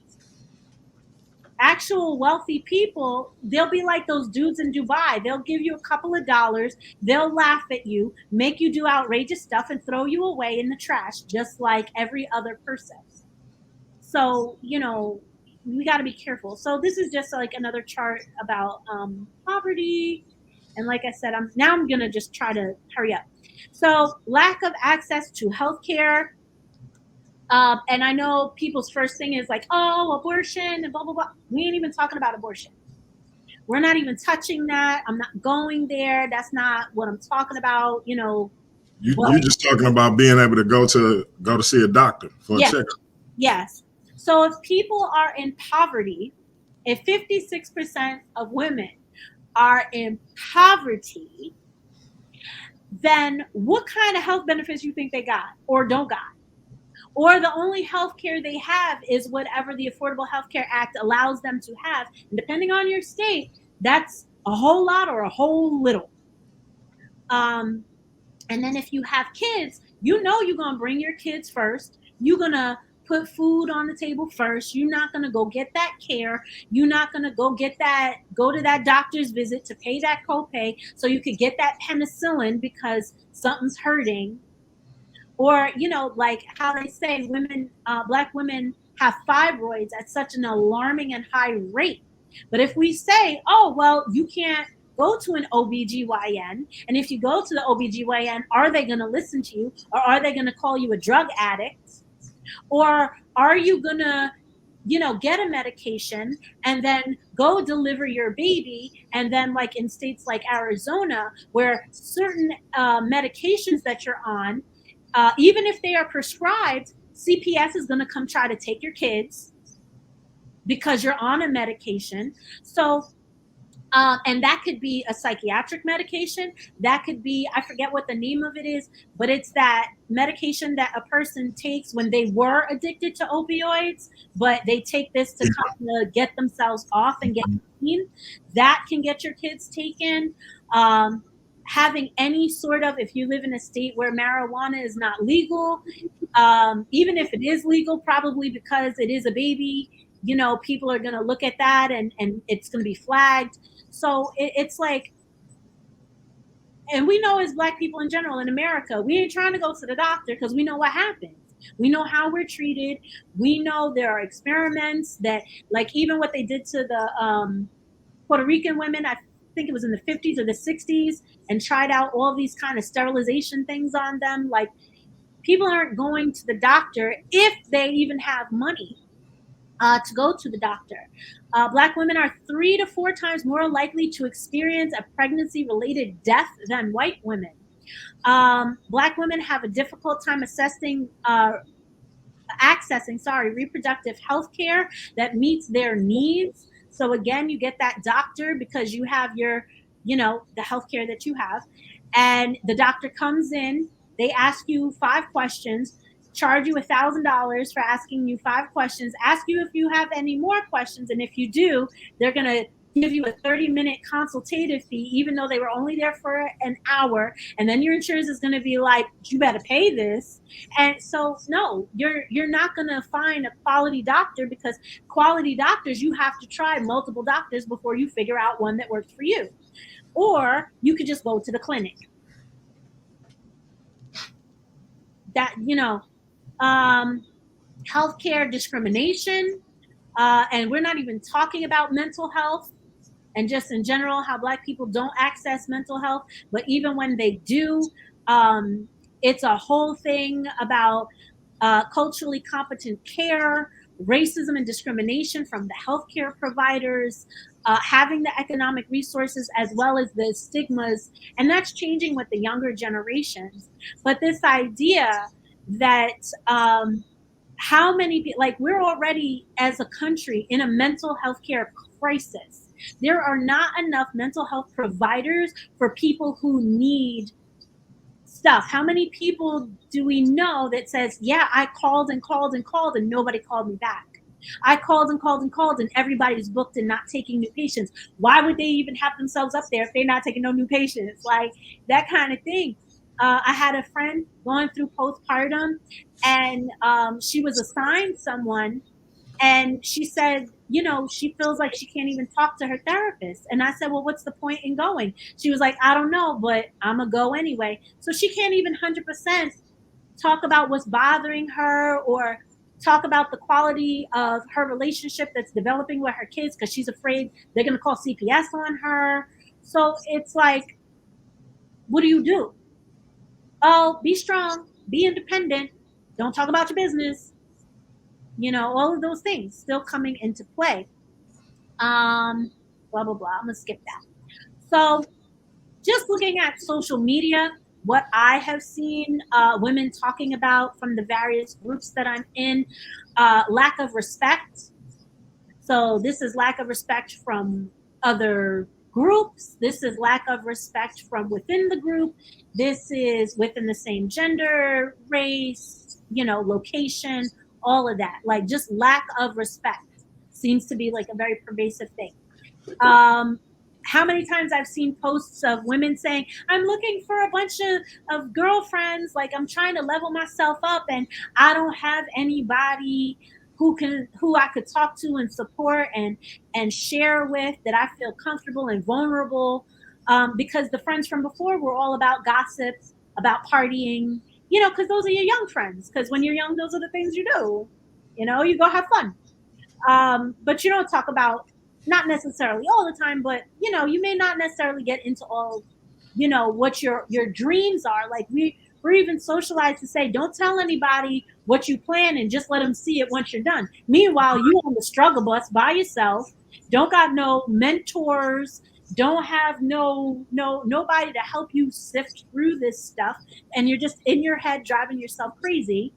Actual wealthy people, they'll be like those dudes in Dubai. They'll give you a couple of dollars, they'll laugh at you, make you do outrageous stuff, and throw you away in the trash, just like every other person. So, you know, we got to be careful. So this is just like another chart about poverty. And like I said, I'm gonna just try to hurry up. So lack of access to healthcare. And I know people's first thing is like, oh, abortion and blah blah blah. We ain't even talking about abortion. We're not even touching that. I'm not going there. That's not what I'm talking about. You know, You're just talking about being able to go to see a doctor for a checkup. Yes. So if people are in poverty, if 56% of women are in poverty, then what kind of health benefits you think they got or don't got? Or the only health care they have is whatever the Affordable Health Care Act allows them to have. And depending on your state, that's a whole lot or a whole little. And then if you have kids, you know you're going to bring your kids first. You're going to put food on the table first. You're not going to go get that care. You're not going to go to that doctor's visit to pay that copay so you could get that penicillin because something's hurting. Or, you know, like how they say Black women have fibroids at such an alarming and high rate. But if we say, oh, well, you can't go to an OBGYN, and if you go to the OBGYN, are they going to listen to you, or are they going to call you a drug addict? Or are you going to, you know, get a medication and then go deliver your baby, and then like in states like Arizona where certain medications that you're on, even if they are prescribed, CPS is going to come try to take your kids because you're on a medication. So, and that could be a psychiatric medication. That could be, I forget what the name of it is, but it's that medication that a person takes when they were addicted to opioids, but they take this to kind of get themselves off and get clean. That can get your kids taken. Having any sort of, if you live in a state where marijuana is not legal, even if it is legal, probably because it is a baby, you know, people are going to look at that and it's going to be flagged. So it's like, and we know as Black people in general in America, we ain't trying to go to the doctor because we know what happens. We know how we're treated. We know there are experiments that, like even what they did to the Puerto Rican women, I think it was in the 50s or the 60s, and tried out all these kind of sterilization things on them. Like people aren't going to the doctor if they even have money to go to the doctor. Black women are 3 to 4 times more likely to experience a pregnancy-related death than white women. Black women have a difficult time accessing reproductive health care that meets their needs. So again, you get that doctor because you have your, you know, the health care that you have. And the doctor comes in, they ask you 5 questions, charge you $1,000 for asking you 5 questions, ask you if you have any more questions. And if you do, they're going to give you a 30-minute consultative fee, even though they were only there for an hour. And then your insurance is going to be like, you better pay this. And so, no, you're not going to find a quality doctor, because quality doctors, you have to try multiple doctors before you figure out one that works for you. Or you could just go to the clinic. That, you know, healthcare discrimination, and we're not even talking about mental health and just in general how Black people don't access mental health. But even when they do, it's a whole thing about culturally competent care, racism and discrimination from the healthcare providers, having the economic resources as well as the stigmas, and that's changing with the younger generations. But this idea that how many people, like, we're already as a country in a mental health care crisis. There are not enough mental health providers for people who need stuff. How many people do we know that says, yeah, I called and called and called and nobody called me back? I called and called and called and everybody's booked and not taking new patients. Why would they even have themselves up there if they're not taking no new patients? Like, that kind of thing. I had a friend going through postpartum, and she was assigned someone, and she said, you know, she feels like she can't even talk to her therapist. And I said, well, what's the point in going? She was like, I don't know, but I'm going to go anyway. So she can't even 100% talk about what's bothering her or talk about the quality of her relationship that's developing with her kids because she's afraid they're going to call CPS on her. So it's like, what do? Oh, be strong, be independent, don't talk about your business. You know, all of those things still coming into play. Blah, blah, blah. I'm going to skip that. So just looking at social media, what I have seen women talking about from the various groups that I'm in, lack of respect. So this is lack of respect from other groups. This is lack of respect from within the group. This is within the same gender, race, you know, location, all of that. Like, just lack of respect seems to be like a very pervasive thing. How many times I've seen posts of women saying, I'm looking for a bunch of girlfriends, like I'm trying to level myself up and I don't have anybody who I could talk to and support and share with, that I feel comfortable and vulnerable, because the friends from before were all about gossip, about partying, you know, because those are your young friends, because when you're young, those are the things you do, you know, you go have fun. But you don't talk about, not necessarily all the time, but you know, you may not necessarily get into all, you know, what your dreams are. Like, we're even socialized to say, don't tell anybody what you plan and just let them see it once you're done. Meanwhile, you on the struggle bus by yourself, don't got no mentors, don't have nobody to help you sift through this stuff, and you're just in your head driving yourself crazy.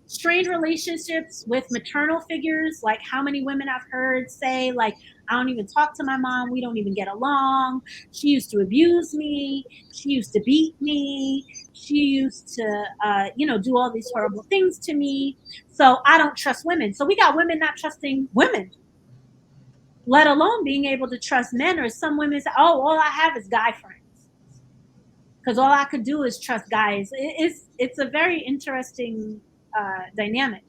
Strained relationships with maternal figures, like how many women I've heard say, like, I don't even talk to my mom, we don't even get along, she used to abuse me, she used to beat me, she used to you know, do all these horrible things to me, so I don't trust women. So we got women not trusting women, let alone being able to trust men. Or some women say, oh, all I have is guy friends because all I could do is trust guys. It's a very interesting dynamic.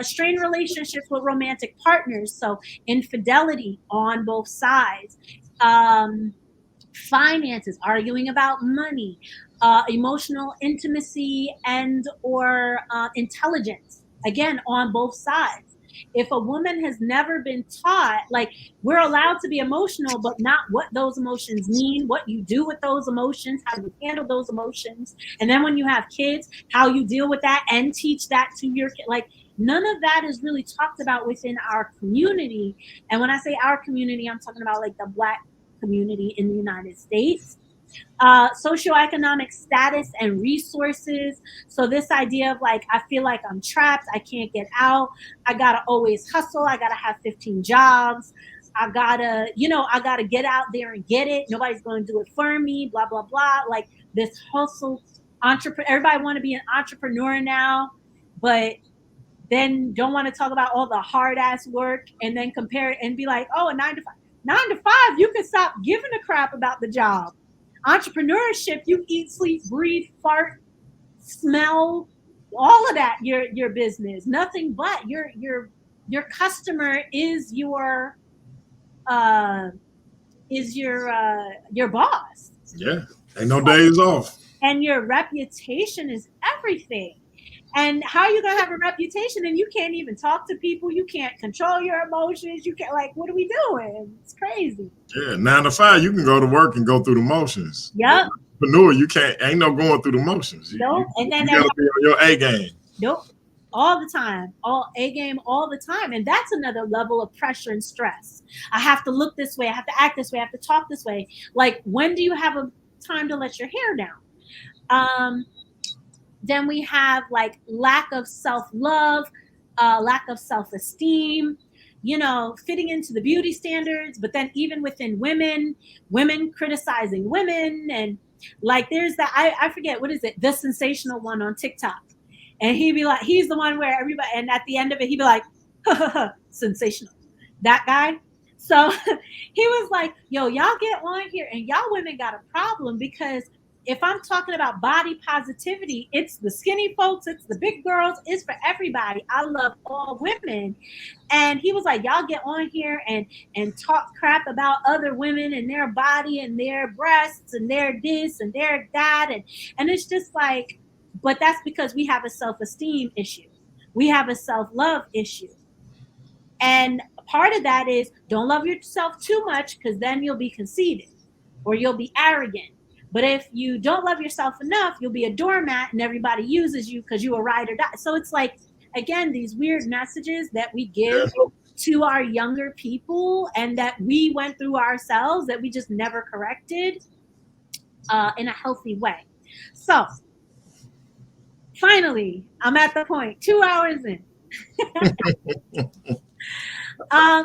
Strained relationships with romantic partners, so infidelity on both sides, finances, arguing about money, emotional intimacy and or intelligence, again, on both sides. If a woman has never been taught, like, we're allowed to be emotional, but not what those emotions mean, what you do with those emotions, how you handle those emotions, and then when you have kids, how you deal with that and teach that to your kid. Like, none of that is really talked about within our community. And when I say our community, I'm talking about like the Black community in the United States. Socioeconomic status and resources. So this idea of like, I feel like I'm trapped, I can't get out, I gotta always hustle, I gotta have 15 jobs, I gotta, you know, I gotta get out there and get it, nobody's gonna do it for me, blah blah blah. Like, this hustle, everybody want to be an entrepreneur now, but then don't want to talk about all the hard ass work and then compare it and be like, oh, a 9 to 5, you can stop giving a crap about the job. Entrepreneurship, you eat, sleep, breathe, fart, smell, all of that, your business. Nothing but your customer is your boss. Yeah, ain't no days off. And your reputation is everything. And how are you gonna have a reputation and you can't even talk to people? You can't control your emotions. You can't, like, what are we doing? It's crazy. Yeah, 9 to 5, you can go to work and go through the motions. Yep. Entrepreneur, you can't. Ain't no going through the motions. Nope. And then you gotta be on your A game. Nope. all the time, all A game all the time. And that's another level of pressure and stress. I have to look this way, I have to act this way, I have to talk this way. Like, when do you have a time to let your hair down? Then we have like lack of self-love, lack of self-esteem, fitting into the beauty standards. But then even within women criticizing women. And like, there's that, I forget, what is it, the sensational one on TikTok. And he'd be like, he's the one where everybody, and at the end of it, he'd be like, sensational, that guy. So he was like, yo, y'all get on here and y'all women got a problem, because if I'm talking about body positivity, it's the skinny folks, it's the big girls, it's for everybody. I love all women. And he was like, y'all get on here and talk crap about other women and their body and their breasts and their this and their that. And it's just like, but that's because we have a self-esteem issue. We have a self-love issue. And part of that is, don't love yourself too much, because then you'll be conceited or you'll be arrogant. But if you don't love yourself enough, you'll be a doormat and everybody uses you because you a ride or die. So it's like, again, these weird messages that we give to our younger people and that we went through ourselves that we just never corrected in a healthy way. So finally, I'm at the point, 2 hours in.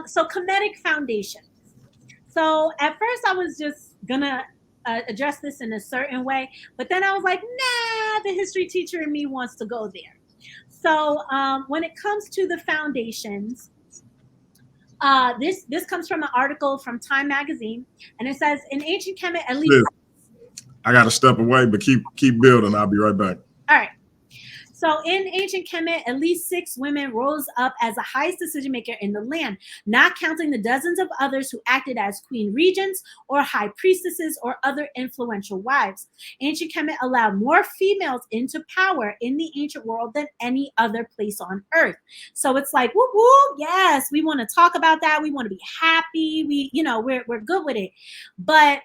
So Kemetic Foundation. So at first I was just gonna address this in a certain way, but then I was like, nah, the history teacher in me wants to go there. So when it comes to the foundations, this comes from an article from Time magazine, and it says in ancient Kemet, at least. I got to step away, but keep building. I'll be right back. All right. So in ancient Kemet, at least 6 women rose up as the highest decision maker in the land, not counting the dozens of others who acted as queen regents or high priestesses or other influential wives. Ancient Kemet allowed more females into power in the ancient world than any other place on earth. So it's like, whoop, whoop, yes, we want to talk about that. We want to be happy. We're good with it. But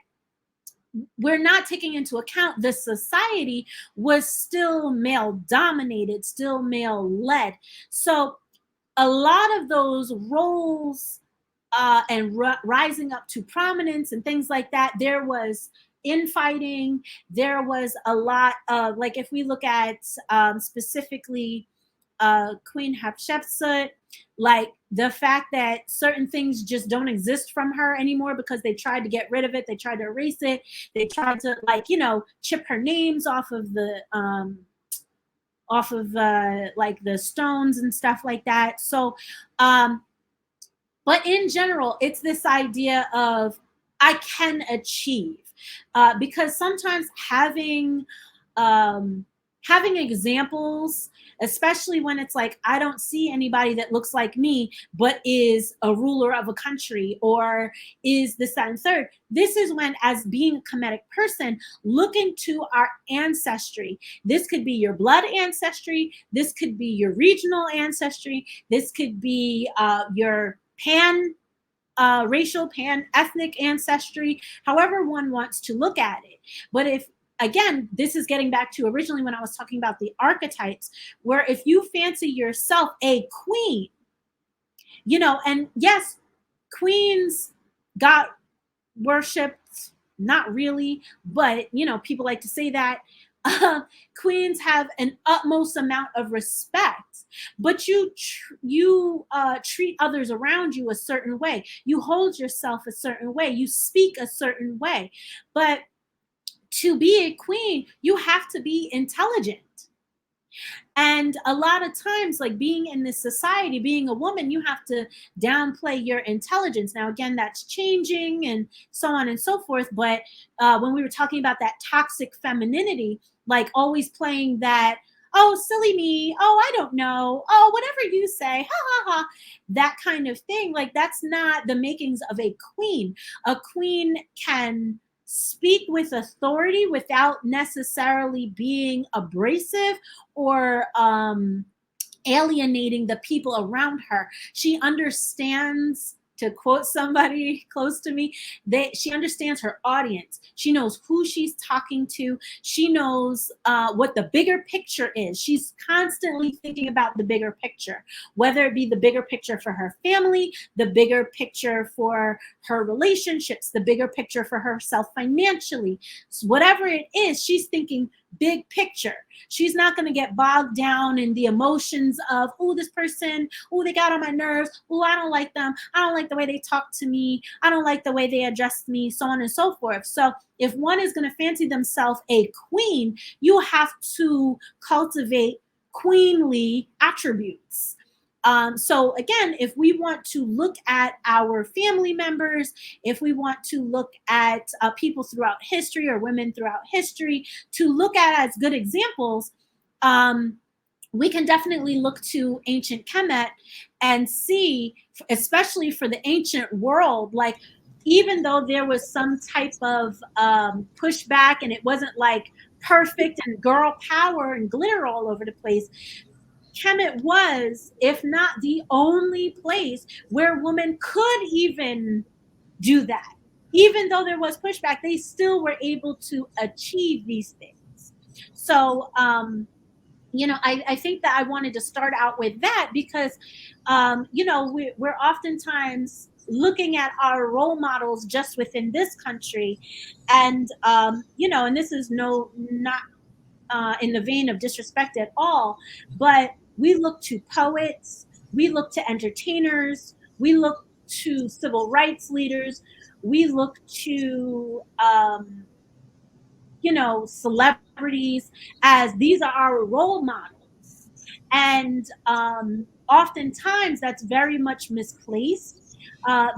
we're not taking into account the society was still male dominated, still male led. So a lot of those roles and rising up to prominence and things like that, there was infighting. There was a lot of, like, if we look at specifically Queen Hatshepsut, like the fact that certain things just don't exist from her anymore because they tried to get rid of it, they tried to erase it, they tried to, like, chip her names off of the like the stones and stuff like that. So but in general, it's this idea of I can achieve, because sometimes having examples, especially when it's like, I don't see anybody that looks like me, but is a ruler of a country or is this, that, and third. This is when, as being a Kemetic person, looking to our ancestry, this could be your blood ancestry, this could be your regional ancestry, this could be your racial, pan-ethnic ancestry, however one wants to look at it. But if, again, this is getting back to originally when I was talking about the archetypes, where if you fancy yourself a queen, and yes, queens got worshipped, not really, but, people like to say that. Queens have an utmost amount of respect, but you treat others around you a certain way. You hold yourself a certain way. You speak a certain way. But to be a queen, you have to be intelligent. And a lot of times, like being in this society, being a woman, you have to downplay your intelligence. Now, again, that's changing and so on and so forth. But when we were talking about that toxic femininity, like always playing that, oh, silly me, oh, I don't know, oh, whatever you say, ha, ha, ha, that kind of thing, like that's not the makings of a queen. A queen can speak with authority without necessarily being abrasive or alienating the people around her. She understands to quote somebody close to me, she understands her audience. She knows who she's talking to. She knows what the bigger picture is. She's constantly thinking about the bigger picture, whether it be the bigger picture for her family, the bigger picture for her relationships, the bigger picture for herself financially. So whatever it is, she's thinking big picture. She's not going to get bogged down in the emotions of, oh, this person, oh, they got on my nerves, oh, I don't like them, I don't like the way they talk to me, I don't like the way they address me, so on and so forth. So if one is going to fancy themselves a queen, you have to cultivate queenly attributes. So again, if we want to look at our family members, if we want to look at people throughout history or women throughout history to look at as good examples, we can definitely look to ancient Kemet and see, especially for the ancient world, like even though there was some type of pushback and it wasn't like perfect and girl power and glitter all over the place, Kemet was, if not the only place where women could even do that. Even though there was pushback, they still were able to achieve these things. So, I think that I wanted to start out with that because, we're oftentimes looking at our role models just within this country. And, and this is not in the vein of disrespect at all, but we look to poets, we look to entertainers, we look to civil rights leaders, we look to, celebrities as these are our role models. And oftentimes that's very much misplaced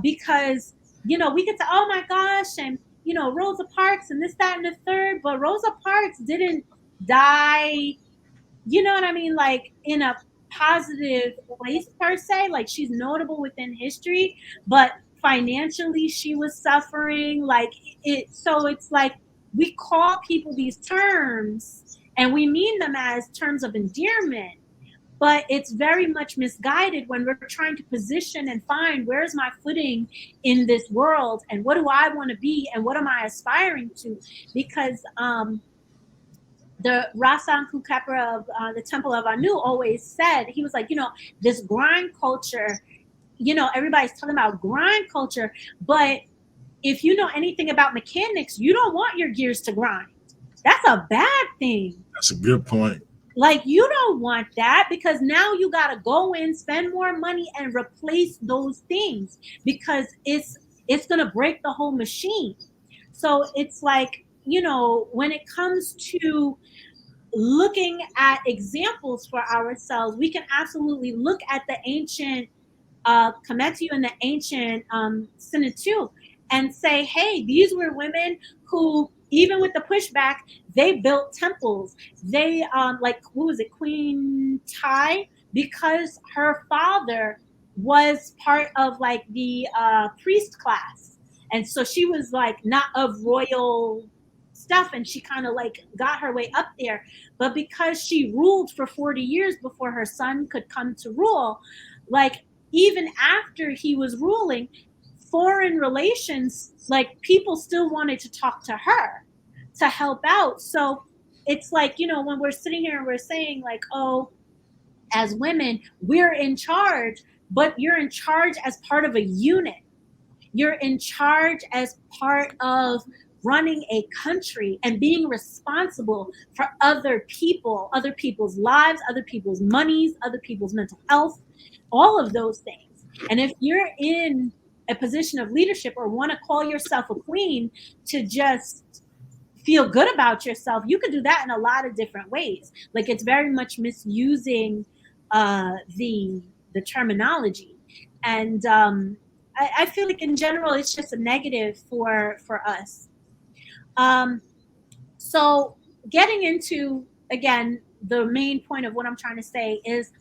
because, we get to, oh my gosh, and, Rosa Parks and this, that, and the third, but Rosa Parks didn't die, you know what I mean, like in a positive place per se. Like she's notable within history, but financially she was suffering. Like so it's like we call people these terms and we mean them as terms of endearment, but it's very much misguided when we're trying to position and find where's my footing in this world and what do I want to be and what am I aspiring to, because the Rasan Kukepra of the Temple of Anu always said, he was like, this grind culture, everybody's talking about grind culture, but if you know anything about mechanics, you don't want your gears to grind. That's a bad thing. That's a good point. Like you don't want that because now you got to go in, spend more money and replace those things because it's going to break the whole machine. So it's like, when it comes to looking at examples for ourselves, we can absolutely look at the ancient Kemetic and the ancient Sinatu and say, hey, these were women who, even with the pushback, they built temples. They, who was it, Queen Tai? Because her father was part of like the priest class. And so she was like not of royal stuff and she kind of like got her way up there. But because she ruled for 40 years before her son could come to rule, like even after he was ruling, foreign relations, like people still wanted to talk to her to help out. So it's like, when we're sitting here and we're saying like, oh, as women, we're in charge, but you're in charge as part of a unit. You're in charge as part of running a country and being responsible for other people, other people's lives, other people's monies, other people's mental health, all of those things. And if you're in a position of leadership or want to call yourself a queen to just feel good about yourself, you could do that in a lot of different ways. Like it's very much misusing the terminology. And I feel like in general, it's just a negative for us. So getting into, again, the main point of what I'm trying to say is,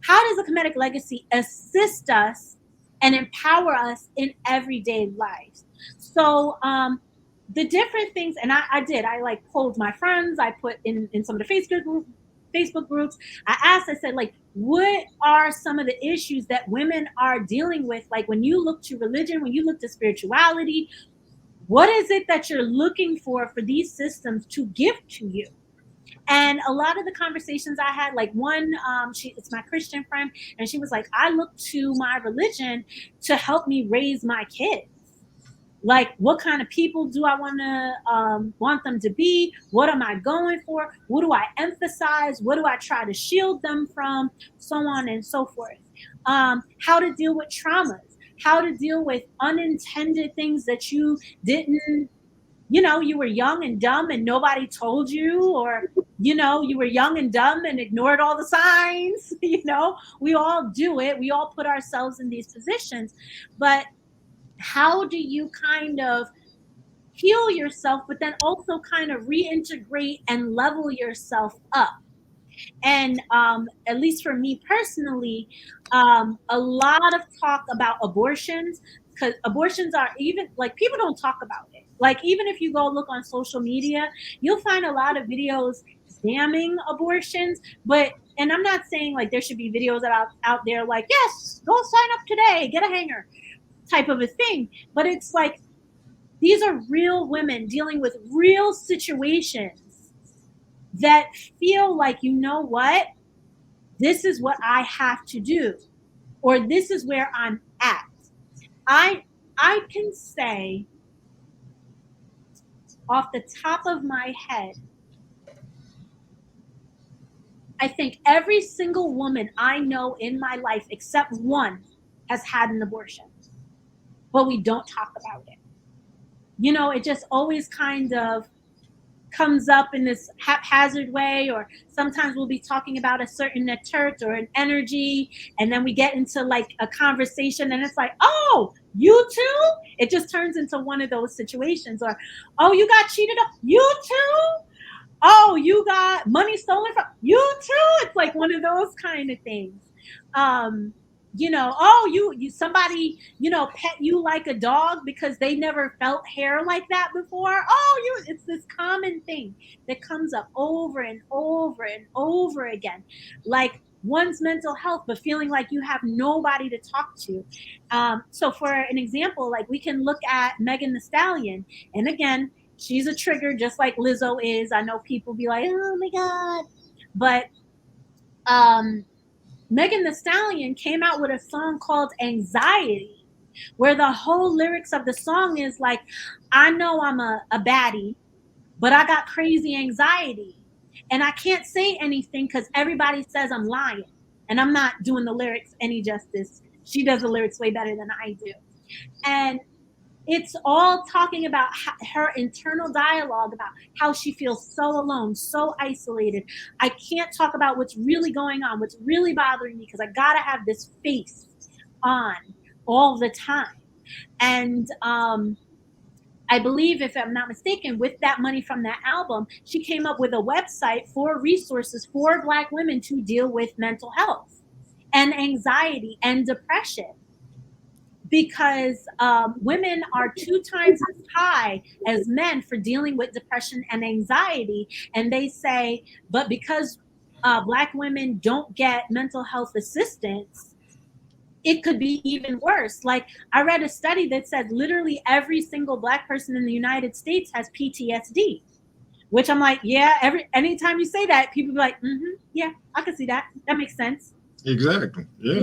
how does the Kemetic legacy assist us and empower us in everyday lives? So the different things, and I like polled my friends, I put in some of the Facebook groups, I asked, I said, like, what are some of the issues that women are dealing with? Like when you look to religion, when you look to spirituality, what is it that you're looking for these systems to give to you? And a lot of the conversations I had, like one, it's my Christian friend, and she was like, I look to my religion to help me raise my kids. Like, what kind of people do I want them to be? What am I going for? What do I emphasize? What do I try to shield them from? So on and so forth. How to deal with traumas, how to deal with unintended things that you didn't, you were young and dumb and nobody told you, or, you were young and dumb and ignored all the signs. We all do it. We all put ourselves in these positions. But how do you kind of heal yourself, but then also kind of reintegrate and level yourself up? And at least for me personally, a lot of talk about abortions, because abortions are, even like, people don't talk about it. Like, even if you go look on social media, you'll find a lot of videos damning abortions. And I'm not saying like there should be videos out there like, yes, go sign up today, get a hanger type of a thing. But it's like, these are real women dealing with real situations that feel like, you know what, this is what I have to do, or this is where I'm at. I can say off the top of my head, I think every single woman I know in my life, except one, has had an abortion, but we don't talk about it. It just always kind of comes up in this haphazard way, or sometimes we'll be talking about a certain church or an energy, and then we get into like a conversation and it's like, oh, you too? It just turns into one of those situations. Or, oh, you got cheated on? You too? Oh, you got money stolen from you too? It's like one of those kind of things. Oh, you somebody, pet you like a dog because they never felt hair like that before. Oh, it's this common thing that comes up over and over and over again. Like one's mental health, but feeling like you have nobody to talk to. So for an example, like we can look at Megan Thee Stallion. And again, she's a trigger just like Lizzo is. I know people be like, oh my God. But Megan Thee Stallion came out with a song called Anxiety, where the whole lyrics of the song is like, I know I'm a baddie, but I got crazy anxiety. And I can't say anything because everybody says I'm lying. And I'm not doing the lyrics any justice. She does the lyrics way better than I do. And it's all talking about her internal dialogue about how she feels so alone, so isolated. I can't talk about what's really going on, what's really bothering me, because I gotta have this face on all the time. And I believe, if I'm not mistaken, with that money from that album, she came up with a website for resources for Black women to deal with mental health and anxiety and depression. Because women are 2 times as high as men for dealing with depression and anxiety. And they say, but because Black women don't get mental health assistance, it could be even worse. Like, I read a study that said literally every single Black person in the United States has PTSD, which I'm like, yeah, anytime you say that, people be like, yeah, I can see that. That makes sense. Exactly. Yeah.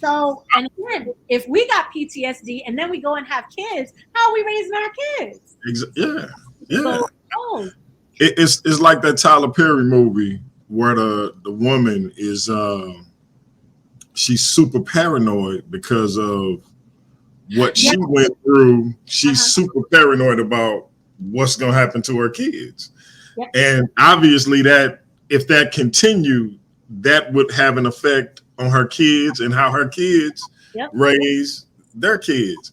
So, and again, if we got PTSD and then we go and have kids, how are we raising our kids? Yeah. Yeah. So, it's like that Tyler Perry movie where the woman is she's super paranoid because of what she went through. She's super paranoid about what's going to happen to her kids. And obviously that if that continued, that would have an effect on her kids and how her kids raise their kids.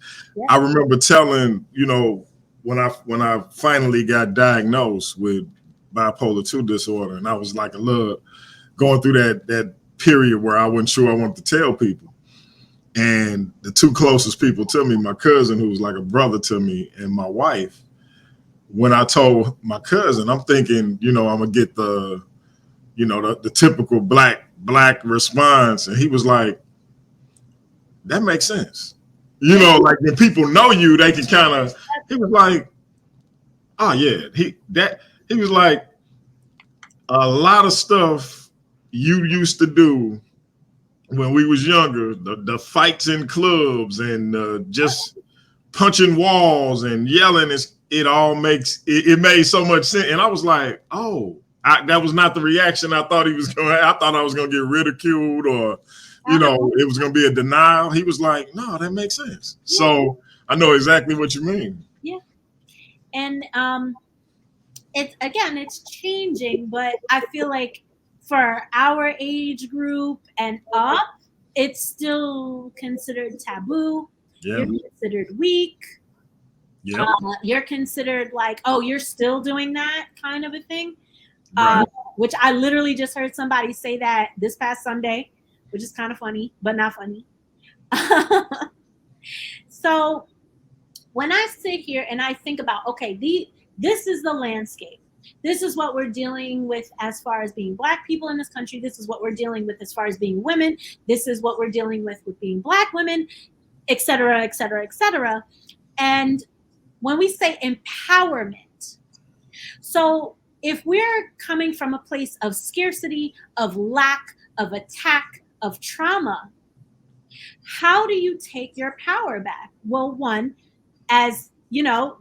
I remember telling, when I finally got diagnosed with bipolar 2 disorder, and I was like a little going through that period where I wasn't sure I wanted to tell people. And the 2 closest people to me, my cousin, who was like a brother to me, and my wife, when I told my cousin, I'm thinking, I'm gonna get the typical Black black response, and he was like, that makes sense. You know, like when people know you, they can kind of. He was like, oh yeah, he was like, a lot of stuff you used to do when we was younger, the fights in clubs and just punching walls and yelling, it all makes it made so much sense. And I was like, oh, that was not the reaction I thought he was going to. I thought I was going to get ridiculed or, you know, it was going to be a denial. He was like, no, that makes sense. Yeah. So I know exactly what you mean. Yeah. And it's changing, but I feel like for our age group and up, it's still considered taboo. Yeah. You're considered weak. Yeah. You're considered like, oh, you're still doing that kind of a thing. Right. Which I literally just heard somebody say that this past Sunday, which is kind of funny, but not funny. So when I sit here and I think about, okay, this is the landscape. This is what we're dealing with as far as being Black people in this country. This is what we're dealing with as far as being women. This is what we're dealing with being Black women, et cetera, et cetera, et cetera. And when we say empowerment, so if we're coming from a place of scarcity, of lack, of attack, of trauma, how do you take your power back? Well, one, as you know,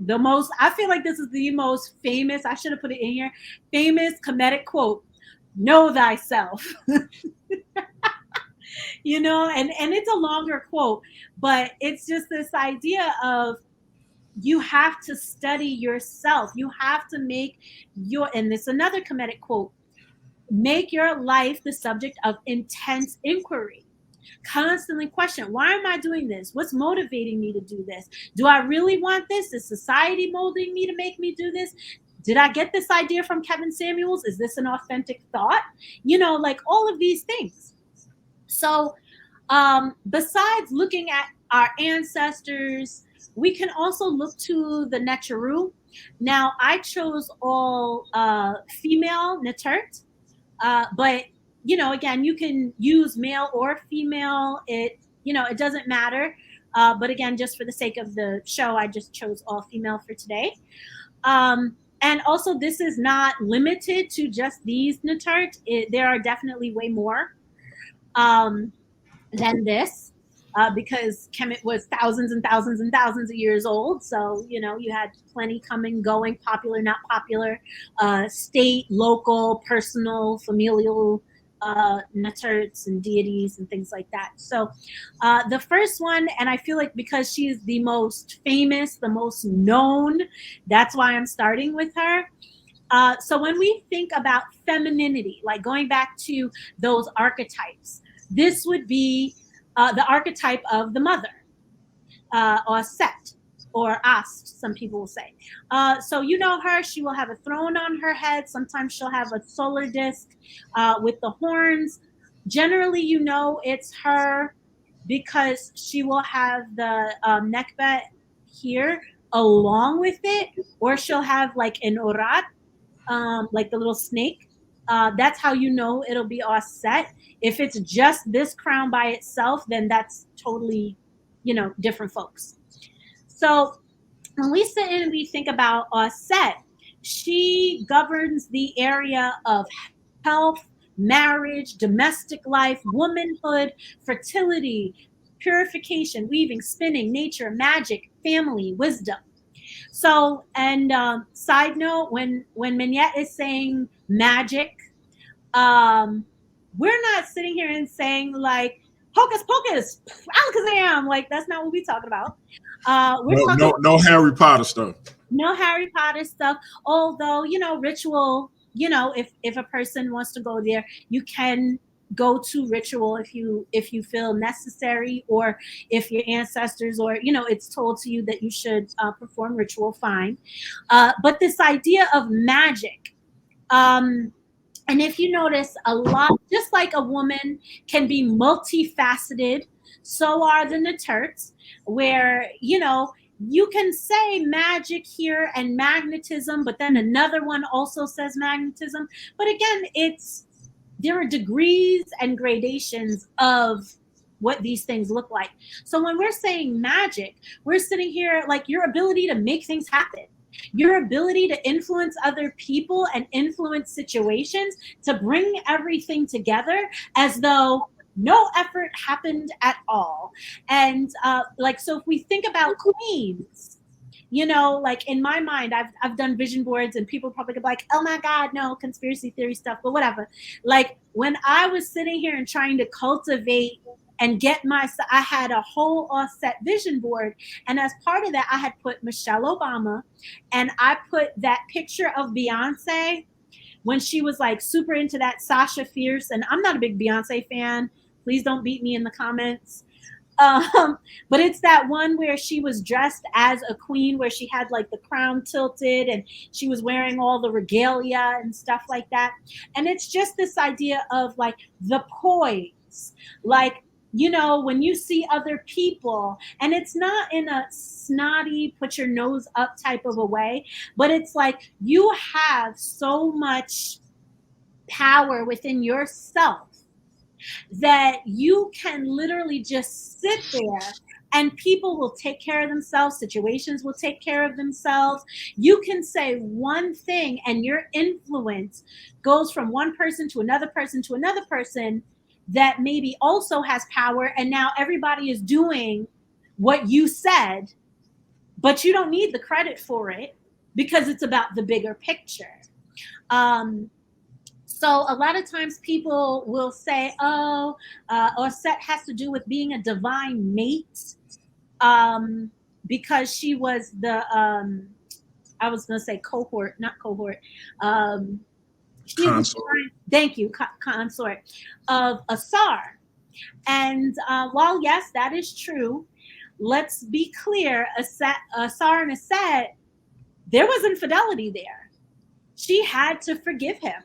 I feel like this is the most famous, I should have put it in here, famous Kemetic quote, know thyself. You know, and it's a longer quote, but it's just this idea of you have to study yourself. You have to make and this is another Kemetic quote, make your life the subject of intense inquiry. Constantly question, why am I doing this? What's motivating me to do this? Do I really want this? Is society molding me to make me do this? Did I get this idea from Kevin Samuels? Is this an authentic thought? You know, like all of these things. So besides looking at our ancestors, we can also look to the Neteru. Now, I chose all female Netert, but you know, again, you can use male or female. It doesn't matter. But again, just for the sake of the show, I just chose all female for today. And also, this is not limited to just these Netert. There are definitely way more than this. Because Kemet was thousands and thousands and thousands of years old. So, you know, you had plenty coming, going, popular, not popular, state, local, personal, familial, Neterts and deities and things like that. So the first one, and I feel like because she is the most famous, the most known, that's why I'm starting with her. So when we think about femininity, like going back to those archetypes, this would be the archetype of the mother, or Set, or Ast, some people will say. So you know her, she will have a throne on her head. Sometimes she'll have a solar disc with the horns. Generally, you know it's her because she will have the nekbet here along with it, or she'll have like an orat, like the little snake. That's how you know it'll be all set. If it's just this crown by itself, then that's totally, different folks. So when we sit and we think about Set, she governs the area of health, marriage, domestic life, womanhood, fertility, purification, weaving, spinning, nature, magic, family, wisdom. So, and side note, when Menyet is saying magic, we're not sitting here and saying like hocus pocus, alakazam. Like that's not what we're talking about. No Harry Potter stuff. No Harry Potter stuff. Although ritual. If a person wants to go there, you can go to ritual if you feel necessary, or if your ancestors or it's told to you that you should perform ritual, fine. But this idea of magic, and if you notice, a lot, just like a woman can be multifaceted, so are the Neterts, where you can say magic here and magnetism, but then another one also says magnetism. But again, it's there are degrees and gradations of what these things look like. So when we're saying magic, we're sitting here like your ability to make things happen, your ability to influence other people and influence situations, to bring everything together as though no effort happened at all. And like, so if we think about queens, you know, like in my mind, I've done vision boards, and people probably be like, oh my God, no, conspiracy theory stuff, but whatever. Like when I was sitting here and trying to cultivate and get I had a whole offset vision board. And as part of that, I had put Michelle Obama, and I put that picture of Beyonce when she was like super into that Sasha Fierce. And I'm not a big Beyonce fan. Please don't beat me in the comments. But it's that one where she was dressed as a queen, where she had like the crown tilted and she was wearing all the regalia and stuff like that. And it's just this idea of like the poise, like, you know, when you see other people, and it's not in a snotty, put your nose up type of a way, but it's like you have so much power within yourself that you can literally just sit there and people will take care of themselves. Situations will take care of themselves. You can say one thing and your influence goes from one person to another person to another person that maybe also has power. And now everybody is doing what you said, but you don't need the credit for it because it's about the bigger picture. So a lot of times people will say, oh, Osset has to do with being a divine mate, because she was the, I was going to say cohort, not cohort. She was, thank you, consort of Asar. And while, yes, that is true, let's be clear, Asar and Aset, there was infidelity there. She had to forgive him.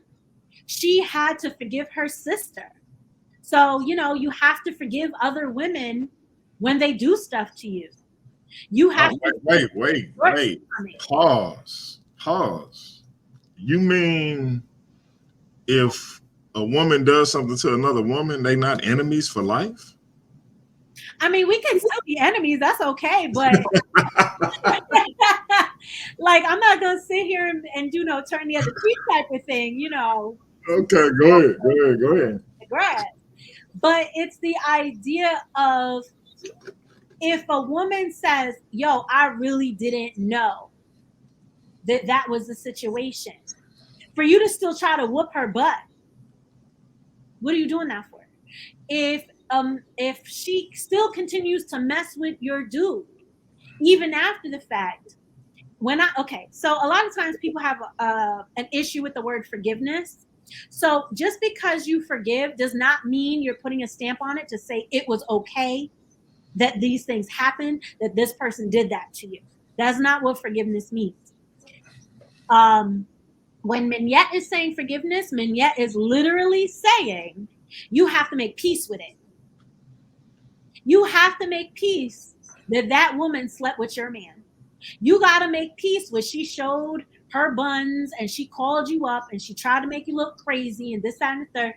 She had to forgive her sister. So, you know, you have to forgive other women when they do stuff to you. You have to wait. Pause. You mean if a woman does something to another woman, they not enemies for life? I mean, we can still be enemies. That's okay. But like, I'm not going to sit here and you know, turn the other cheek type of thing, you know. Okay, go ahead. But it's the idea of, if a woman says, yo, I really didn't know that that was the situation, for you to still try to whoop her butt, what are you doing that for? If she still continues to mess with your dude, even after the fact, so a lot of times people have an issue with the word forgiveness. So just because you forgive does not mean you're putting a stamp on it to say it was okay that these things happened, that this person did that to you. That's not what forgiveness means. When Menyet is saying forgiveness, Menyet is literally saying you have to make peace with it. You have to make peace that that woman slept with your man. You got to make peace when she showed her buns and she called you up and she tried to make you look crazy and this, that, and the third,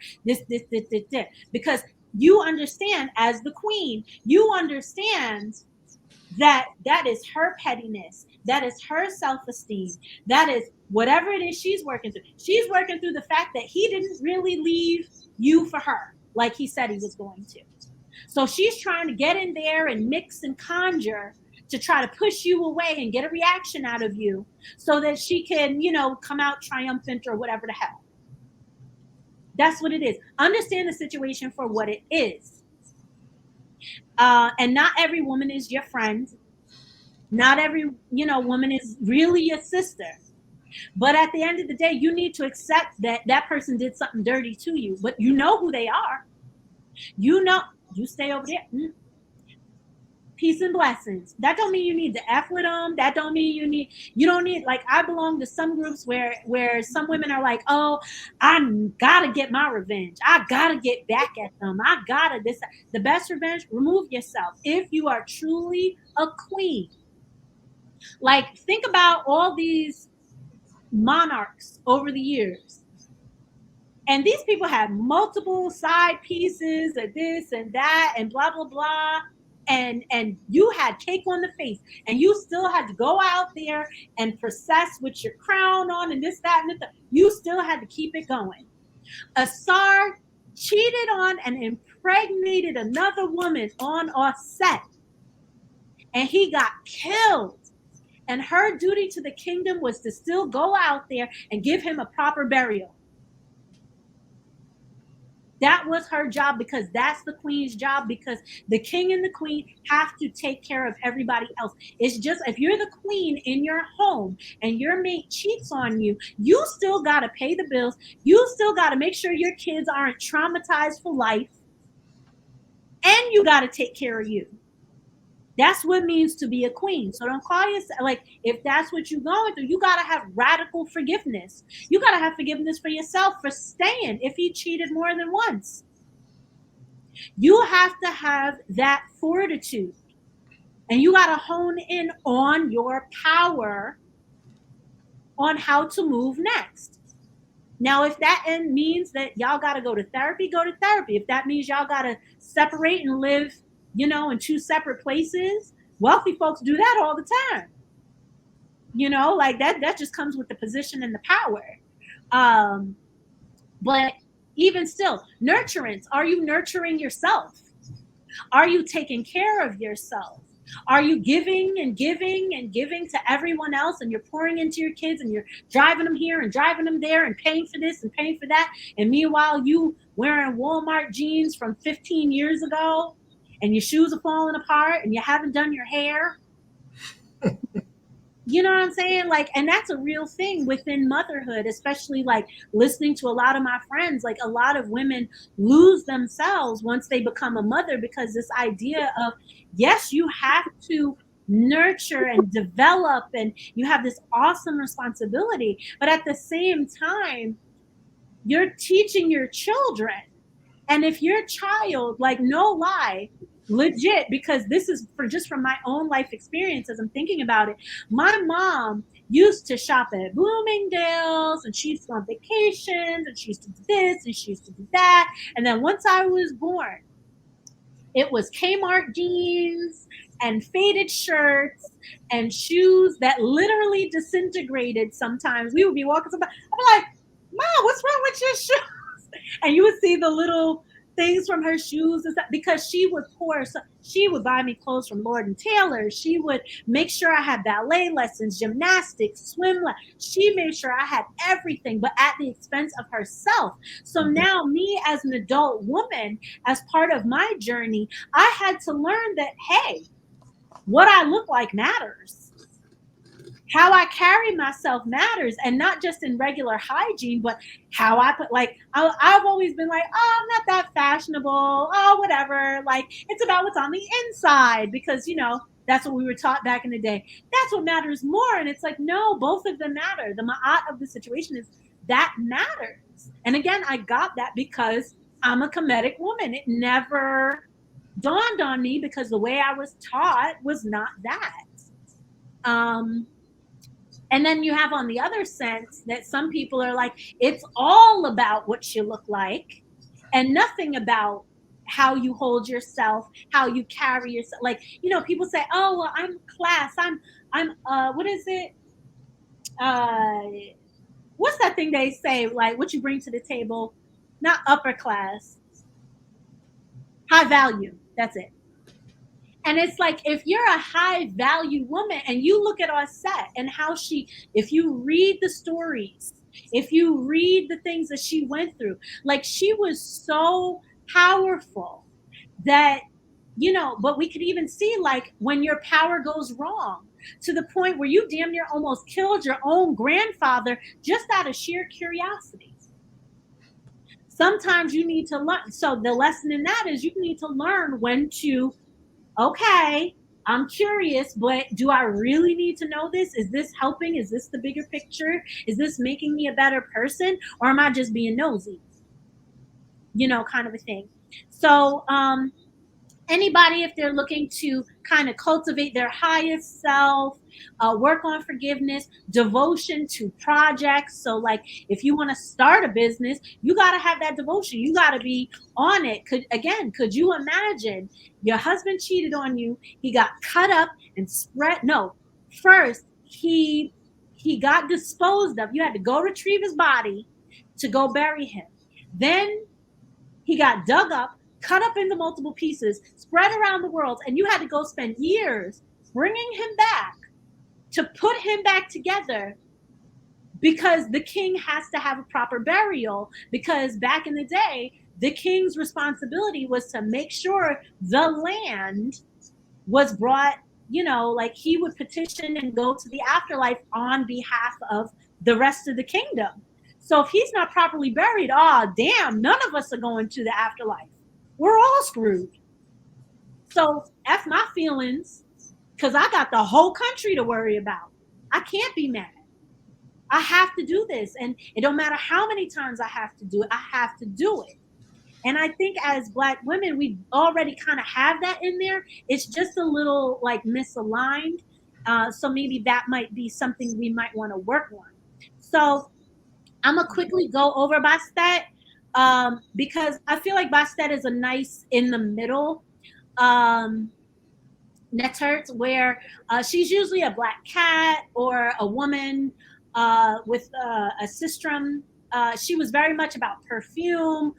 this. Because you understand, as the queen, you understand that that is her pettiness. That is her self-esteem. That is whatever it is she's working through. She's working through the fact that he didn't really leave you for her like he said he was going to. So she's trying to get in there and mix and conjure to try to push you away and get a reaction out of you so that she can, you know, come out triumphant or whatever the hell. That's what it is. Understand the situation for what it is. And not every woman is your friend. Not every, you know, woman is really your sister. But at the end of the day, you need to accept that that person did something dirty to you. But you know who they are. You know, you stay over there. Peace and blessings. That don't mean you need to F with them. That don't mean you don't need, like, I belong to some groups where some women are like, oh, I gotta get my revenge. I gotta get back at them. I gotta this. The best revenge, remove yourself. If you are truly a queen, like, think about all these monarchs over the years. And these people had multiple side pieces of this and that and blah, blah, blah. And you had cake on the face, and you still had to go out there and process with your crown on and this, that, and the you still had to keep it going. Asar cheated on and impregnated another woman on our set, and he got killed. And her duty to the kingdom was to still go out there and give him a proper burial. That was her job, because that's the queen's job, because the king and the queen have to take care of everybody else. It's just, if you're the queen in your home and your mate cheats on you, you still got to pay the bills. You still got to make sure your kids aren't traumatized for life. And you got to take care of you. That's what it means to be a queen. So don't call yourself, like, if that's what you're going through, you got to have radical forgiveness. You got to have forgiveness for yourself for staying if he cheated more than once. You have to have that fortitude, and you got to hone in on your power on how to move next. Now, if that means that y'all got to go to therapy, go to therapy. If that means y'all got to separate and live, you know, in two separate places, wealthy folks do that all the time. You know, like that just comes with the position and the power. But even still, nurturance. Are you nurturing yourself? Are you taking care of yourself? Are you giving and giving and giving to everyone else, and you're pouring into your kids, and you're driving them here and driving them there and paying for this and paying for that, and meanwhile you wearing Walmart jeans from 15 years ago, and your shoes are falling apart, and you haven't done your hair? You know what I'm saying? Like, and that's a real thing within motherhood, especially like listening to a lot of my friends. Like, a lot of women lose themselves once they become a mother, because this idea of, yes, you have to nurture and develop, and you have this awesome responsibility, but at the same time, you're teaching your children. And if your child, like, no lie, legit, because this is from my own life experience as I'm thinking about it. My mom used to shop at Bloomingdale's, and she used to go on vacations, and she used to do this and she used to do that. And then once I was born, it was Kmart jeans and faded shirts and shoes that literally disintegrated. Sometimes we would be walking somebody, I'd be like, Mom, what's wrong with your shoes? And you would see the little things from her shoes and stuff, because she would pour. So she would buy me clothes from Lord and Taylor. She would make sure I had ballet lessons, gymnastics, swim. She made sure I had everything, but at the expense of herself. So now, me as an adult woman, as part of my journey, I had to learn that, hey, what I look like matters. How I carry myself matters, and not just in regular hygiene, but how I put, like, I've always been like, oh, I'm not that fashionable. Oh, whatever. Like, it's about what's on the inside, because, you know, that's what we were taught back in the day. That's what matters more. And it's like, no, both of them matter. The ma'at of the situation is that matters. And again, I got that because I'm a Kemetic woman. It never dawned on me, because the way I was taught was not that. And then you have, on the other sense, that some people are like, it's all about what you look like and nothing about how you hold yourself, how you carry yourself. Like, you know, people say, oh, well, I'm class. I'm what is it? What's that thing they say? Like, what you bring to the table? Not upper class. High value. That's it. And it's like, if you're a high value woman and you look at our set and how if you read the stories, if you read the things that she went through, like, she was so powerful that, you know, but we could even see, like, when your power goes wrong, to the point where you damn near almost killed your own grandfather just out of sheer curiosity. Sometimes you need to learn. So the lesson in that is you need to learn when to, okay, I'm curious, but do I really need to know this? Is this helping? Is this the bigger picture? Is this making me a better person? Or am I just being nosy? You know, kind of a thing. So Anybody, if they're looking to kind of cultivate their highest self, work on forgiveness, devotion to projects. So like if you want to start a business, you got to have that devotion, you got to be on it. Could you imagine your husband cheated on you, he got cut up and spread, no, first he got disposed of, you had to go retrieve his body to go bury him, then he got dug up, cut up into multiple pieces, spread around the world, and you had to go spend years bringing him back to put him back together, because the king has to have a proper burial, because back in the day, the king's responsibility was to make sure the land was brought, like he would petition and go to the afterlife on behalf of the rest of the kingdom. So if he's not properly buried, damn, none of us are going to the afterlife. We're all screwed. So F my feelings, because I got the whole country to worry about. I can't be mad. I have to do this. And it don't matter how many times I have to do it, I have to do it. And I think as Black women, we already kind of have that in there. It's just a little like misaligned. So maybe that might be something we might want to work on. So I'm going to quickly go over Bastet, because I feel like Bastet is a nice in the middle Netert, where she's usually a Black cat or a woman with a sistrum. She was very much about perfume,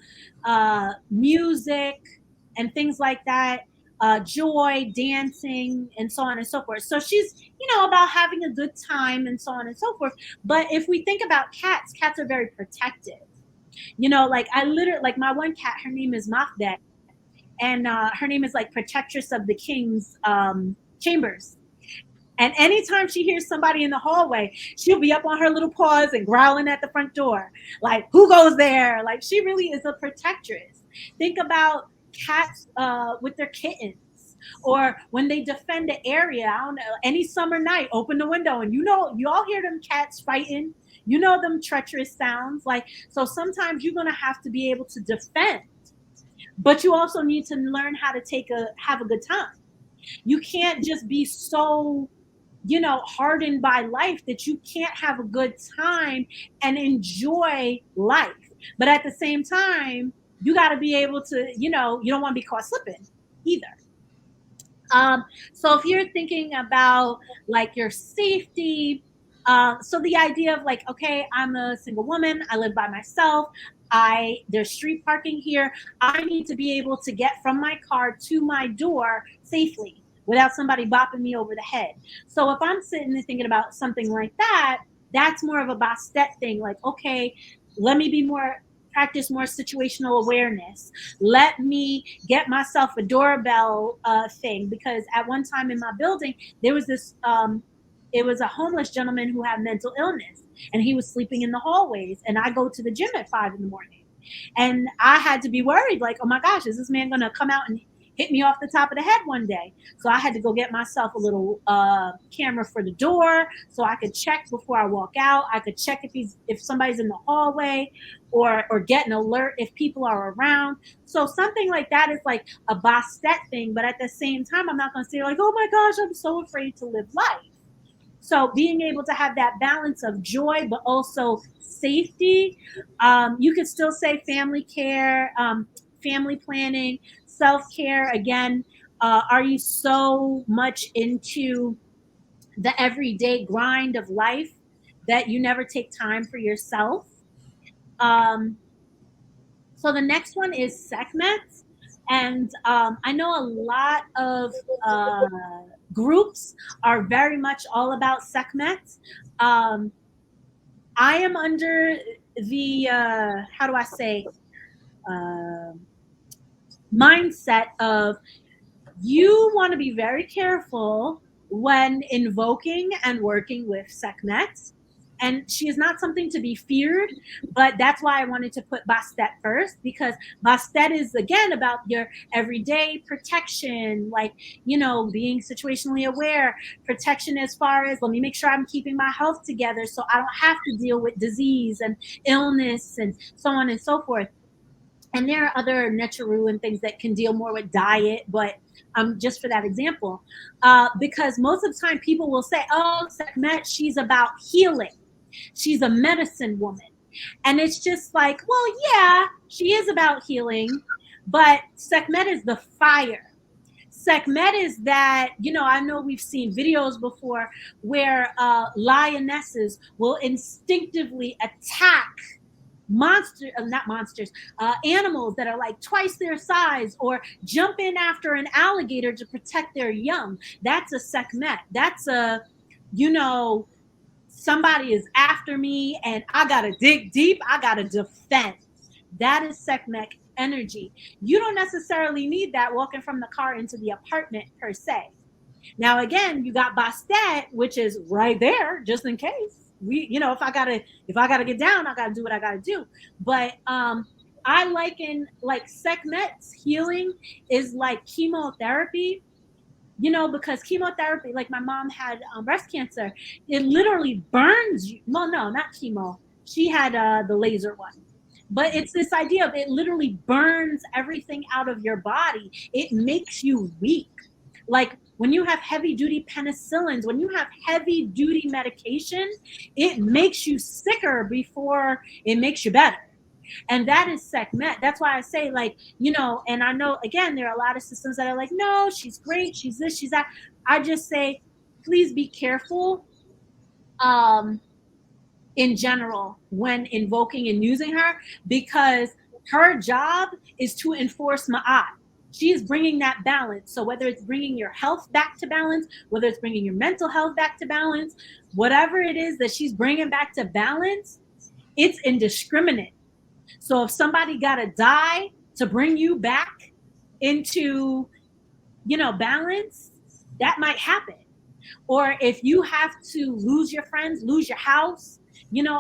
music, and things like that, joy, dancing, and so on and so forth. So she's, about having a good time and so on and so forth. But if we think about cats, cats are very protective. Like I literally, like my one cat, her name is Mafdet, and her name is like protectress of the king's chambers. And anytime she hears somebody in the hallway, she'll be up on her little paws and growling at the front door. Like, who goes there? Like, she really is a protectress. Think about cats with their kittens, or when they defend the area. I don't know, any summer night, open the window and you all hear them cats fighting. Them treacherous sounds. Like, so sometimes you're going to have to be able to defend, but you also need to learn how to have a good time. You can't just be so hardened by life that you can't have a good time and enjoy life. But at the same time, you got to be able to, you don't want to be caught slipping either. So if you're thinking about like your safety, so the idea of like, okay, I'm a single woman, I live by myself, there's street parking here, I need to be able to get from my car to my door safely without somebody bopping me over the head. So if I'm sitting and thinking about something like that, that's more of a Bastet thing. Like, okay, let me practice more situational awareness. Let me get myself a doorbell thing, because at one time in my building, there was this, it was a homeless gentleman who had mental illness, and he was sleeping in the hallways. And I go to the gym at 5 a.m. and I had to be worried, like, oh my gosh, is this man going to come out and hit me off the top of the head one day? So I had to go get myself a little camera for the door, so I could check before I walk out. I could check if somebody's in the hallway, or get an alert if people are around. So something like that is like a Bastet thing, but at the same time, I'm not going to say like, oh my gosh, I'm so afraid to live life. So being able to have that balance of joy, but also safety. You could still say family care, family planning, self-care. Again, are you so much into the everyday grind of life that you never take time for yourself? So the next one is Sekhmet. And I know a lot of groups are very much all about Sekhmet. I am under the, how do I say, mindset of you want to be very careful when invoking and working with Sekhmet. And she is not something to be feared, but that's why I wanted to put Bastet first, because Bastet is, again, about your everyday protection, like, being situationally aware, protection as far as, let me make sure I'm keeping my health together so I don't have to deal with disease and illness and so on and so forth. And there are other Necharu and things that can deal more with diet, but just for that example, because most of the time people will say, oh, Sekhmet, she's about healing. She's a medicine woman. And it's just like, well, yeah, she is about healing, but Sekhmet is the fire. Sekhmet is that, I know we've seen videos before where lionesses will instinctively attack animals that are like twice their size, or jump in after an alligator to protect their young. That's a Sekhmet. That's a, somebody is after me and I gotta dig deep, I gotta defend. That is Sekhmet energy. You don't necessarily need that walking from the car into the apartment per se. Now again, you got Bastet, which is right there just in case. If I gotta get down, I gotta do what I gotta do. But I liken like Sekhmet's healing is like chemotherapy, because chemotherapy, like my mom had breast cancer, it literally burns you. Well, no, not chemo. She had the laser one. But it's this idea of it literally burns everything out of your body. It makes you weak. Like when you have heavy duty penicillins, when you have heavy duty medication, it makes you sicker before it makes you better. And that is Sekhmet. That's why I say, like, and I know, again, there are a lot of systems that are like, no, she's great, she's this, she's that. I just say, please be careful in general when invoking and using her, because her job is to enforce Ma'at. She is bringing that balance. So whether it's bringing your health back to balance, whether it's bringing your mental health back to balance, whatever it is that she's bringing back to balance, it's indiscriminate. So if somebody got to die to bring you back into, balance, that might happen. Or if you have to lose your friends, lose your house,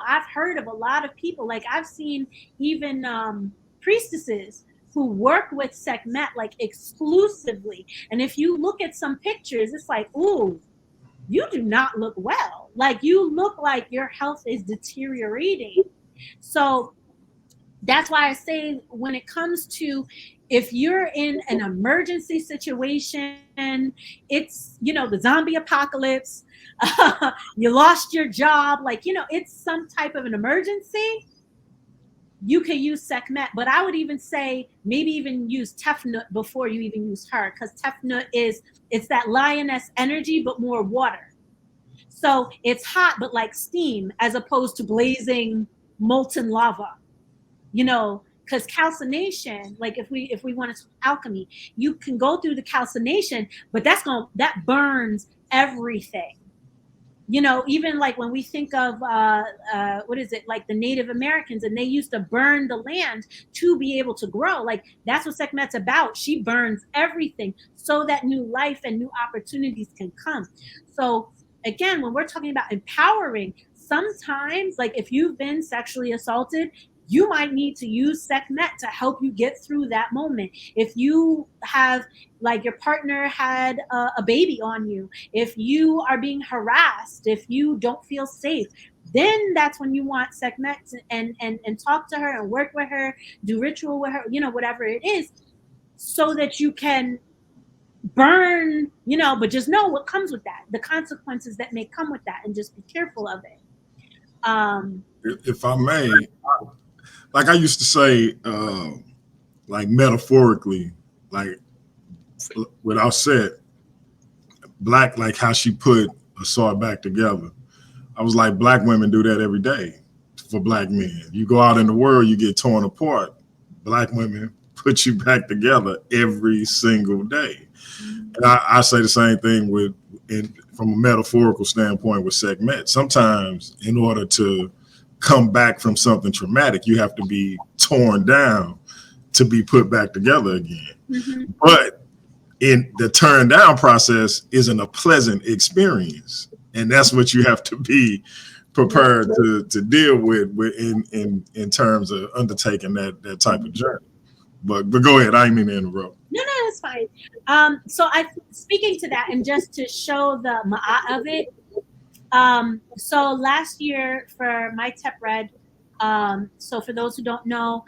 I've heard of a lot of people, like I've seen even priestesses who work with Sekhmet like exclusively. And if you look at some pictures, it's like, ooh, you do not look well. Like you look like your health is deteriorating. So that's why I say when it comes to, if you're in an emergency situation, it's, the zombie apocalypse, you lost your job, like, it's some type of an emergency, you can use Sekhmet. But I would even say maybe even use Tefnut before you even use her, because Tefnut it's that lioness energy, but more water. So it's hot, but like steam, as opposed to blazing molten lava. Because calcination, like if we want to alchemy, you can go through the calcination, but that burns everything. Even like when we think of what is it, like the Native Americans, and they used to burn the land to be able to grow. Like that's what Sekhmet's about. She burns everything so that new life and new opportunities can come. So again, when we're talking about empowering, sometimes, like if you've been sexually assaulted, you might need to use Sekhmet to help you get through that moment. If you have, like your partner had a baby on you, if you are being harassed, if you don't feel safe, then that's when you want Sekhmet and talk to her and work with her, do ritual with her, whatever it is, so that you can burn, but just know what comes with that, the consequences that may come with that, and just be careful of it. If I may, like I used to say, like metaphorically, like without said, black, like how she put a sword back together. I was like, black women do that every day for black men. You go out in the world, you get torn apart. Black women put you back together every single day. And I say the same thing from a metaphorical standpoint with Sekhmet. Sometimes in order to come back from something traumatic, you have to be torn down to be put back together again. Mm-hmm. But in the turn down process isn't a pleasant experience. And that's what you have to be prepared to deal with in terms of undertaking that type of journey. But go ahead, I didn't mean to interrupt. No, that's fine. So speaking to that, and just to show the ma'at of it, so last year for my Tep Red, so for those who don't know,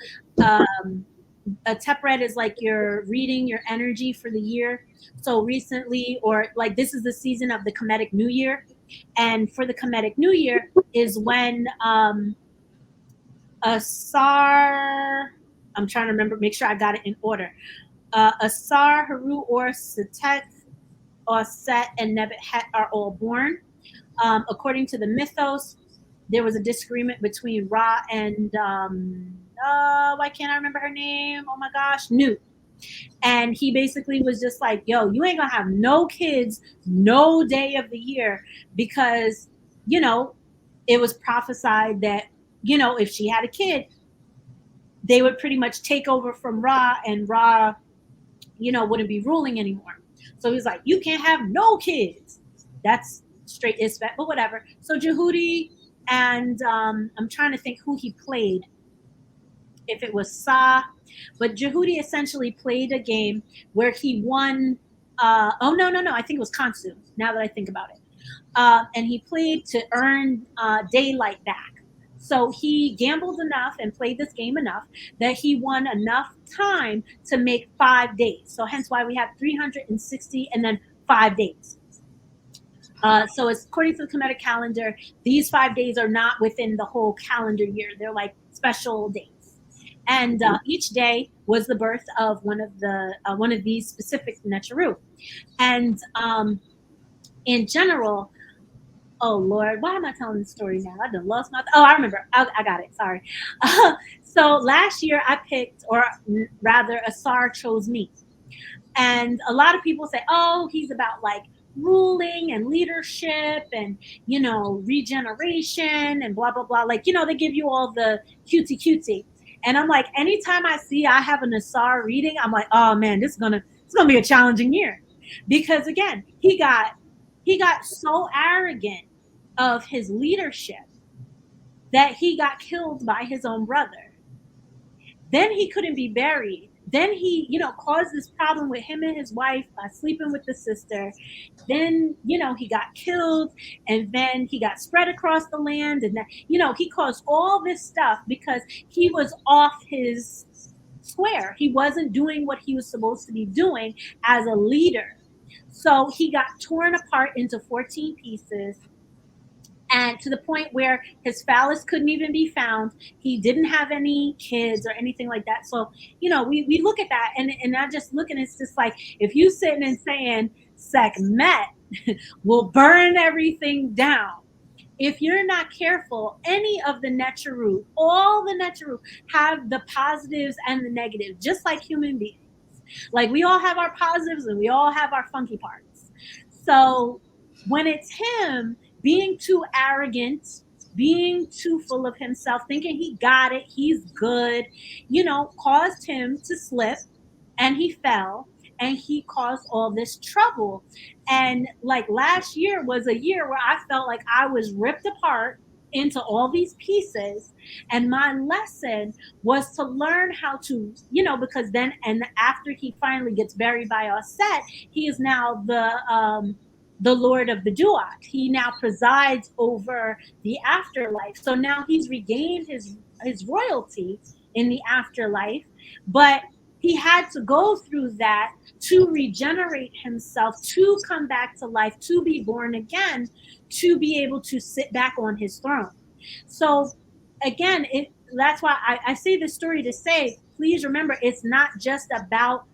a Tepred is like your reading, your energy for the year. So recently, or like this is the season of the Kemetic New Year. And for the Kemetic New Year is when Asar, I'm trying to remember, make sure I got it in order. Asar, Haru, or Setet, or Set, and Nebet are all born. According to the mythos, there was a disagreement between Ra and why can't I remember her name? Oh my gosh, Newt. And he basically was just like, yo, you ain't gonna have no kids no day of the year because, you know, it was prophesied that, you know, if she had a kid, they would pretty much take over from Ra, and Ra, you know, wouldn't be ruling anymore. So he's like, you can't have no kids. That's straight Isfet, but whatever. So Jehudi, and I'm trying to think who he played, if it was Sa, but Jehudi essentially played a game where he won. Oh no, I think it was Kansu. Now that I think about it, and he played to earn daylight back. So he gambled enough and played this game enough that he won enough time to make 5 days. So hence why we have 360 and then 5 days. So it's according to the Kemetic calendar, these 5 days are not within the whole calendar year. They're like special days. And each day was the birth of one of these specific Necharu. And in general, oh Lord, why am I telling this story now? I done lost my. Oh, I remember. I got it. Sorry. So last year I picked, or rather, Asar chose me. And a lot of people say, oh, he's about like ruling and leadership and, you know, regeneration and blah, blah, blah. Like, you know, they give you all the cutesy. And I'm like, anytime I see I have an Asar reading, I'm like, oh man, it's gonna be a challenging year. Because again, he got so arrogant of his leadership that he got killed by his own brother. Then he couldn't be buried. Then he, you know, caused this problem with him and his wife by sleeping with the sister. Then, you know, he got killed, and then he got spread across the land. And then, you know, he caused all this stuff because he was off his square. He wasn't doing what he was supposed to be doing as a leader. So he got torn apart into 14 pieces, and to the point where his phallus couldn't even be found. He didn't have any kids or anything like that. So, you know, we look at that, and I just look, and it's just like, if you sitting and saying Sekhmet will burn everything down, if you're not careful, any of the Necharu, all the Necharu have the positives and the negatives, just like human beings. Like, we all have our positives and we all have our funky parts. So when it's him being too arrogant, being too full of himself, thinking he got it, he's good, you know, caused him to slip, and he fell, and he caused all this trouble. And like last year was a year where I felt like I was ripped apart into all these pieces, and my lesson was to learn how to, you know, because then, and after he finally gets buried by Osset, he is now the Lord of the Duat. He now presides over the afterlife. So now he's regained his royalty in the afterlife, but he had to go through that to regenerate himself, to come back to life, to be born again, to be able to sit back on his throne. So again, that's why I say this story to say, please remember, it's not just about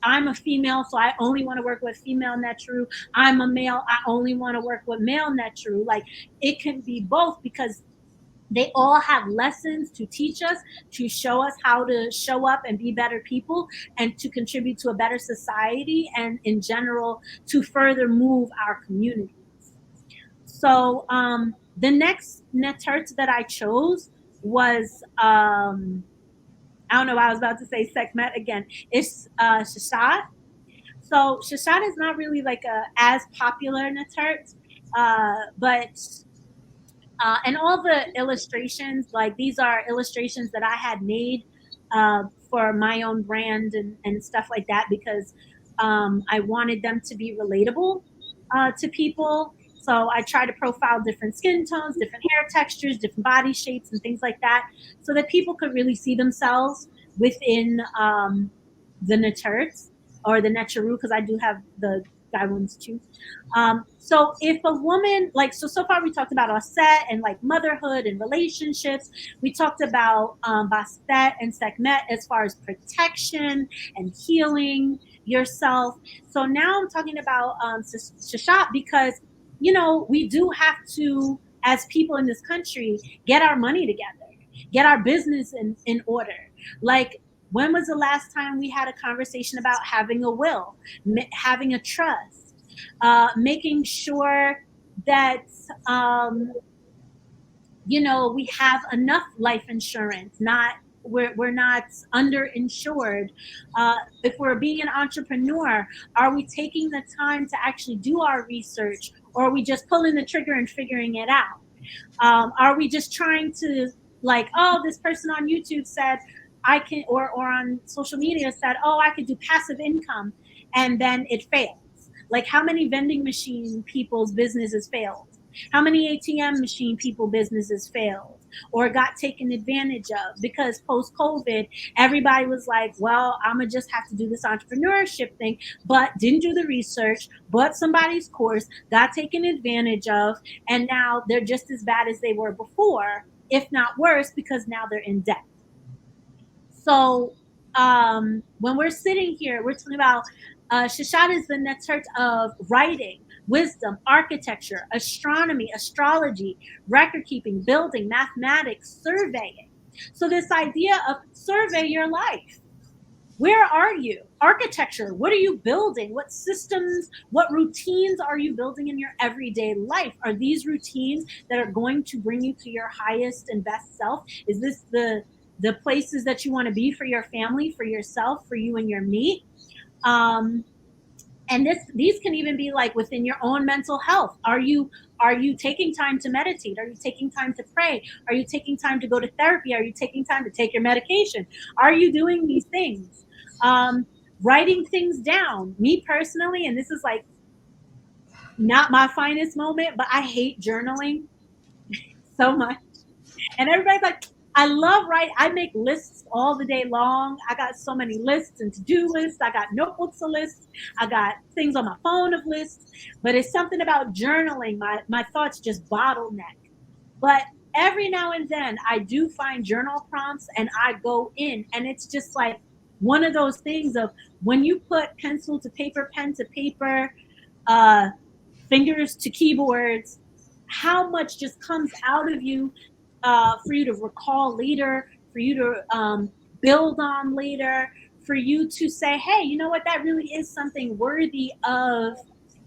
I'm a female, so I only want to work with female Necharu. I'm a male, I only want to work with male Necharu. Like, it can be both, because they all have lessons to teach us, to show us how to show up and be better people, and to contribute to a better society, and in general to further move our communities. So the next netert that I chose was I don't know why I was about to say Sekhmet again. It's Shashat. So Shashat is not really like a as popular netert, but and all the illustrations, like, these are illustrations that I had made for my own brand and stuff like that, because I wanted them to be relatable to people. So I try to profile different skin tones, different hair textures, different body shapes, and things like that, so that people could really see themselves within the Netert or the Netcheru, because I do have the guy ones too. So if a woman, like, so far we talked about Aset and like motherhood and relationships. We talked about Bastet and Sekhmet as far as protection and healing yourself. So now I'm talking about Shashat, because, we do have to, as people in this country, get our money together, get our business in order. Like, when was the last time we had a conversation about having a will, having a trust, making sure that we have enough life insurance, not we're not underinsured. If we're being an entrepreneur, are we taking the time to actually do our research, or are we just pulling the trigger and figuring it out? Are we just trying to, like, oh, this person on YouTube said I can, or on social media said, oh, I could do passive income, and then it fails? Like, how many vending machine people's businesses failed? How many ATM machine people businesses failed or got taken advantage of because post COVID, everybody was like, well, I'm going to just have to do this entrepreneurship thing, but didn't do the research, but somebody's course, got taken advantage of, and now they're just as bad as they were before, if not worse, because now they're in debt. So when we're sitting here, we're talking about Shashat is the Netert of writing, wisdom, architecture, astronomy, astrology, record keeping, building, mathematics, surveying. So this idea of survey your life. Where are you? Architecture, what are you building? What systems, what routines are you building in your everyday life? Are these routines that are going to bring you to your highest and best self? Is this the places that you want to be for your family, for yourself, for you and your meat? And these can even be like within your own mental health. Are you taking time to meditate? Are you taking time to pray? Are you taking time to go to therapy? Are you taking time to take your medication? Are you doing these things? Writing things down. Me personally, and this is like not my finest moment, but I hate journaling so much. And everybody's like, I love writing. I make lists all the day long. I got so many lists and to-do lists. I got notebooks of lists. I got things on my phone of lists. But it's something about journaling. My thoughts just bottleneck. But every now and then I do find journal prompts and I go in, and it's just like one of those things of when you put pencil to paper, pen to paper, fingers to keyboards, how much just comes out of you for you to recall later, for you to build on later, for you to say, hey, you know what, that really is something worthy of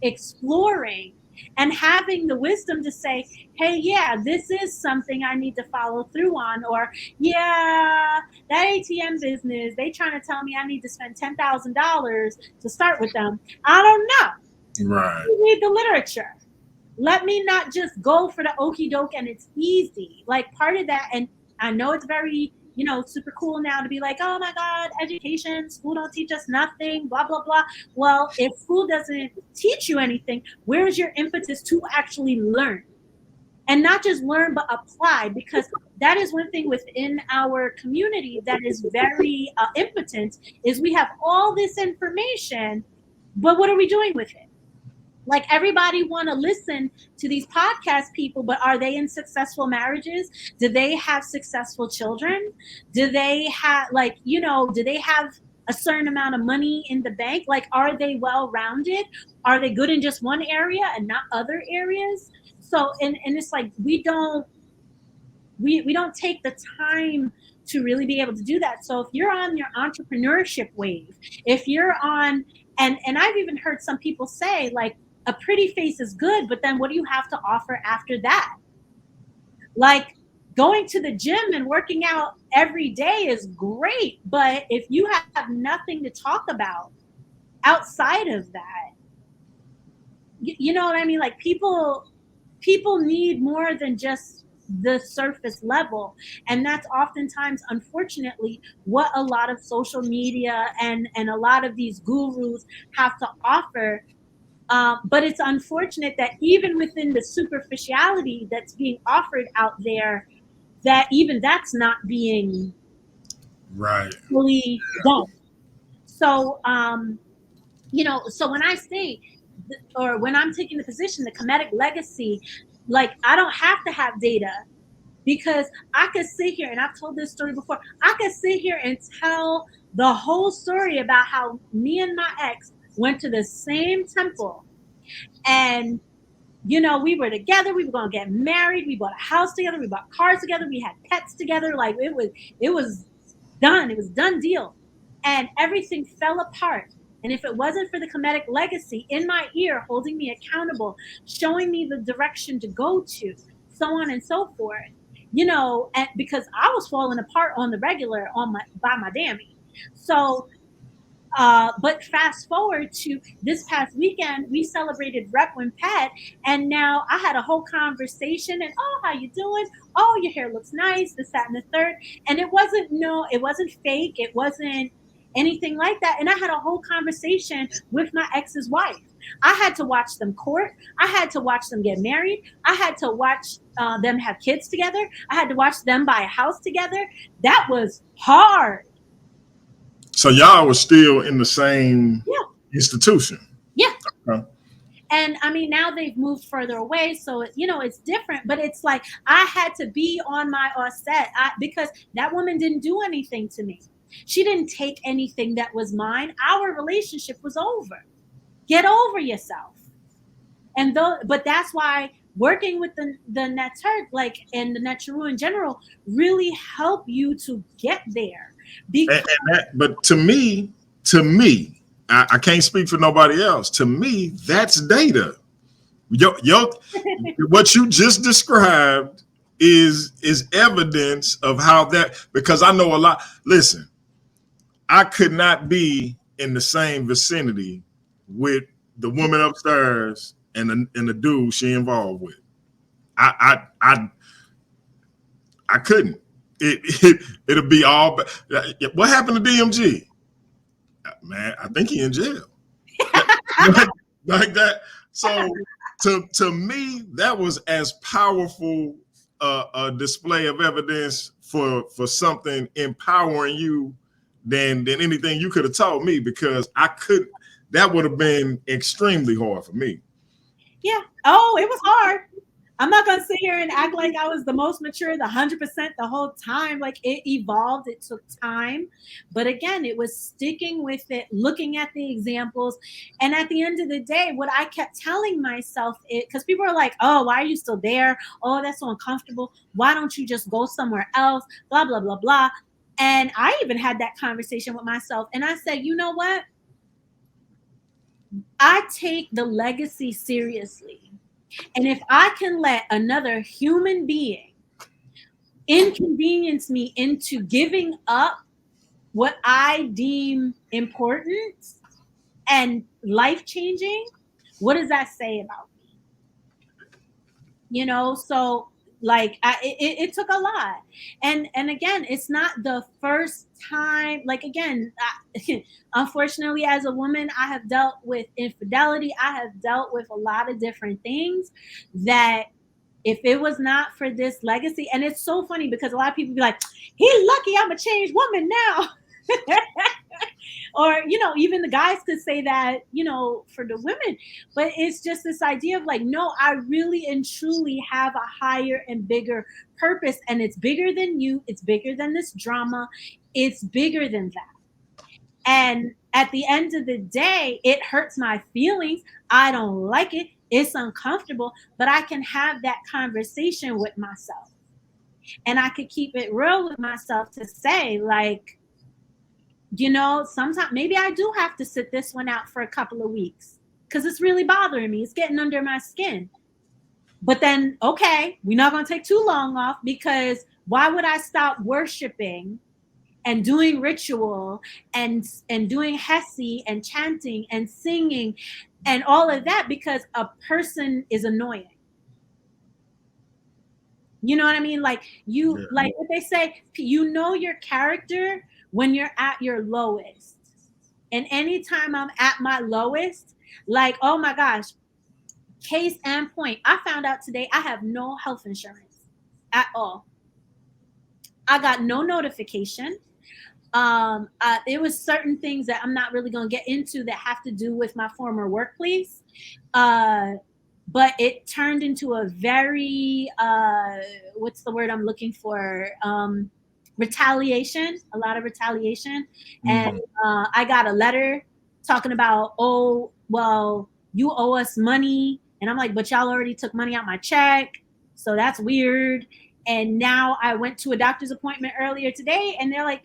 exploring, and having the wisdom to say, hey, yeah, this is something I need to follow through on, or yeah, that ATM business, they trying to tell me I need to spend $10,000 to start with them. I don't know. Right. You read the literature. Let me not just go for the okie doke and it's easy. Like, part of that, and I know it's very, super cool now to be like, oh my God, education, school don't teach us nothing, blah, blah, blah. Well, if school doesn't teach you anything, where's your impetus to actually learn? And not just learn, but apply, because that is one thing within our community that is very impotent, is we have all this information, but what are we doing with it? Like, everybody want to listen to these podcast people, but are they in successful marriages? Do they have successful children? Do they have, do they have a certain amount of money in the bank? Like, are they well-rounded? Are they good in just one area and not other areas? So, and it's like, we don't take the time to really be able to do that. So if you're on your entrepreneurship wave, if you're on, and I've even heard some people say, like, a pretty face is good, but then what do you have to offer after that? Like, going to the gym and working out every day is great, but if you have nothing to talk about outside of that, you know what I mean? Like, people need more than just the surface level, and that's oftentimes, unfortunately, what a lot of social media and a lot of these gurus have to offer. But it's unfortunate that even within the superficiality that's being offered out there, that even that's not being Right. fully done. So, so when I say, or when I'm taking the position, the Kemetic legacy, like I don't have to have data because I could sit here, and I've told this story before. I could sit here and tell the whole story about how me and my ex went to the same temple, and we were together. We were gonna get married. We bought a house together. We bought cars together. We had pets together. Like it was done. It was done deal, and everything fell apart. And if it wasn't for the Kemetic legacy in my ear, holding me accountable, showing me the direction to go to, so on and so forth, and because I was falling apart on the regular by my Dammy. So but fast forward to this past weekend, we celebrated Rep when Pet, and now I had a whole conversation. And oh, how you doing? Oh, your hair looks nice. This, that, and the third. And it wasn't fake. It wasn't anything like that. And I had a whole conversation with my ex's wife. I had to watch them court. I had to watch them get married. I had to watch them have kids together. I had to watch them buy a house together. That was hard. So y'all were still in the same Yeah. institution. Yeah. Okay. And I mean, now they've moved further away, so it's different. But it's like I had to be on my set because that woman didn't do anything to me. She didn't take anything that was mine. Our relationship was over. Get over yourself. But that's why working with the Netter, like, and the Netteru in general, really help you to get there. But to me, I can't speak for nobody else. To me, that's data. What you just described is evidence of how that, because I know a lot. Listen, I could not be in the same vicinity with the woman upstairs and the dude she involved with. I couldn't. It'll be all. What happened to DMG? Man, I think he in jail. like that. So to me, that was as powerful a display of evidence for something empowering you than anything you could have told me, because I couldn't. That would have been extremely hard for me. Yeah. Oh, it was hard. I'm not going to sit here and act like I was the most mature, the 100% the whole time. Like, it evolved. It took time. But again, it was sticking with it, looking at the examples. And at the end of the day, what I kept telling myself, because people are like, oh, why are you still there? Oh, that's so uncomfortable. Why don't you just go somewhere else? Blah, blah, blah, blah. And I even had that conversation with myself. And I said, you know what? I take the legacy seriously. And if I can let another human being inconvenience me into giving up what I deem important and life-changing, what does that say about me? So like it took a lot. And again, it's not the first time. Like, again, unfortunately, as a woman, I have dealt with infidelity. I have dealt with a lot of different things that, if it was not for this legacy. And it's so funny because a lot of people be like, he's lucky I'm a changed woman now. Or, even the guys could say that, for the women. But it's just this idea of like, no, I really and truly have a higher and bigger purpose. And it's bigger than you. It's bigger than this drama. It's bigger than that. And at the end of the day, it hurts my feelings. I don't like it. It's uncomfortable, but I can have that conversation with myself. And I could keep it real with myself to say, like, sometimes maybe I do have to sit this one out for a couple of weeks because it's really bothering me. It's getting under my skin. But then, okay, we're not going to take too long off, because why would I stop worshiping and doing ritual and doing hesi and chanting and singing and all of that because a person is annoying? You know what I mean? Like, like what they say, your character when you're at your lowest. And anytime I'm at my lowest, like, oh my gosh, case in point, I found out today I have no health insurance at all. I got no notification. It was certain things that I'm not really going to get into that have to do with my former workplace. But it turned into a very, what's the word I'm looking for? Retaliation, a lot of retaliation. And I got a letter talking about, oh, well, you owe us money. And I'm like, but y'all already took money out my check. So that's weird. And now I went to a doctor's appointment earlier today and they're like,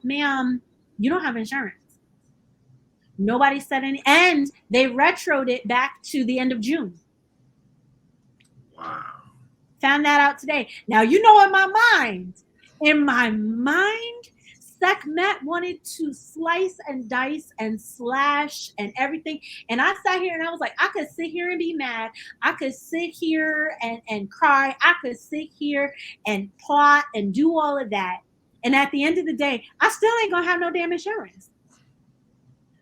ma'am, you don't have insurance. Nobody said any, and they retroed it back to the end of June. Wow. Found that out today. Now, you know, in my mind, Sekhmet wanted to slice and dice and slash and everything. And I sat here and I was like, I could sit here and be mad. I could sit here and cry. I could sit here and plot and do all of that. And at the end of the day, I still ain't going to have no damn insurance.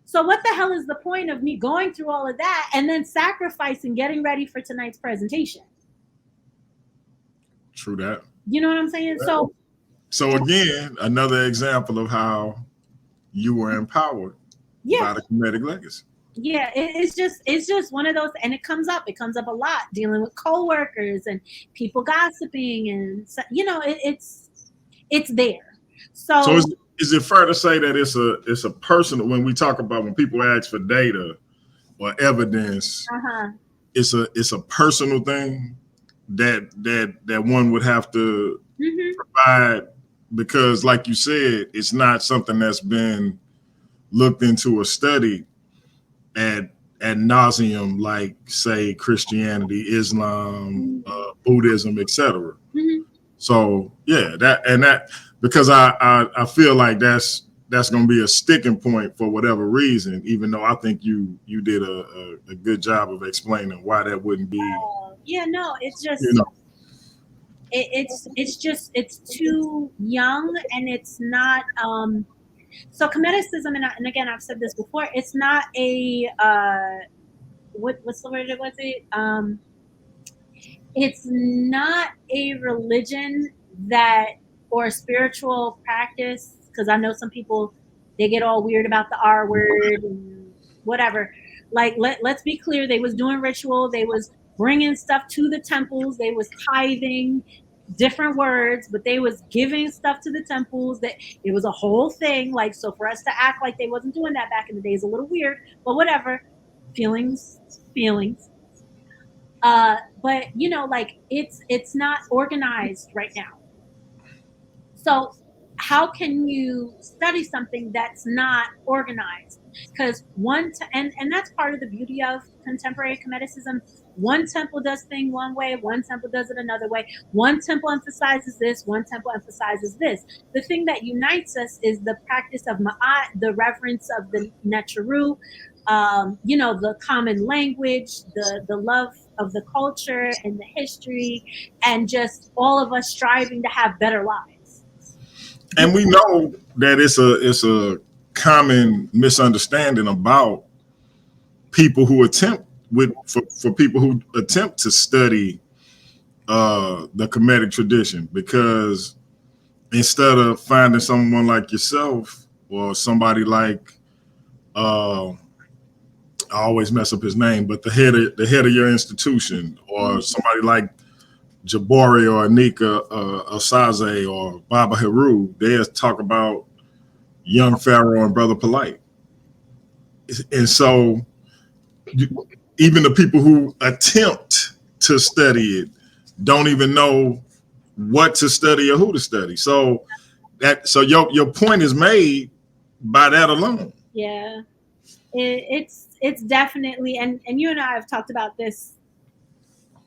So what the hell is the point of me going through all of that and then sacrificing getting ready for tonight's presentation? True that. You know what I'm saying? So again, another example of how you were empowered by the Kemetic legacy. Yeah, it's just one of those, and it comes up a lot dealing with coworkers and people gossiping, and you know, it's there. So is it fair to say that it's a personal, when we talk about, when people ask for data or evidence, it's a personal thing that one would have to provide, because like you said, it's not something that's been looked into or studied ad nauseum, like say Christianity, Islam, Buddhism, etc. So yeah, that because I feel like that's going to be a sticking point for whatever reason, even though I think you did a good job of explaining why that wouldn't be. Yeah, no, it's just, you know, it's too young, and it's not. So Kemeticism, and again, I've said this before, it's not a what's the word? Was it? It's not a religion or a spiritual practice, because I know some people, they get all weird about the R word and whatever. Like, let's be clear, they was doing ritual, they was bringing stuff to the temples, they was tithing, different words, but they was giving stuff to the temples. That it was a whole thing. Like, so for us to act like they wasn't doing that back in the day is a little weird, but whatever. Feelings. But you know, like, it's not organized right now. So how can you study something that's not organized? Because and that's part of the beauty of contemporary Kemeticism. One temple does things one way, one temple does it another way. One temple emphasizes this, one temple emphasizes this. The thing that unites us is the practice of Ma'at, the reverence of the Necharu, you know, the common language, the love of the culture and the history, and just all of us striving to have better lives. And we know that it's a common misunderstanding about people who for people who attempt to study the Kemetic tradition, because instead of finding someone like yourself or somebody like I always mess up his name, but the head of your institution, or somebody like Jabari or Anika Osaze or Baba Heru, they talk about young Pharaoh and Brother Polite. And so even the people who attempt to study it don't even know what to study or who to study. So your point is made by that alone. Yeah, it's definitely, and you and I have talked about this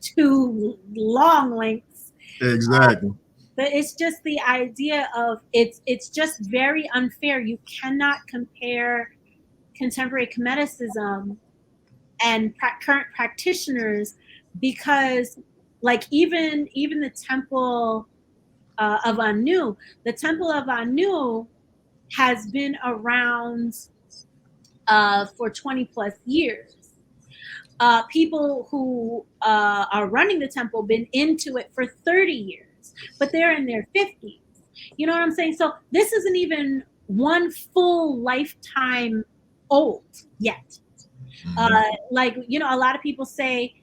to long lengths. Exactly. But it's just the idea of it's just very unfair. You cannot compare contemporary Kemeticism and current practitioners, because like even the temple of Anu, the temple of Anu has been around for 20 plus years. People who are running the temple been into it for 30 years, but they're in their 50s. You know what I'm saying? So this isn't even one full lifetime old yet. Like, a lot of people say,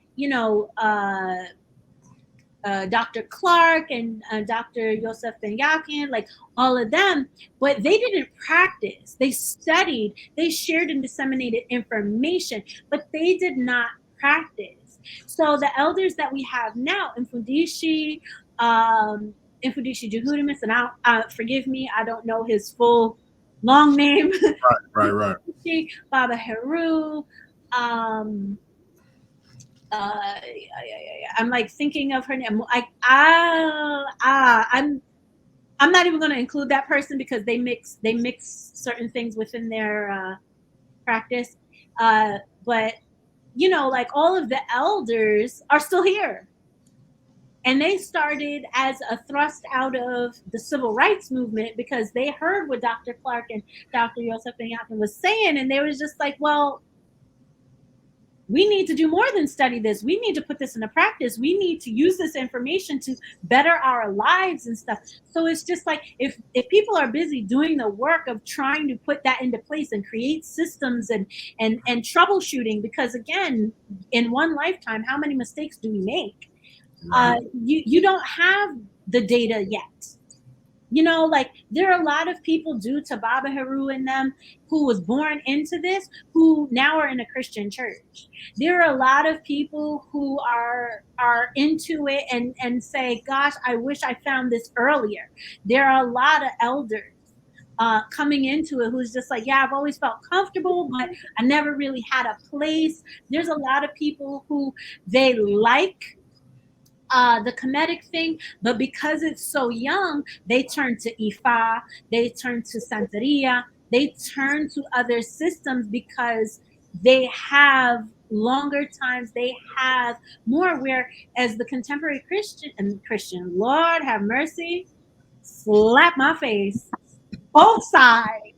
Dr. Clark and Dr. Yosef Ben Yakin, like all of them, but they didn't practice. They studied, they shared and disseminated information, but they did not practice. So the elders that we have now, Mfundishi, Jehudimus, and forgive me, I don't know his full long name. Right. Baba Heru, um, I'm like thinking of her name. I'm not even going to include that person because they mix certain things within their practice. But like all of the elders are still here. And they started as a thrust out of the civil rights movement because they heard what Dr. Clark and Dr. Yosef Ben Yakin was saying, and they was just like, well, we need to do more than study this. We need to put this into practice. We need to use this information to better our lives and stuff. So it's just like if people are busy doing the work of trying to put that into place and create systems and troubleshooting, because again, in one lifetime, how many mistakes do we make? You don't have the data yet. Like there are a lot of people due to Baba Heru and them who was born into this who now are in a Christian church. There are a lot of people who are into it and say, gosh, I wish I found this earlier. There are a lot of elders coming into it who's just like, yeah, I've always felt comfortable, but I never really had a place. There's a lot of people who they like the Kemetic thing, but because it's so young, they turn to Ifa, they turn to Santeria, they turn to other systems because they have longer times, they have more, whereas the contemporary Christian, Lord have mercy, slap my face, both sides.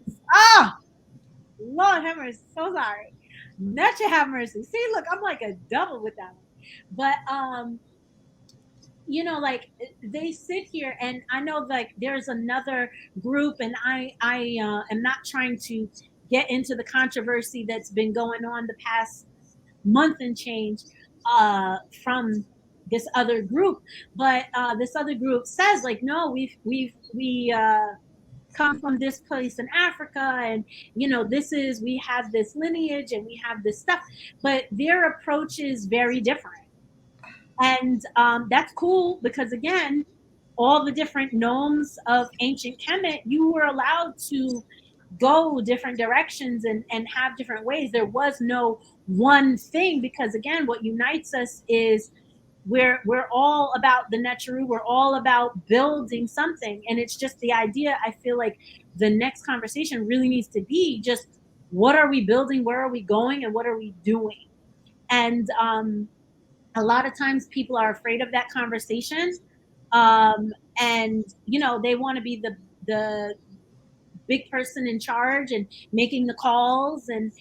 Lord have mercy, so sorry. Let you have mercy. See, look, I'm like a double with that one. But like they sit here, and I know like there's another group, and I am not trying to get into the controversy that's been going on the past month and change from this other group, but this other group says like, no, we come from this place in Africa, and we have this lineage and we have this stuff, but their approach is very different. And that's cool because, again, all the different nomes of ancient Kemet, you were allowed to go different directions and have different ways. There was no one thing because, again, what unites us is we're all about the Neteru. We're all about building something. And it's just the idea, I feel like the next conversation really needs to be just what are we building, where are we going, and what are we doing? And a lot of times people are afraid of that conversation, and they want to be the big person in charge and making the calls, and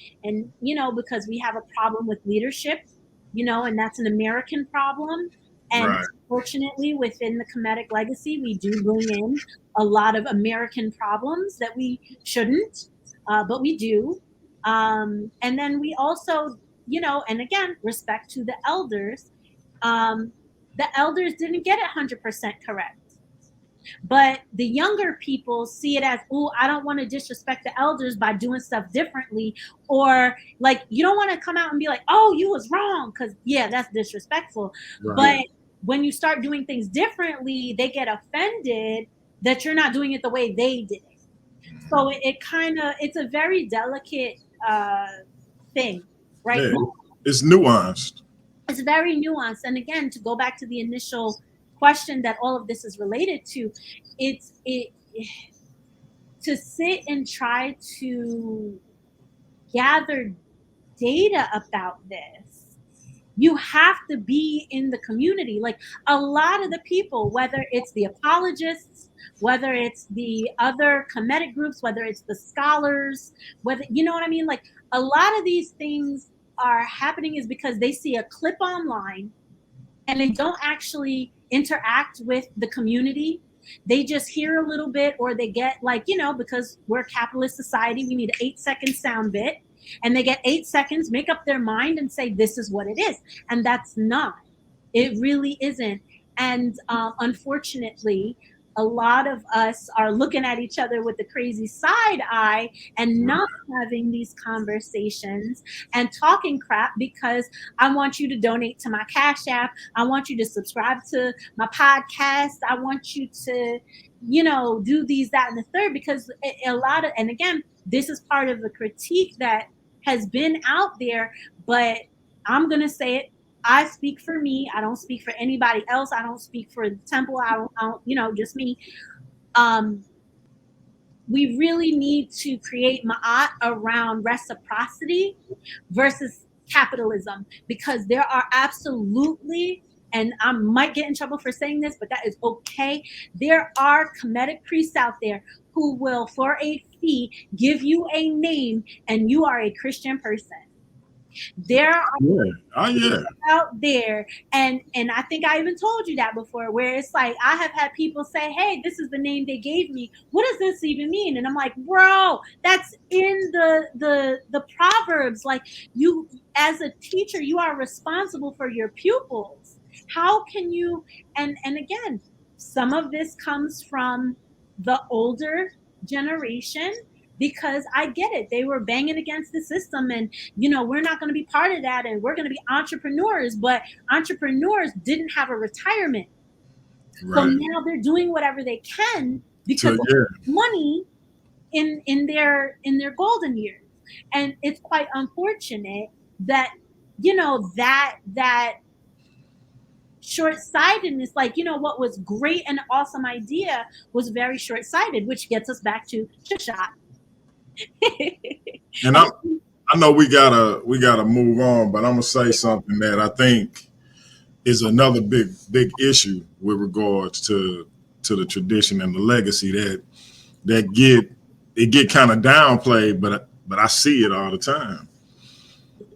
because we have a problem with leadership, and that's an American problem. And Right. fortunately, within the Kemetic legacy, we do bring in a lot of American problems that we shouldn't, but we do. And then we also, and again, respect to the elders. The elders didn't get it 100% correct. But the younger people see it as, oh, I don't want to disrespect the elders by doing stuff differently. Or like, you don't want to come out and be like, oh, you was wrong. Because, yeah, that's disrespectful. Right. But when you start doing things differently, they get offended that you're not doing it the way they did it. So it's a very delicate thing, right? Yeah, it's nuanced. It's very nuanced. And again, to go back to the initial question that all of this is related to, to sit and try to gather data about this, you have to be in the community. Like a lot of the people, whether it's the apologists, whether it's the other Kemetic groups, whether it's the scholars, whether, you know what I mean? Like a lot of these things are happening is because they see a clip online and they don't actually interact with the community. they just hear a little bit, or they get like, because we're a capitalist society, we need an 8-second sound bit, and they get 8 seconds, make up their mind and say, this is what it is. And that's not, it really isn't. And unfortunately, a lot of us are looking at each other with the crazy side eye and not having these conversations and talking crap, because I want you to donate to my Cash App. I want you to subscribe to my podcast. I want you to, do these, that, and the third, because a lot of, and again, this is part of the critique that has been out there, but I'm going to say it. I speak for me. I don't speak for anybody else. I don't speak for the temple. I don't, just me. We really need to create ma'at around reciprocity versus capitalism, because there are absolutely, and I might get in trouble for saying this, but that is okay. There are Kemetic priests out there who will, for a fee, give you a name and you are a Christian person. There are out there, and I think I even told you that before, where it's like, I have had people say, hey, this is the name they gave me, what does this even mean? And I'm like, bro, that's in the Proverbs. Like, you, as a teacher, you are responsible for your pupils. How can you, and again, some of this comes from the older generation, because I get it. They were banging against the system, and we're not going to be part of that, and we're going to be entrepreneurs. But entrepreneurs didn't have a retirement, right. So now they're doing whatever they can because of money in their golden years, and it's quite unfortunate that that short-sightedness, like, what was great and awesome idea was very short-sighted, which gets us back to shot. And I know we gotta move on, but I'm gonna say something that I think is another big issue with regards to the tradition and the legacy that get kind of downplayed, but I see it all the time.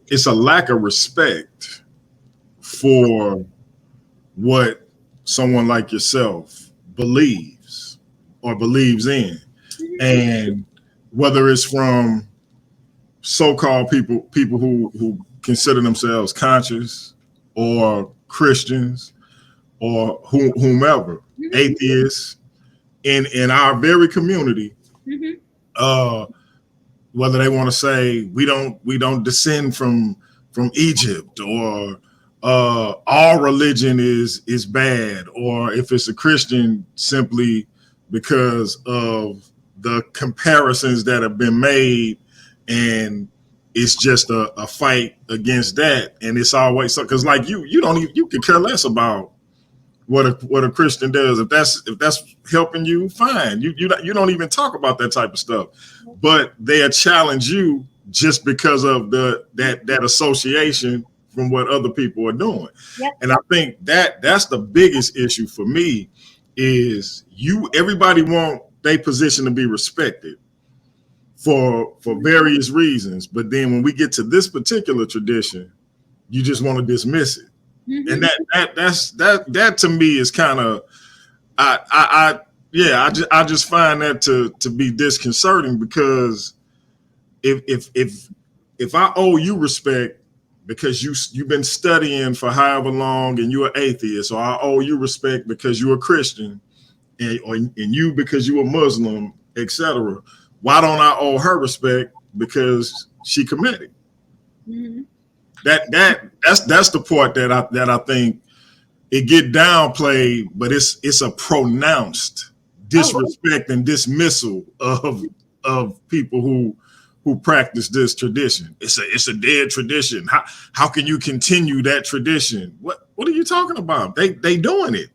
It's a lack of respect for what someone like yourself believes or believes in, and whether it's from so-called people who consider themselves conscious, or Christians, or whomever, atheists in our very community, whether they want to say we don't descend from Egypt, or all religion is bad, or if it's a Christian, simply because of the comparisons that have been made, and it's just a fight against that. And it's always so, because like you can care less about what a Christian does. If that's helping you, fine. You don't even talk about that type of stuff. But they'll challenge you just because of that association from what other people are doing. Yep. And I think that's the biggest issue for me, is everybody want their position to be respected for various reasons, but then when we get to this particular tradition, you just want to dismiss it. And that to me is kind of, I just find that to be disconcerting, because if I owe you respect because you've been studying for however long and you're an atheist, or I owe you respect because you're a Christian, and you because you're a Muslim, etc., why don't I owe her respect because she Kemetic? That's the part that I think it get downplayed, but it's a pronounced disrespect and dismissal of people who practice this tradition. It's a dead tradition. How can you continue that tradition? What are you talking about? They doing it.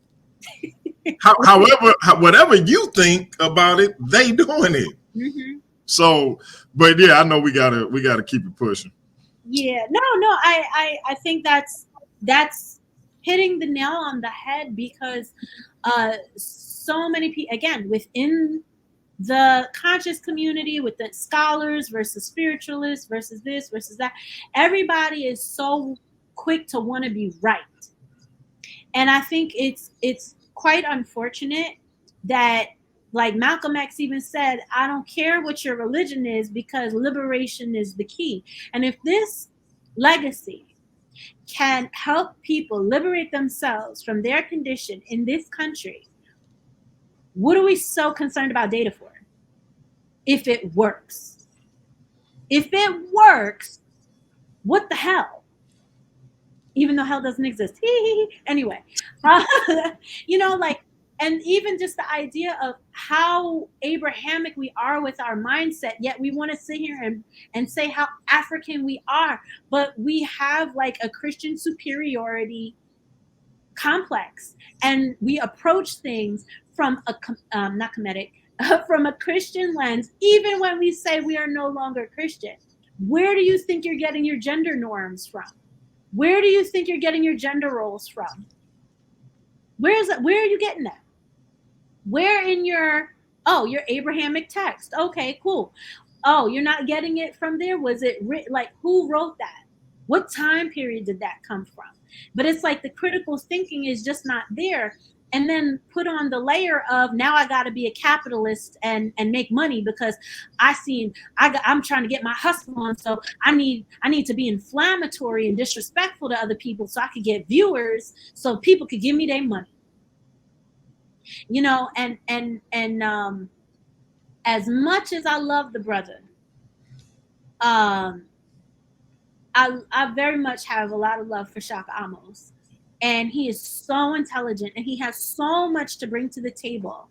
However, whatever you think about it, they doing it. So, but yeah, I know we gotta keep it pushing. Yeah, no, I think that's hitting the nail on the head, because so many people, again, within the conscious community, with the scholars versus spiritualists versus this versus that, everybody is so quick to want to be right. And I think it's quite unfortunate that, like Malcolm X even said, I don't care what your religion is because liberation is the key. And if this legacy can help people liberate themselves from their condition in this country, what are we so concerned about data for? If it works. If it works, what the hell? Even though hell doesn't exist. Anyway, like, and even just the idea of how Abrahamic we are with our mindset, yet we want to sit here and say how African we are, but we have like a Christian superiority complex, and we approach things from a not Kemetic, from a Christian lens, even when we say we are no longer Christian. Where do you think you're getting your gender norms from? Where do you think you're getting your gender roles from? Where are you getting that? Where in your Abrahamic text? Okay, cool. Oh, you're not getting it from there? Was it like, who wrote that? What time period did that come from? But it's like the critical thinking is just not there. And then put on the layer of, now I got to be a capitalist and make money because I'm trying to get my hustle on, so I need to be inflammatory and disrespectful to other people so I could get viewers so people could give me their money. And as much as I love the brother, I very much have a lot of love for Shaka Amos. And he is so intelligent and he has so much to bring to the table.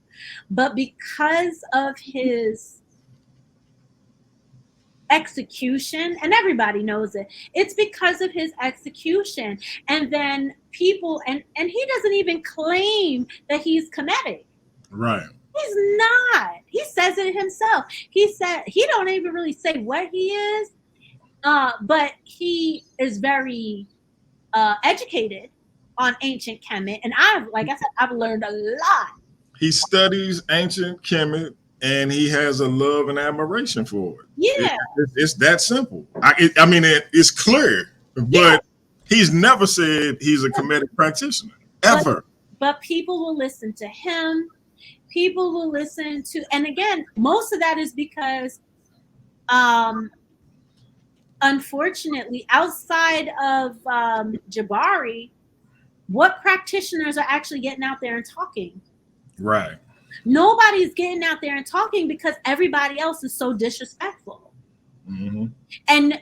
But because of his execution, and everybody knows it, it's because of his execution. And then people, and he doesn't even claim that he's Kemetic. Right. He's not. He says it himself. He said he don't even really say what he is, but he is very educated on ancient Kemet, and I've learned a lot. He studies ancient Kemet, and he has a love and admiration for it. Yeah, it's that simple. I mean, it's clear, but he's never said he's a Kemetic practitioner ever. But people will listen to him. People will listen to, and again, most of that is because, unfortunately, outside of Jabari, what practitioners are actually getting out there and talking? Right. Nobody's getting out there and talking because everybody else is so disrespectful. Mm-hmm. And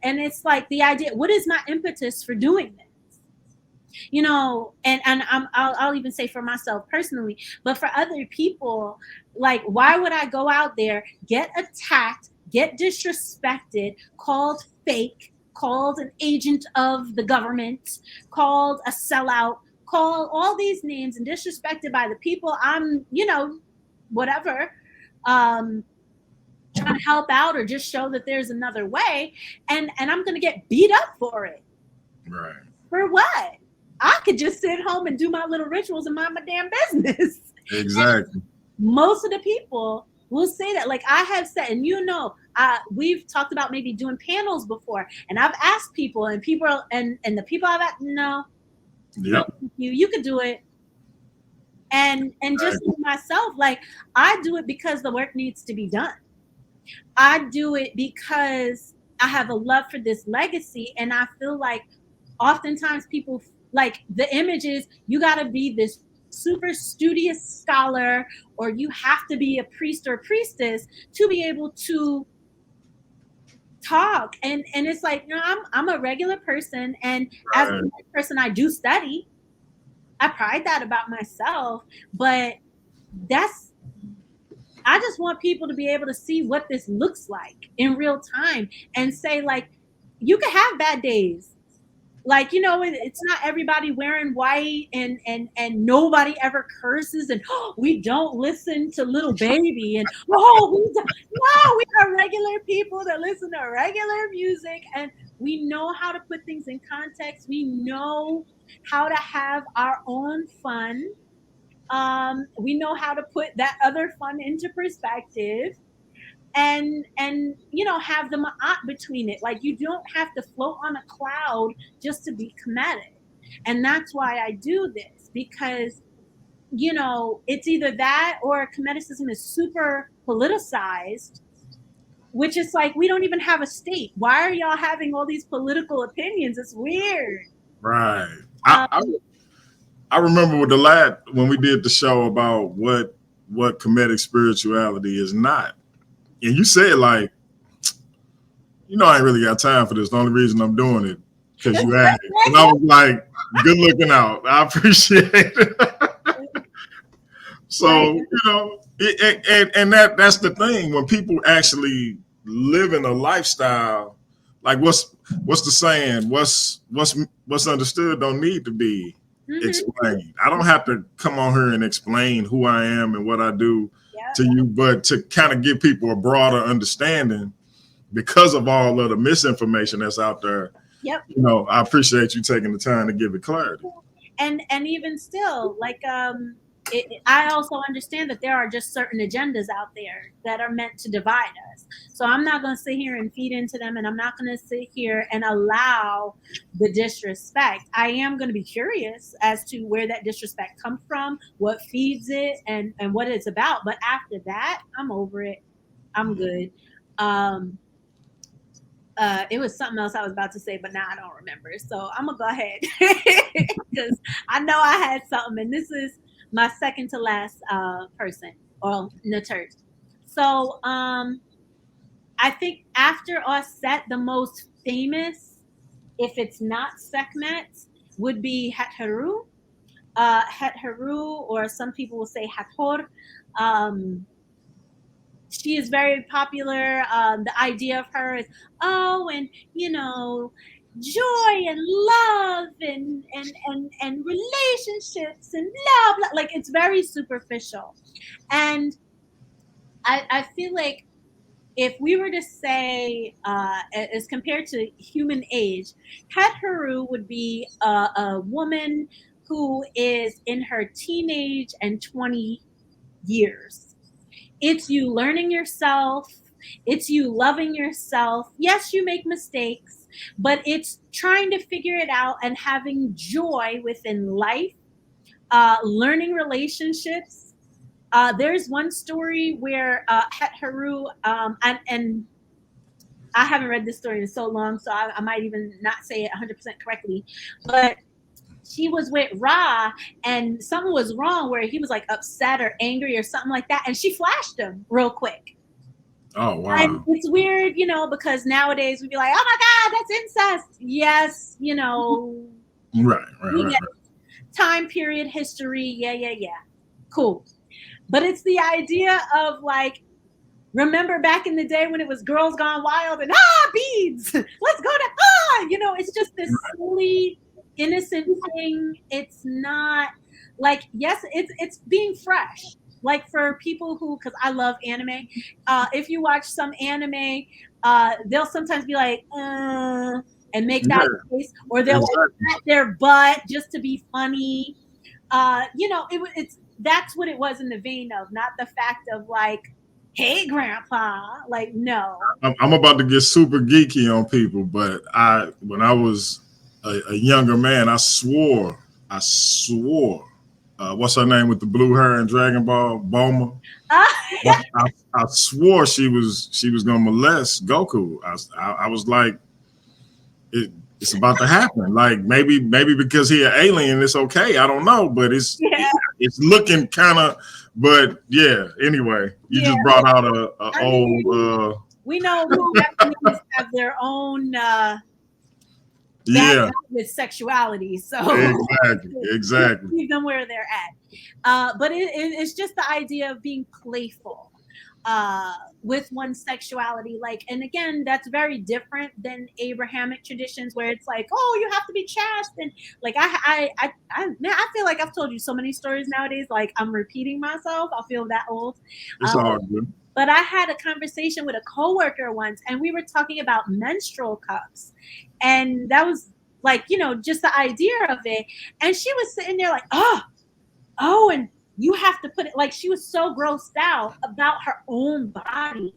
it's like the idea, what is my impetus for doing this? I'll even say for myself personally, but for other people, like, why would I go out there, get attacked, get disrespected, called fake, called an agent of the government, called a sellout, called all these names and disrespected by the people I'm, whatever, trying to help out or just show that there's another way, and I'm going to get beat up for it. Right. For what? I could just sit home and do my little rituals and mind my damn business. Exactly. And most of the people will say that. Like I have said, and we've talked about maybe doing panels before, and I've asked people, and people and the people I've asked, no, yep, you could do it. And just for myself, like, I do it because the work needs to be done. I do it because I have a love for this legacy, and I feel like oftentimes people, like, the image is you got to be this super studious scholar, or you have to be a priest or priestess to be able to talk. And it's like, no, I'm a regular person, and as a person, I do study. I pride that about myself, but I just want people to be able to see what this looks like in real time and say, like, you can have bad days. Like, it's not everybody wearing white and nobody ever curses, and we don't listen to Little Baby, and we are regular people that listen to regular music, and we know how to put things in context. We know how to have our own fun. We know how to put that other fun into perspective, and have the ma'at between it. Like, you don't have to float on a cloud just to be Kemetic. And that's why I do this, because you know, it's either that or Kemeticism is super politicized, which is like, we don't even have a state. Why are y'all having all these political opinions? It's weird. Right. Um, I remember with the last when we did the show about what Kemetic spirituality is not, and you said like, you know, I ain't really got time for this. The only reason I'm doing it because you asked it, and I was like, good looking out. I appreciate it. So right. you know, and that's the thing when people actually live in a lifestyle. Like what's the saying? What's understood don't need to be Mm-hmm. explained. I don't have to come on here and explain who I am and what I do Yep. to you, but to kind of give people a broader understanding because of all of the misinformation that's out there. Yep. You know, I appreciate you taking the time to give it clarity. And even still, like, I also understand that there are just certain agendas out there that are meant to divide us. So I'm not going to sit here and feed into them, and I'm not going to sit here and allow the disrespect. I am going to be curious as to where that disrespect comes from, what feeds it, and what it's about. But after that, I'm over it. I'm good. Um, it was something else I was about to say, but now I don't remember. So I'm gonna go ahead because I know I had something, and this is my second to last person or Natert. So I think after Osset, the most famous, if it's not Sekhmet, would be Hatharu. Hatharu, or some people will say Hathor. Um, she is very popular. The idea of her is, oh, and you know, joy and love and relationships and blah blah. Like, it's very superficial, and I feel like if we were to say, as compared to human age, Kat Haru would be a woman who is in her teenage and 20 years. It's you learning yourself. It's you loving yourself. Yes, you make mistakes, but it's trying to figure it out and having joy within life, learning relationships. There's one story where Het Haru, and I haven't read this story in so long, so I might even not say it 100% correctly, but she was with Ra and something was wrong where he was like upset or angry or something like that, and she flashed him real quick. Oh And wow. it's weird, you know, because nowadays we'd be like, oh my God, that's incest. Yes, you know, Right. time period, history, yeah. Cool. But it's the idea of like, remember back in the day when it was Girls Gone Wild and beads, let's go to you know, it's just this silly, innocent thing. It's not like, yes, it's being fresh. Like for people who, because I love anime, if you watch some anime, they'll sometimes be like, and make that Yeah, face, or they'll like exactly. pat their butt just to be funny. You know, it's that's what it was in the vein of, not the fact of like, hey, grandpa. Like, no. I'm about to get super geeky on people, but when I was a younger man, I swore. What's her name with the blue hair in Dragon Ball? Bulma. I swore she was gonna molest Goku. I was like, it's about to happen. Like maybe because he an alien, it's okay. I don't know, but Yeah. it's looking kind of. But yeah. Anyway, you Yeah. just brought out a I old. mean, we know the Japanese have their own Yeah, background with sexuality, so exactly. leave them where they're at. But it's just the idea of being playful with one's sexuality. Like, and again, that's very different than Abrahamic traditions where it's like, oh, you have to be chaste. And like, man, I feel like I've told you so many stories nowadays. Like, I'm repeating myself. I feel that old. It's all good. But I had a conversation with a coworker once, and we were talking about menstrual cups, and that was like, you know, just the idea of it. And she was sitting there like, oh, and you have to put it, like, she was so grossed out about her own body.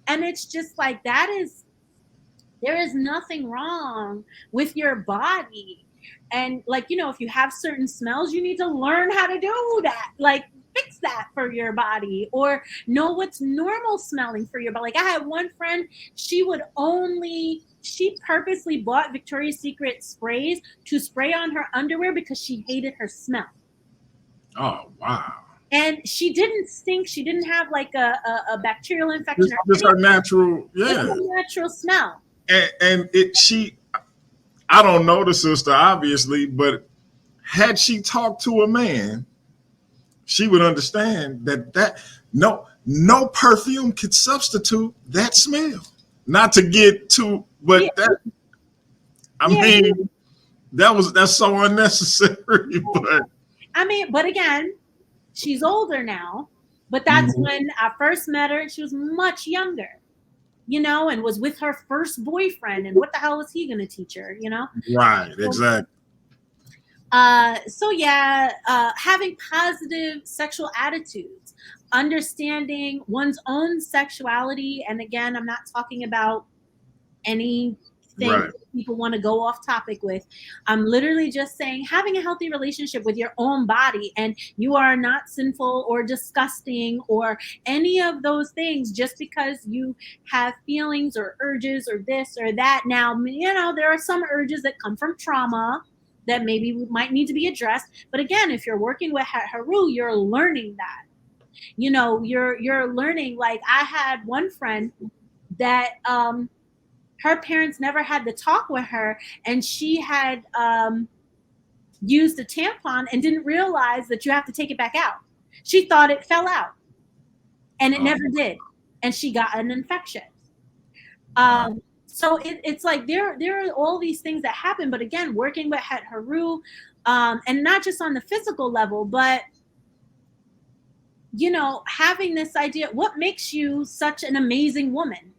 And it's just like, there is nothing wrong with your body. And like, if you have certain smells, you need to learn how to do that. Like, fix that for your body, or know what's normal smelling for your body. Like, I had one friend, she purposely bought Victoria's Secret sprays to spray on her underwear because she hated her smell. Oh, wow. And she didn't stink. She didn't have like a bacterial infection. Just her natural, It's a natural smell. And I don't know the sister, obviously, but had she talked to a man, she would understand that no perfume could substitute that smell. Not to get too, but that's so unnecessary. But again, she's older now. But that's when I first met her. She was much younger, and was with her first boyfriend. And what the hell was he going to teach her, Right, exactly. Having positive sexual attitudes, understanding one's own sexuality. And again, I'm not talking about anything people want to go off topic with. I'm literally just saying having a healthy relationship with your own body, and you are not sinful or disgusting or any of those things just because you have feelings or urges or this or that. Now, there are some urges that come from trauma that maybe might need to be addressed. But again, if you're working with Haru, you're learning that. You're learning. Like, I had one friend that her parents never had to talk with her, and she had used a tampon and didn't realize that you have to take it back out. She thought it fell out, and it never did, and she got an infection. So it's like there are all these things that happen. But again, working with Haru, and not just on the physical level, but having this idea, what makes you such an amazing woman?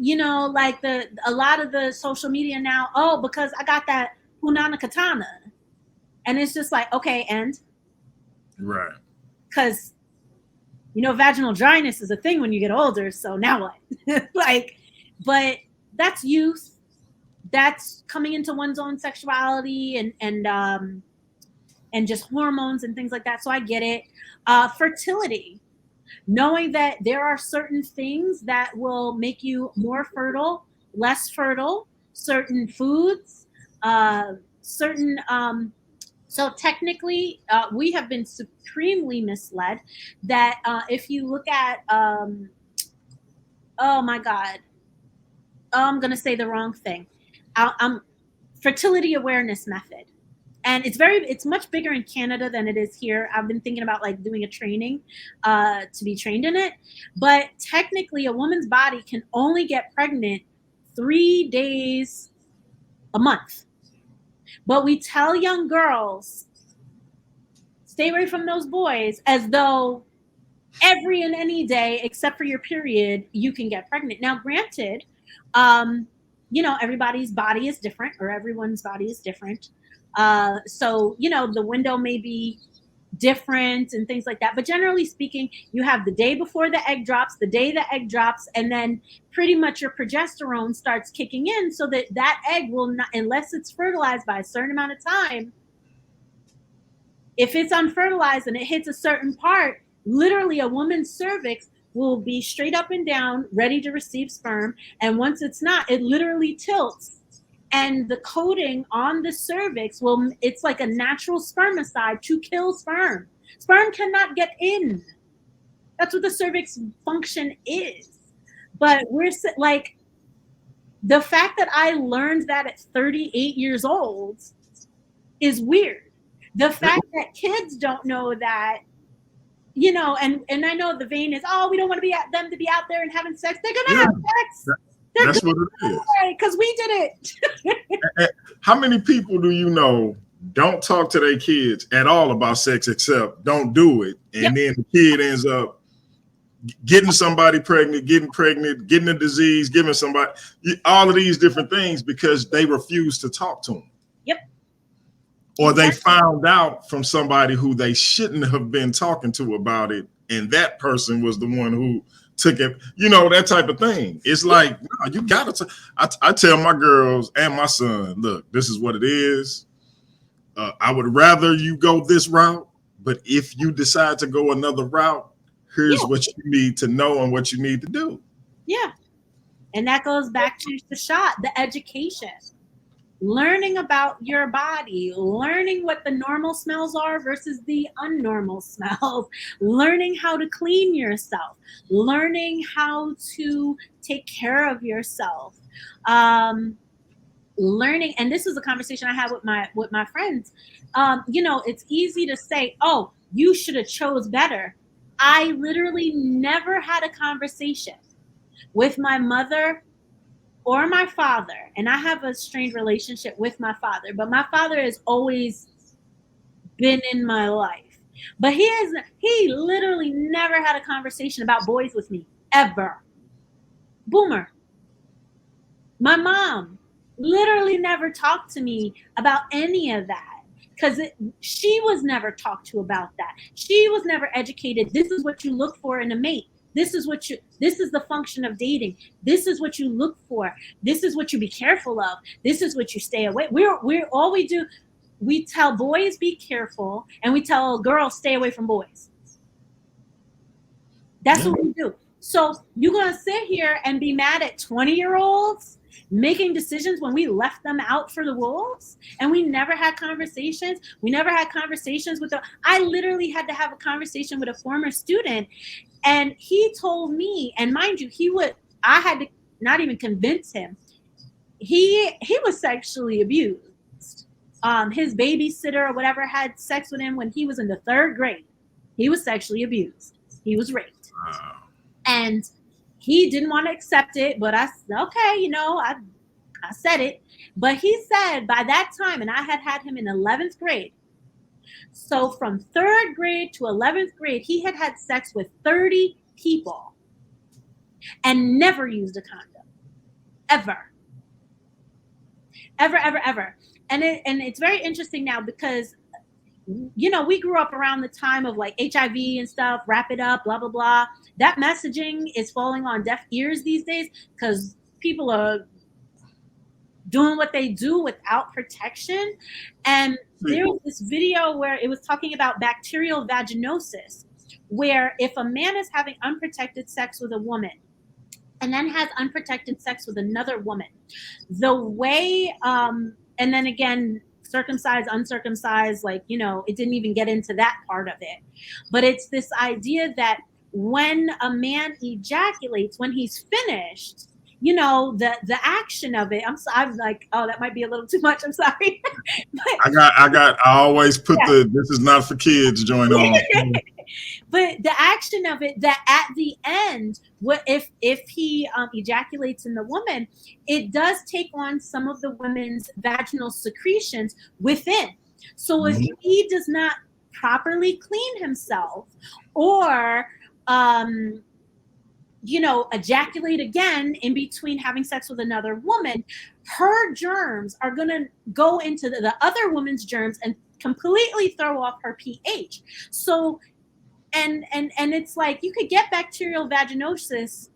Like a lot of the social media now, because I got that Hunana Katana. And it's just like, okay, and? Right. Because, vaginal dryness is a thing when you get older, so now what? But that's youth. That's coming into one's own sexuality and just hormones and things like that. So I get it. Fertility. Knowing that there are certain things that will make you more fertile, less fertile, certain foods, so technically, we have been supremely misled that if you look at, oh my God, I'm going to say the wrong thing. Fertility awareness method. And it's much bigger in Canada than it is here. I've been thinking about like doing a training to be trained in it. But technically, a woman's body can only get pregnant 3 days a month. But we tell young girls, stay away from those boys, as though every and any day, except for your period, you can get pregnant. Now, granted, everybody's body is different, or everyone's body is different. So, the window may be different and things like that. But generally speaking, you have the day before the egg drops, the day the egg drops, and then pretty much your progesterone starts kicking in, so that egg will not, unless it's fertilized by a certain amount of time, if it's unfertilized and it hits a certain part, literally a woman's cervix will be straight up and down, ready to receive sperm. And once it's not, it literally tilts. And the coating on the cervix it's like a natural spermicide to kill sperm. Sperm cannot get in. That's what the cervix function is. But we're like, the fact that I learned that at 38 years old is weird. The fact that kids don't know that, and I know the vein is, we don't want them to be out there and having sex. They're going to have sex. That's what it is. Because we did it. How many people do you know don't talk to their kids at all about sex, except don't do it, and then the kid ends up getting somebody pregnant, getting a disease, giving somebody all of these different things because they refuse to talk to them. Yep. Or they found out from somebody who they shouldn't have been talking to about it, and that person was the one who took it, that type of thing. It's like, no, you gotta. I tell my girls and my son, look, this is what it is. I would rather you go this route, but if you decide to go another route, here's what you need to know and what you need to do. Yeah. And that goes back to the shot, the education. Learning about your body, learning what the normal smells are versus the unnormal smells, learning how to clean yourself, learning how to take care of yourself, learning. And this was a conversation I had with my friends. It's easy to say, oh, you should have chose better. I literally never had a conversation with my mother or my father, and I have a strained relationship with my father, but my father has always been in my life. But he literally never had a conversation about boys with me, ever. Boomer. My mom literally never talked to me about any of that, because she was never talked to about that. She was never educated. This is what you look for in a mate. This is the function of dating. This is what you look for. This is what you be careful of. This is what you stay away. We're all we do. We tell boys be careful, and we tell girls stay away from boys. That's what we do. So you're gonna sit here and be mad at 20-year-olds making decisions when we left them out for the wolves, and we never had conversations. We never had conversations with them. I literally had to have a conversation with a former student. And he told me, and mind you, I had to not even convince him. He was sexually abused. His babysitter or whatever had sex with him when he was in the 3rd grade. He was sexually abused. He was raped. Wow. And he didn't want to accept it, but I said, okay, I said it. But he said by that time, and I had him in 11th grade. So from 3rd grade to 11th grade, he had sex with 30 people and never used a condom. Ever. Ever, ever, ever. And it's very interesting now because, we grew up around the time of like HIV and stuff, wrap it up, blah, blah, blah. That messaging is falling on deaf ears these days because people are doing what they do without protection. And there was this video where it was talking about bacterial vaginosis, where if a man is having unprotected sex with a woman and then has unprotected sex with another woman, the way, and then again, circumcised, uncircumcised, it didn't even get into that part of it. But it's this idea that when a man ejaculates, when he's finished, the action of it. I'm like, oh, that might be a little too much. I'm sorry. But, I always put this is not for kids joint on. But the action of it, that at the end, if he ejaculates in the woman, it does take on some of the women's vaginal secretions within. So if he does not properly clean himself or ejaculate again in between having sex with another woman, her germs are going to go into the other woman's germs and completely throw off her pH. So, and it's like you could get bacterial vaginosis,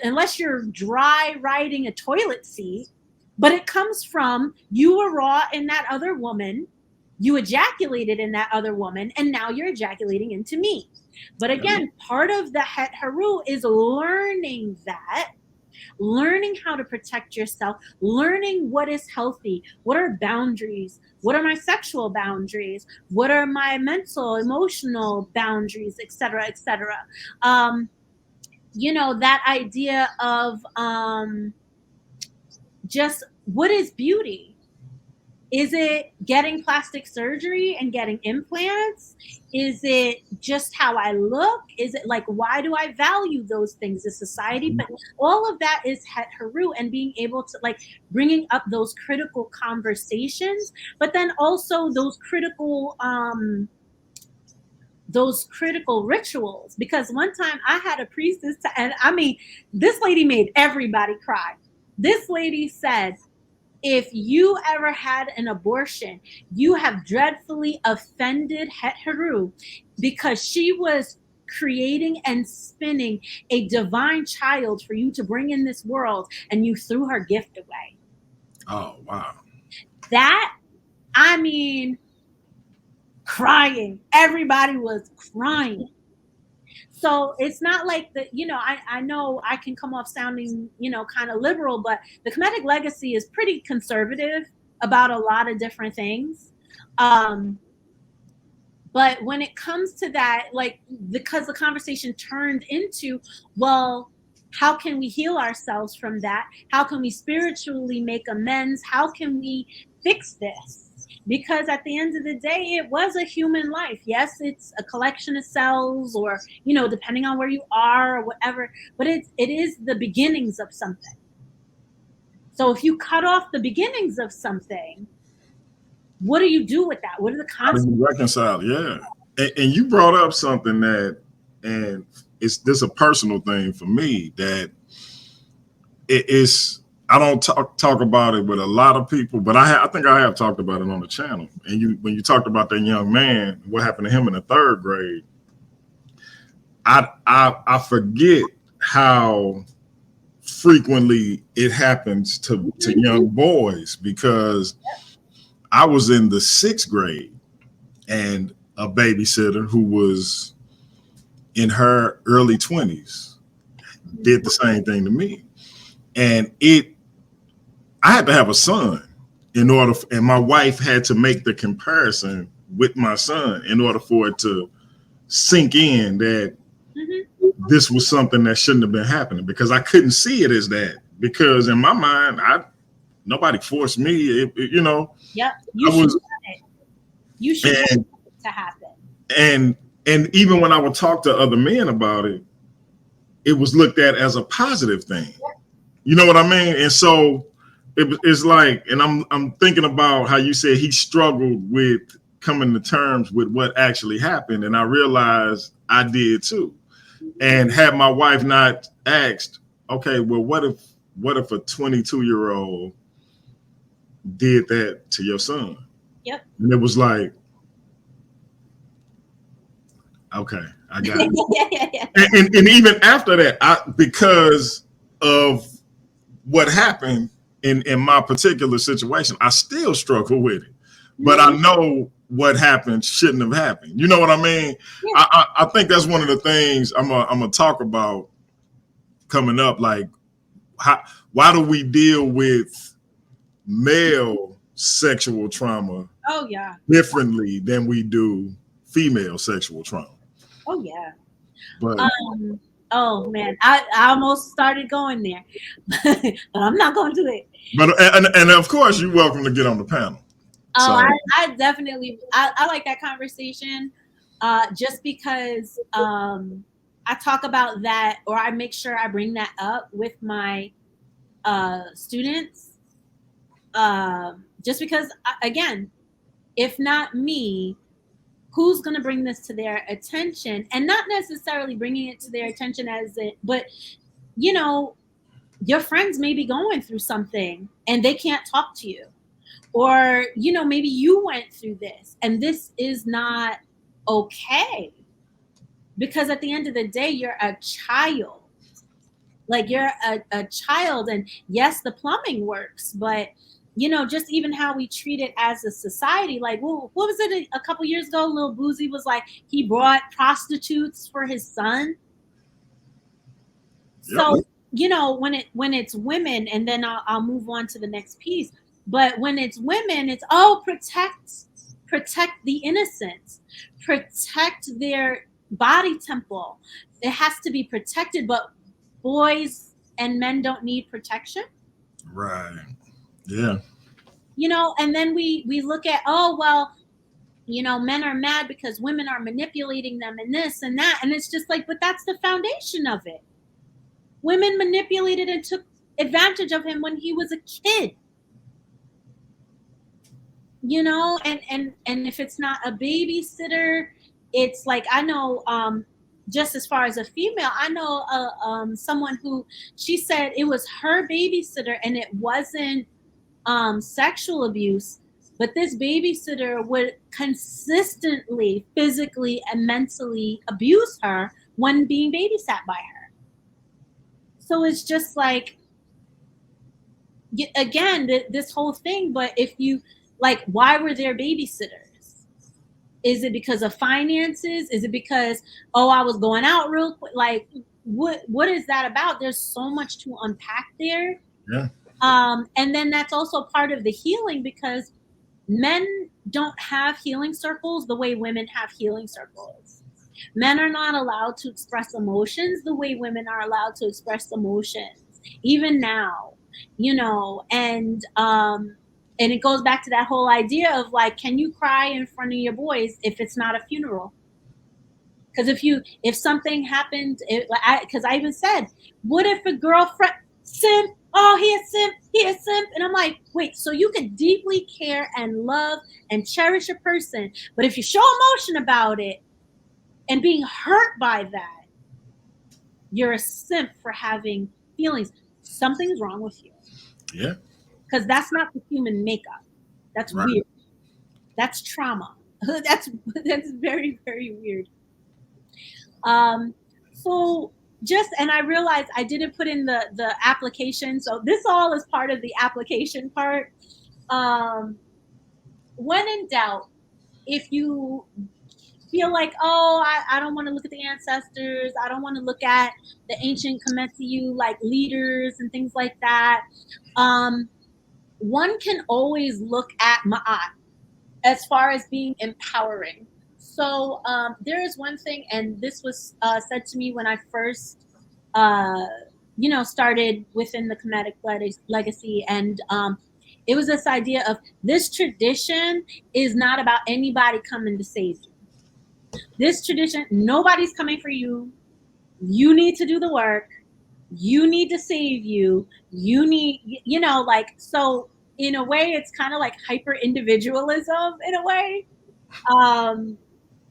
unless you're dry riding a toilet seat, but it comes from you were raw in that other woman, you ejaculated in that other woman, and now you're ejaculating into me. But again, part of the Het Haru is learning how to protect yourself, learning what is healthy, what are boundaries, what are my sexual boundaries, what are my mental, emotional boundaries, et cetera, et cetera. That idea of just what is beauty? Is it getting plastic surgery and getting implants? Is it just how I look? Is it like, why do I value those things as society? But all of that is Het Haru, and being able to bringing up those critical conversations, but then also those critical rituals. Because one time I had a priestess, and I mean, this lady made everybody cry. This lady said, if you ever had an abortion, you have dreadfully offended Het Haru, because she was creating and spinning a divine child for you to bring in this world, and you threw her gift away. Oh, wow. That, I mean, crying. Everybody was crying. So it's not like that, I know I can come off sounding, kind of liberal, but the Kemetic legacy is pretty conservative about a lot of different things. But when it comes to that, like, because the conversation turned into, well, how can we heal ourselves from that? How can we spiritually make amends? How can we fix this? Because at the end of the day, it was a human life. Yes, it's a collection of cells, or, depending on where you are or whatever, but it is the beginnings of something. So if you cut off the beginnings of something, what do you do with that? What are the consequences? How do you reconcile? Yeah. And you brought up something that, and this a personal thing for me, that it is. I don't talk about it with a lot of people, but I think I have talked about it on the channel. And when you talked about that young man, what happened to him in the 3rd grade, I forget how frequently it happens to young boys, because I was in the 6th grade, and a babysitter who was in her early 20s did the same thing to me. And I had to have a son and my wife had to make the comparison with my son in order for it to sink in that this was something that shouldn't have been happening, because I couldn't see it as that, because in my mind, nobody forced me, Yep. You should want it to happen. And even when I would talk to other men about it, it was looked at as a positive thing. You know what I mean? And so it's like, and I'm thinking about how you said he struggled with coming to terms with what actually happened, and I realized I did too. And had my wife not asked, okay, well, what if a 22-year-old did that to your son? Yep. And it was like, okay, I got it. Yeah. And even after that, because of what happened in my particular situation, I still struggle with it. But I know what happened shouldn't have happened. You know what I mean? Yeah. I think that's one of the things I'm gonna talk about coming up. Like, why do we deal with male sexual trauma differently than we do female sexual trauma? Oh yeah. But oh man, I almost started going there, but I'm not going to do it. But and of course, you're welcome to get on the panel. Oh, so. I definitely I like that conversation, just because I talk about that, or I make sure I bring that up with my students, just because, again, if not me, who's going to bring this to their attention? And not necessarily bringing it to their attention but your friends may be going through something and they can't talk to you, or maybe you went through this and this is not okay, because at the end of the day, you're a child. Like, you're a child, and yes, the plumbing works, but just even how we treat it as a society. Like, well, what was it a couple years ago? Lil Boozy was like, he brought prostitutes for his son. So, when it's women, and then I'll move on to the next piece. But when it's women, it's, protect the innocents, protect their body temple. It has to be protected, but boys and men don't need protection. Right. Yeah. And then we look at, men are mad because women are manipulating them and this and that. And it's just like, but that's the foundation of it. Women manipulated and took advantage of him when he was a kid. And if it's not a babysitter, it's like, I know, just as far as a female, I know someone who, she said it was her babysitter and it wasn't sexual abuse, but this babysitter would consistently physically and mentally abuse her when being babysat by her. So it's just like, again, this whole thing. But if you like, why were there babysitters? Is it because of finances? Is it because, oh, I was going out real quick? Like, what is that about? There's so much to unpack there. Yeah. And then that's also part of the healing, because men don't have healing circles the way women have healing circles. Men are not allowed to express emotions the way women are allowed to express emotions, even now, and it goes back to that whole idea of like, can you cry in front of your boys if it's not a funeral? Because if something happened, because I even said, what if a girlfriend simp? Oh, he a simp, and I'm like, wait, so you could deeply care and love and cherish a person, but if you show emotion about it and being hurt by that, you're a simp for having feelings. Something's wrong with you. Yeah. Because that's not the human makeup. That's Right. weird. That's trauma. That's very, very weird. So and I realized I didn't put in the application. So this all is part of the application part. When in doubt, if you feel like, oh, I don't want to look at the ancestors, I don't want to look at the ancient Kemetic like leaders and things like that, one can always look at Ma'at as far as being empowering. So there is one thing, and this was said to me when I first, started within the Kemetic legacy, and it was this idea of, this tradition is not about anybody coming to save you. This tradition, nobody's coming for you. You need to do the work. You need to save you. You need, so in a way, it's kind of like hyper individualism in a way.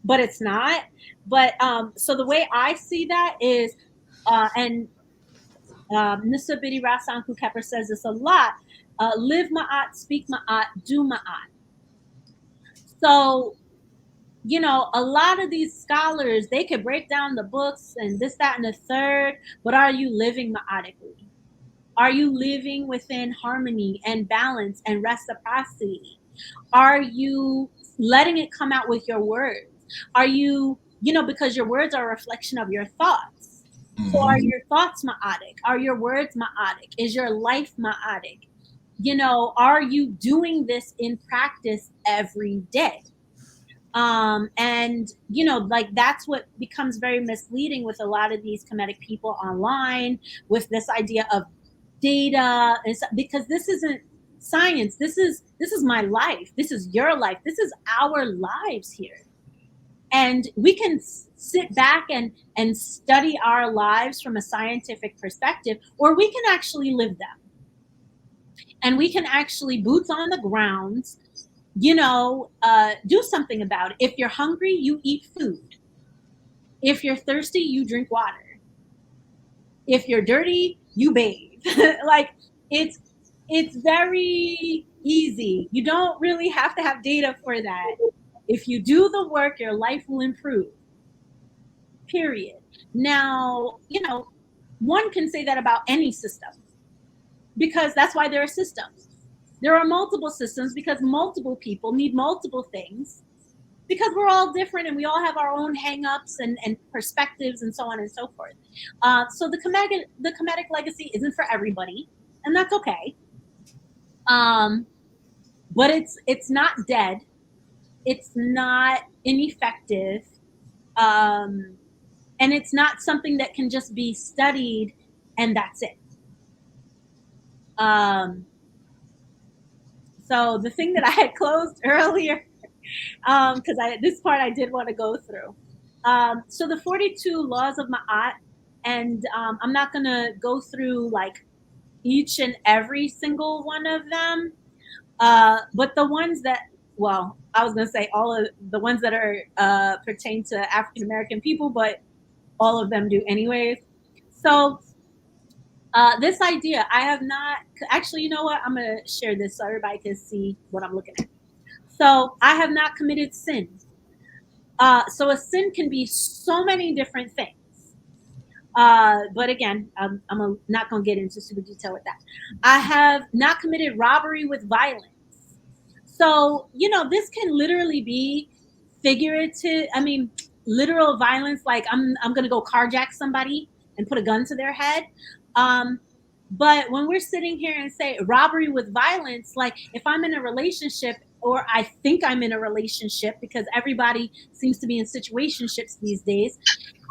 But it's not. But so the way I see that is, and Nissa Bidi Rasanku Kepper says this a lot, live Ma'at, speak Ma'at, do Ma'at. So, a lot of these scholars, they could break down the books and this, that, and the third, but are you living Ma'atically? Are you living within harmony and balance and reciprocity? Are you letting it come out with your words? Are you, because your words are a reflection of your thoughts. Mm-hmm. So are your thoughts Ma'atic? Are your words Ma'atic? Is your life Ma'atic? Are you doing this in practice every day? And like, that's what becomes very misleading with a lot of these Kemetic people online, with this idea of data, and because this isn't science. This is my life. This is your life. This is our lives here. And we can sit back and study our lives from a scientific perspective, or we can actually live them. And we can actually, boots on the ground, do something about it. If you're hungry, you eat food. If you're thirsty, you drink water. If you're dirty, you bathe. Like, it's very easy. You don't really have to have data for that. If you do the work, your life will improve. Period. Now, one can say that about any system, because that's why there are systems. There are multiple systems because multiple people need multiple things, because we're all different and we all have our own hang-ups and perspectives and so on and so forth. So the Kemetic legacy isn't for everybody, and that's okay. But it's not dead. It's not ineffective. And it's not something that can just be studied and that's it. So the thing that I had closed earlier, because this part I did want to go through. So the 42 laws of Ma'at, and I'm not going to go through like each and every single one of them, but the ones that, well, I was going to say all of the ones that are pertain to African American people, but all of them do anyways. So this idea, I have not, actually, you know what? I'm going to share this so everybody can see what I'm looking at. So I have not committed sin. So a sin can be so many different things. But again, not going to get into super detail with that. I have not committed robbery with violence. So, this can literally be figurative. I mean, literal violence, like I'm going to go carjack somebody and put a gun to their head. Um, but when we're sitting here and say robbery with violence, like if I'm in a relationship or I think I'm in a relationship, because everybody seems to be in situationships these days,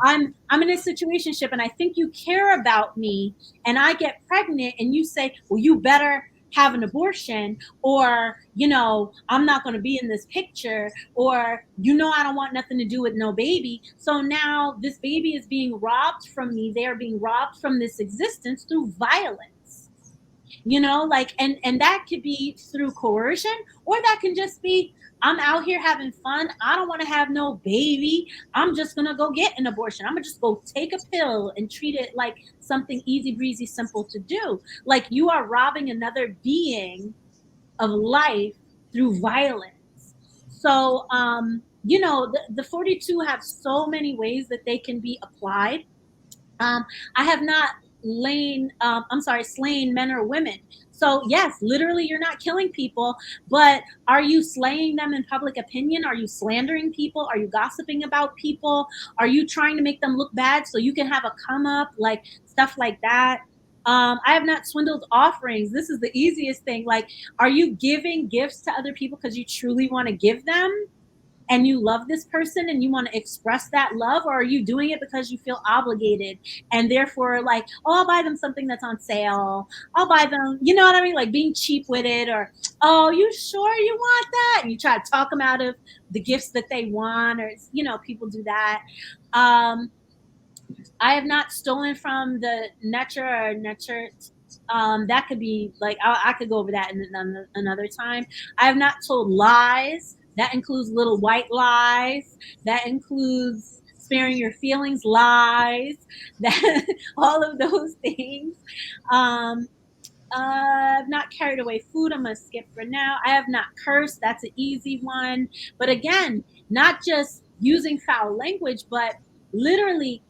I'm in a situationship and I think you care about me, and I get pregnant and you say, well, you better have an abortion, or I'm not going to be in this picture, or I don't want nothing to do with no baby. So now this baby is being robbed from me. They are being robbed from this existence through violence. Like, and that could be through coercion, or that can just be, I'm out here having fun. I don't want to have no baby. I'm just gonna go get an abortion. I'm gonna just go take a pill and treat it like something easy breezy, simple to do. Like, you are robbing another being of life through violence. So the 42 have so many ways that they can be applied. I have not slain men or women. So yes, literally you're not killing people, but are you slaying them in public opinion? Are you slandering people? Are you gossiping about people? Are you trying to make them look bad so you can have a come up, like stuff like that? I have not swindled offerings. This is the easiest thing. Like, are you giving gifts to other people because you truly want to give them? And you love this person and you want to express that love, or are you doing it because you feel obligated and therefore, like, oh, I'll buy them something that's on sale, I'll buy them, you know what I mean, like being cheap with it, or oh, you sure you want that, and you try to talk them out of the gifts that they want, or people do that. I have not stolen from the nurture or nurtured. That could be like, I could go over that in another time. I have not told lies. That includes little white lies. That includes sparing your feelings lies. That all of those things. I've not carried away food. I'm gonna skip for now. I have not cursed. That's an easy one. But again, not just using foul language, but literally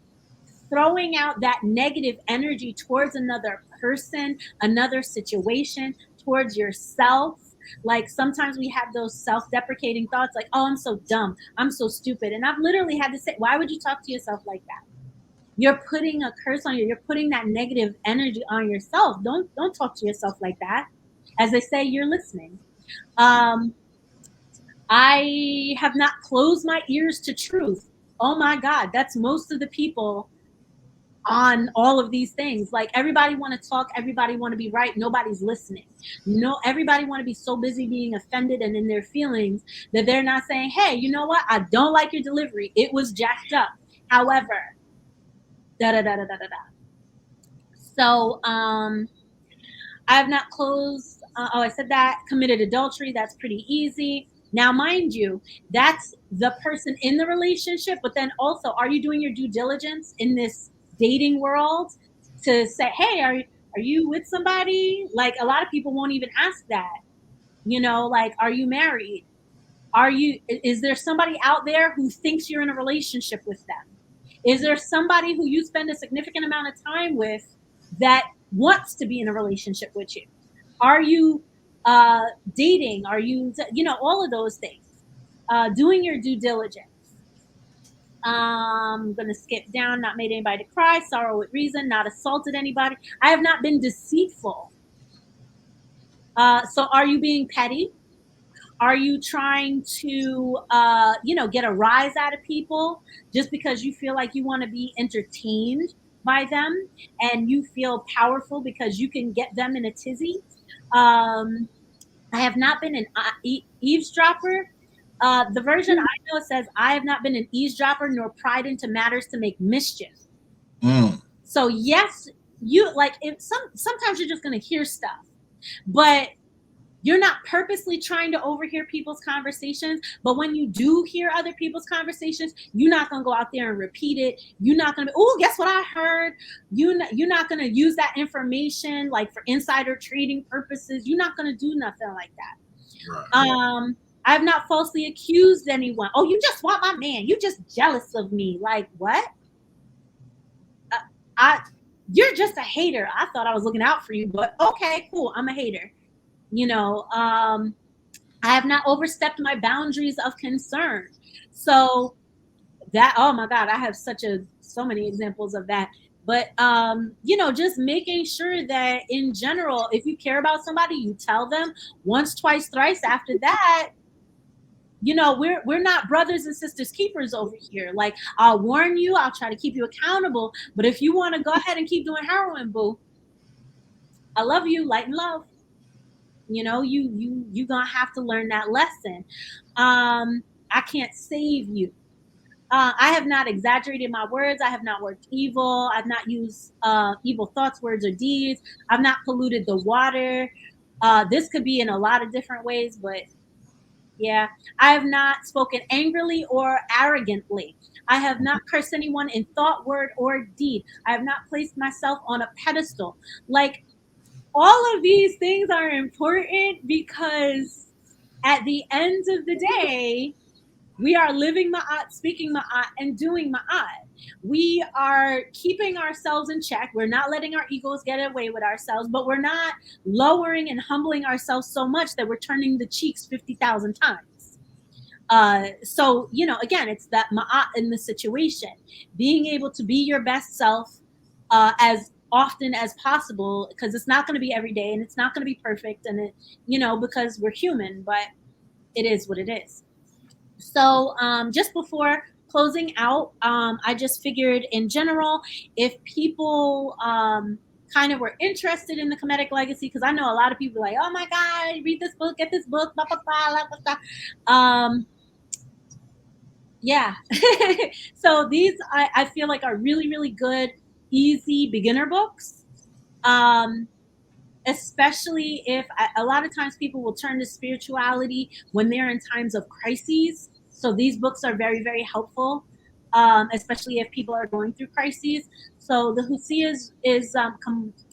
throwing out that negative energy towards another person, another situation, towards yourself. Like, sometimes we have those self-deprecating thoughts like, oh, I'm so dumb, I'm so stupid. And I've literally had to say, why would you talk to yourself like that? You're putting a curse on you. You're putting that negative energy on yourself. Don't talk to yourself like that. As they say, you're listening. I have not closed my ears to truth. Oh my God, that's most of the people on all of these things. Like, everybody want to talk, everybody want to be right, nobody's listening. No, everybody want to be so busy being offended and in their feelings that they're not saying, hey, you know what, I don't like your delivery, it was jacked up, however, da da da da da da da. So I have not closed, I said that. Committed adultery, that's pretty easy. Now, mind you, that's the person in the relationship, but then also, are you doing your due diligence in this dating world to say, hey, are you with somebody? Like, a lot of people won't even ask that. Like, are you married? Is there somebody out there who thinks you're in a relationship with them? Is there somebody who you spend a significant amount of time with that wants to be in a relationship with you? Are you dating? Are you, all of those things? Doing your due diligence. I'm going to skip down. Not made anybody to cry. Sorrow with reason. Not assaulted anybody. I have not been deceitful. So are you being petty? Are you trying to, get a rise out of people just because you feel like you want to be entertained by them and you feel powerful because you can get them in a tizzy? I have not been an eavesdropper. The version I know says, I have not been an eavesdropper nor pried into matters to make mischief. So yes, you like, sometimes you're just going to hear stuff, but you're not purposely trying to overhear people's conversations. But when you do hear other people's conversations, you're not going to go out there and repeat it. You're not going to be, oh, guess what I heard? You're not going to use that information like for insider trading purposes. You're not going to do nothing like that. Right. I've not falsely accused anyone. Oh, you just want my man. You just jealous of me. Like, what? you're just a hater. I thought I was looking out for you, but okay, cool. I'm a hater. I have not overstepped my boundaries of concern. So that, oh my God, I have so many examples of that. But just making sure that in general, if you care about somebody, you tell them once, twice, thrice. After that, we're not brothers and sisters keepers over here. Like, I'll warn you, I'll try to keep you accountable. But if you want to go ahead and keep doing heroin, boo, I love you, light and love. You gonna have to learn that lesson. I can't save you. I have not exaggerated my words. I have not worked evil. I've not used evil thoughts, words, or deeds. I've not polluted the water. This could be in a lot of different ways, but yeah, I have not spoken angrily or arrogantly. I have not cursed anyone in thought, word, or deed. I have not placed myself on a pedestal. Like, all of these things are important because at the end of the day, we are living Ma'at, speaking Ma'at, and doing Ma'at. We are keeping ourselves in check. We're not letting our egos get away with ourselves, but we're not lowering and humbling ourselves so much that we're turning the cheeks 50,000 times. So, again, it's that Ma'at in the situation. Being able to be your best self as often as possible, because it's not going to be every day and it's not going to be perfect. And, because we're human, but it is what it is. So just before closing out, I just figured in general, if people kind of were interested in the Kemetic legacy, because I know a lot of people are like, oh my God, read this book, get this book, blah, blah, blah, blah, blah. Yeah. So these, I feel like, are really, really good, easy beginner books. Especially if a lot of times people will turn to spirituality when they're in times of crises. So these books are very, very helpful, especially if people are going through crises. So the Husia is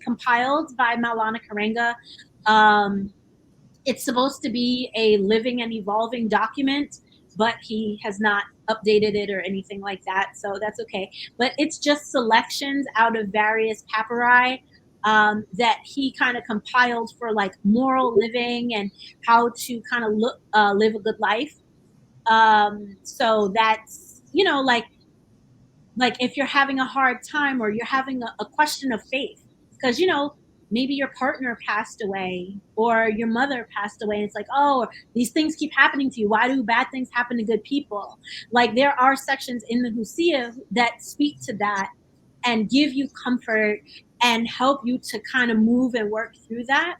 compiled by Maulana Karenga. It's supposed to be a living and evolving document, but he has not updated it or anything like that. So that's okay. But it's just selections out of various papyri that he kind of compiled for like moral living and how to kind of live a good life. So that's, like if you're having a hard time or you're having a question of faith, because, maybe your partner passed away or your mother passed away. And it's like, oh, these things keep happening to you. Why do bad things happen to good people? Like, there are sections in the Husia that speak to that and give you comfort and help you to kind of move and work through that.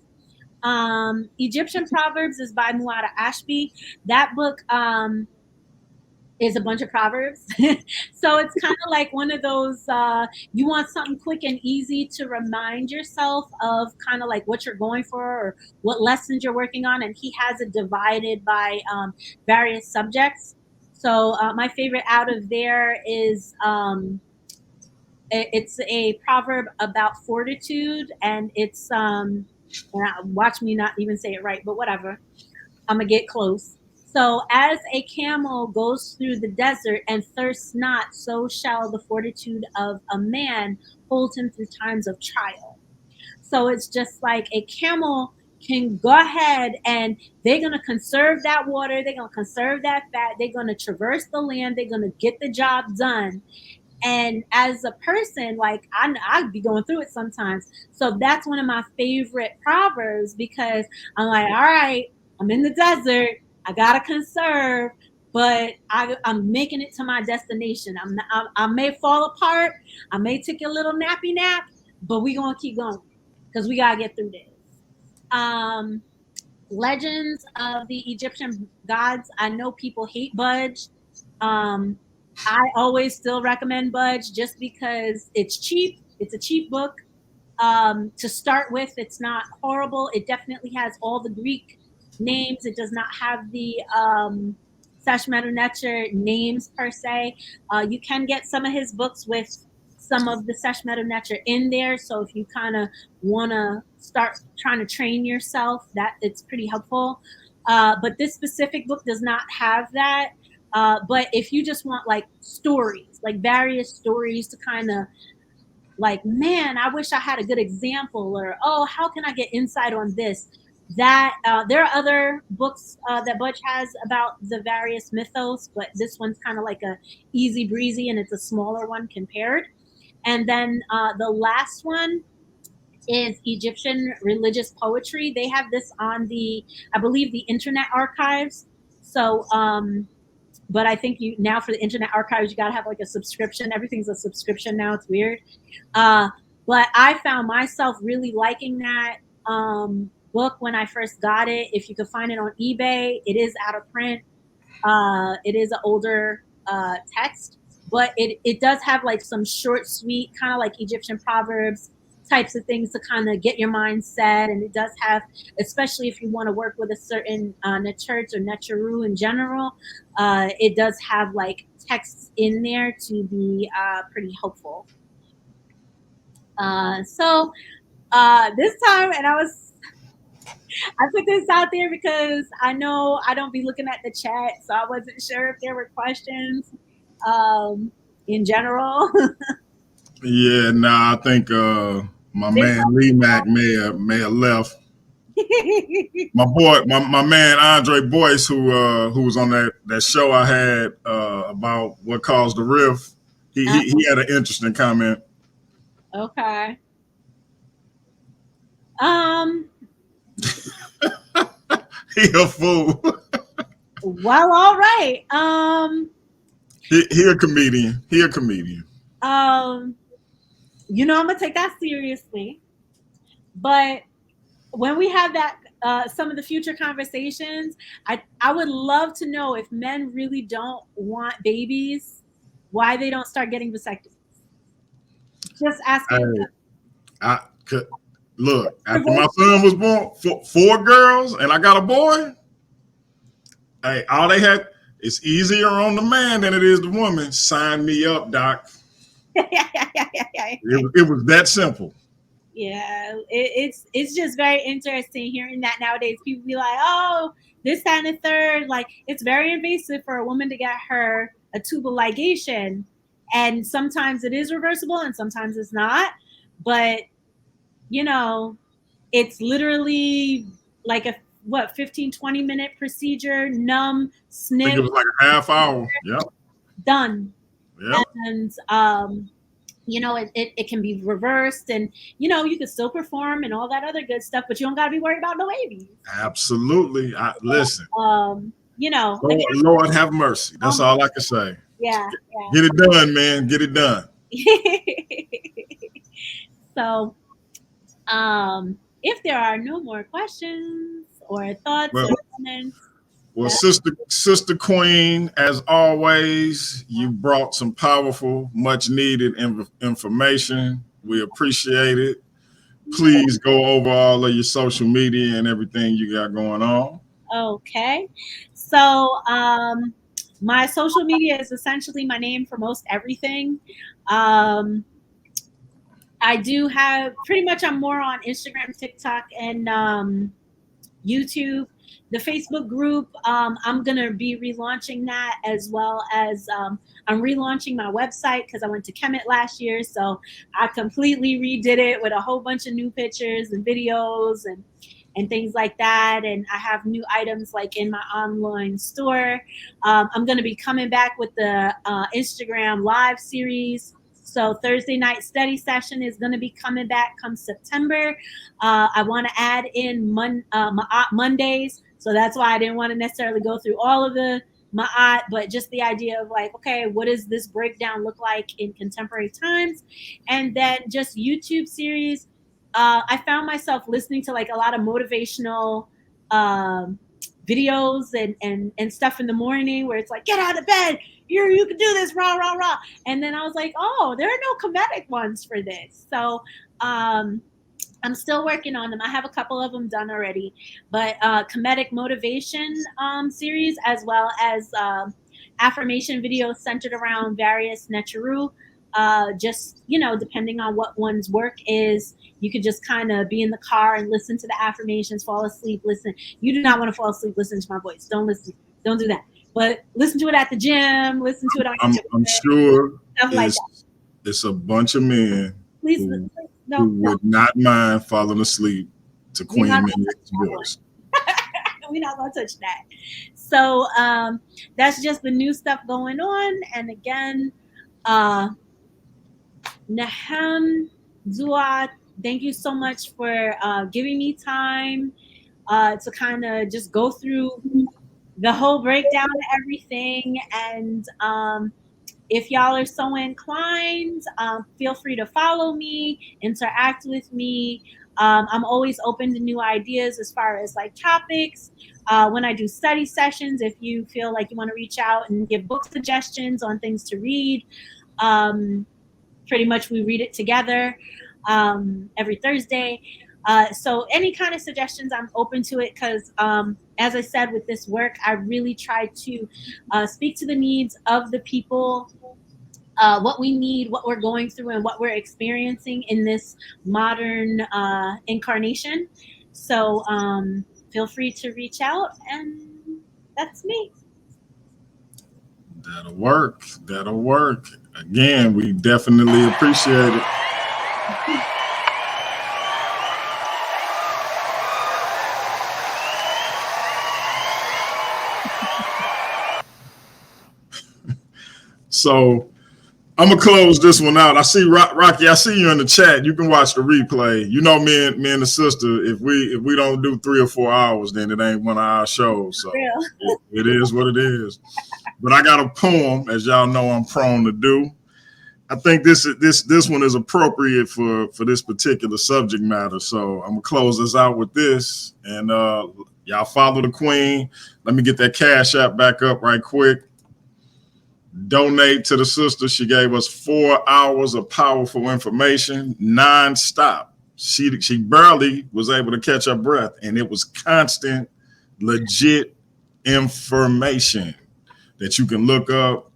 Egyptian Proverbs is by Muada Ashby. That book is a bunch of proverbs. So it's kind of like one of those, you want something quick and easy to remind yourself of kind of like what you're going for or what lessons you're working on. And he has it divided by various subjects. So my favorite out of there is it's a proverb about fortitude, and it's watch me not even say it right, but whatever. I'm gonna get close. So, as a camel goes through the desert and thirsts not, so shall the fortitude of a man hold him through times of trial. So it's just like a camel can go ahead and they're going to conserve that water, they're going to conserve that fat, they're going to traverse the land, they're going to get the job done. And as a person, like I'd be going through it sometimes. So that's one of my favorite proverbs, because I'm like, all right, I'm in the desert, I gotta conserve, but I'm making it to my destination. I may fall apart, I may take a little nappy nap, but we gonna keep going because we gotta get through this. Legends of the Egyptian gods. I know people hate Budge. I always still recommend Budge just because it's cheap. It's a cheap book to start with. It's not horrible. It definitely has all the Greek names. It does not have the Seshmetuneter names per se. You can get some of his books with some of the Seshmetuneter in there. So if you kind of want to start trying to train yourself, that it's pretty helpful. But this specific book does not have that. But if you just want like stories, like various stories to kind of like, man, I wish I had a good example, or, oh, how can I get insight on this? That there are other books that Butch has about the various mythos, but this one's kind of like a easy breezy, and it's a smaller one compared. And then the last one is Egyptian religious poetry. They have this on the, I believe, the Internet Archives. So, but I think you now for the Internet Archives, you got to have like a subscription. Everything's a subscription now. It's weird. Uh, but I found myself really liking that book when I first got it. If you could find it on eBay, it is out of print. It is an older text, but it does have like some short, sweet, kind of like Egyptian proverbs types of things to kind of get your mind set. And it does have, especially if you want to work with a certain church or Necharu in general, it does have like texts in there to be pretty helpful. So this time, and I put this out there because I know I don't be looking at the chat, so I wasn't sure if there were questions in general. Yeah, nah, I think my man Lee Mack may have left. My boy, my man Andre Boyce, who was on that show I had about what caused the rift, he had an interesting comment. Okay. He a fool. Well, all right. He a comedian. He a comedian. You know, I'm gonna take that seriously, but when we have that some of the future conversations, I would love to know if men really don't want babies, why they don't start getting vasectomies. Just asking. I could look after my son was born, four girls, and I got a boy. Hey, all they had, it's easier on the man than it is the woman. Sign me up, doc. It was that simple. Yeah, it's just very interesting hearing that nowadays. People be like, oh, this, that, and the third. Like, it's very invasive for a woman to get her a tubal ligation. And sometimes it is reversible and sometimes it's not. But, you know, it's literally like a, 15, 20-minute procedure, numb, snip. I think it was like a half hour. Yep. Done. Yep. And, you know, it can be reversed, and, you know, you can still perform and all that other good stuff, but you don't got to be worried about no babies. Absolutely. Listen. You know, Lord have mercy. That's all I can say. Yeah. Get it done, man. Get it done. So, if there are no more questions or thoughts or comments. Well, Sister Queen, as always, you brought some powerful, much needed information. We appreciate it. Please go over all of your social media and everything you got going on. Okay. So my social media is essentially my name for most everything. I do have pretty much, I'm more on Instagram, TikTok, and YouTube. The Facebook group, I'm going to be relaunching that, as well as I'm relaunching my website because I went to Kemetic last year. So I completely redid it with a whole bunch of new pictures and videos and things like that. And I have new items like in my online store. I'm going to be coming back with the Instagram live series. So Thursday night study session is going to be coming back come September. I want to add in Mondays. So that's why I didn't want to necessarily go through all of the Ma'at, but just the idea of like, okay, what does this breakdown look like in contemporary times? And then just YouTube series. I found myself listening to like a lot of motivational videos and stuff in the morning where it's like, get out of bed, you can do this, rah, rah, rah. And then I was like, oh, there are no Kemetic ones for this. So I'm still working on them. I have a couple of them done already, but Kemetic motivation series, as well as affirmation videos centered around various Necharu. Just, you know, depending on what one's work is, you could just kind of be in the car and listen to the affirmations, fall asleep, listen. You do not want to fall asleep, listen to my voice. Don't do that. But listen to it at the gym, listen to it on I'm sure stuff like that. It's a bunch of men Please, who no, would not mind falling asleep to Queen Meniet's voice. we're not gonna touch that. So that's just the new stuff going on. And again, Nahem Zua, thank you so much for giving me time to kind of just go through the whole breakdown of everything. And if y'all are so inclined, feel free to follow me, interact with me. I'm always open to new ideas as far as like topics. When I do study sessions, if you feel like you want to reach out and give book suggestions on things to read, pretty much we read it together every Thursday. So any kind of suggestions, I'm open to it because, as I said, with this work, I really try to speak to the needs of the people, what we need, what we're going through, and what we're experiencing in this modern incarnation. So feel free to reach out, and that's me. That'll work. That'll work. Again, we definitely appreciate it. So I'm gonna close this one out. I see Rocky. I see you in the chat. You can watch the replay. You know, me and the sister. If we don't do 3 or 4 hours, then it ain't one of our shows. So it is what it is. But I got a poem, as y'all know, I'm prone to do. I think this one is appropriate for this particular subject matter. So I'm gonna close this out with this, and y'all follow the queen. Let me get that Cash App back up right quick. Donate to the sister. She gave us 4 hours of powerful information, non-stop. She barely was able to catch her breath, and it was constant, legit information that you can look up,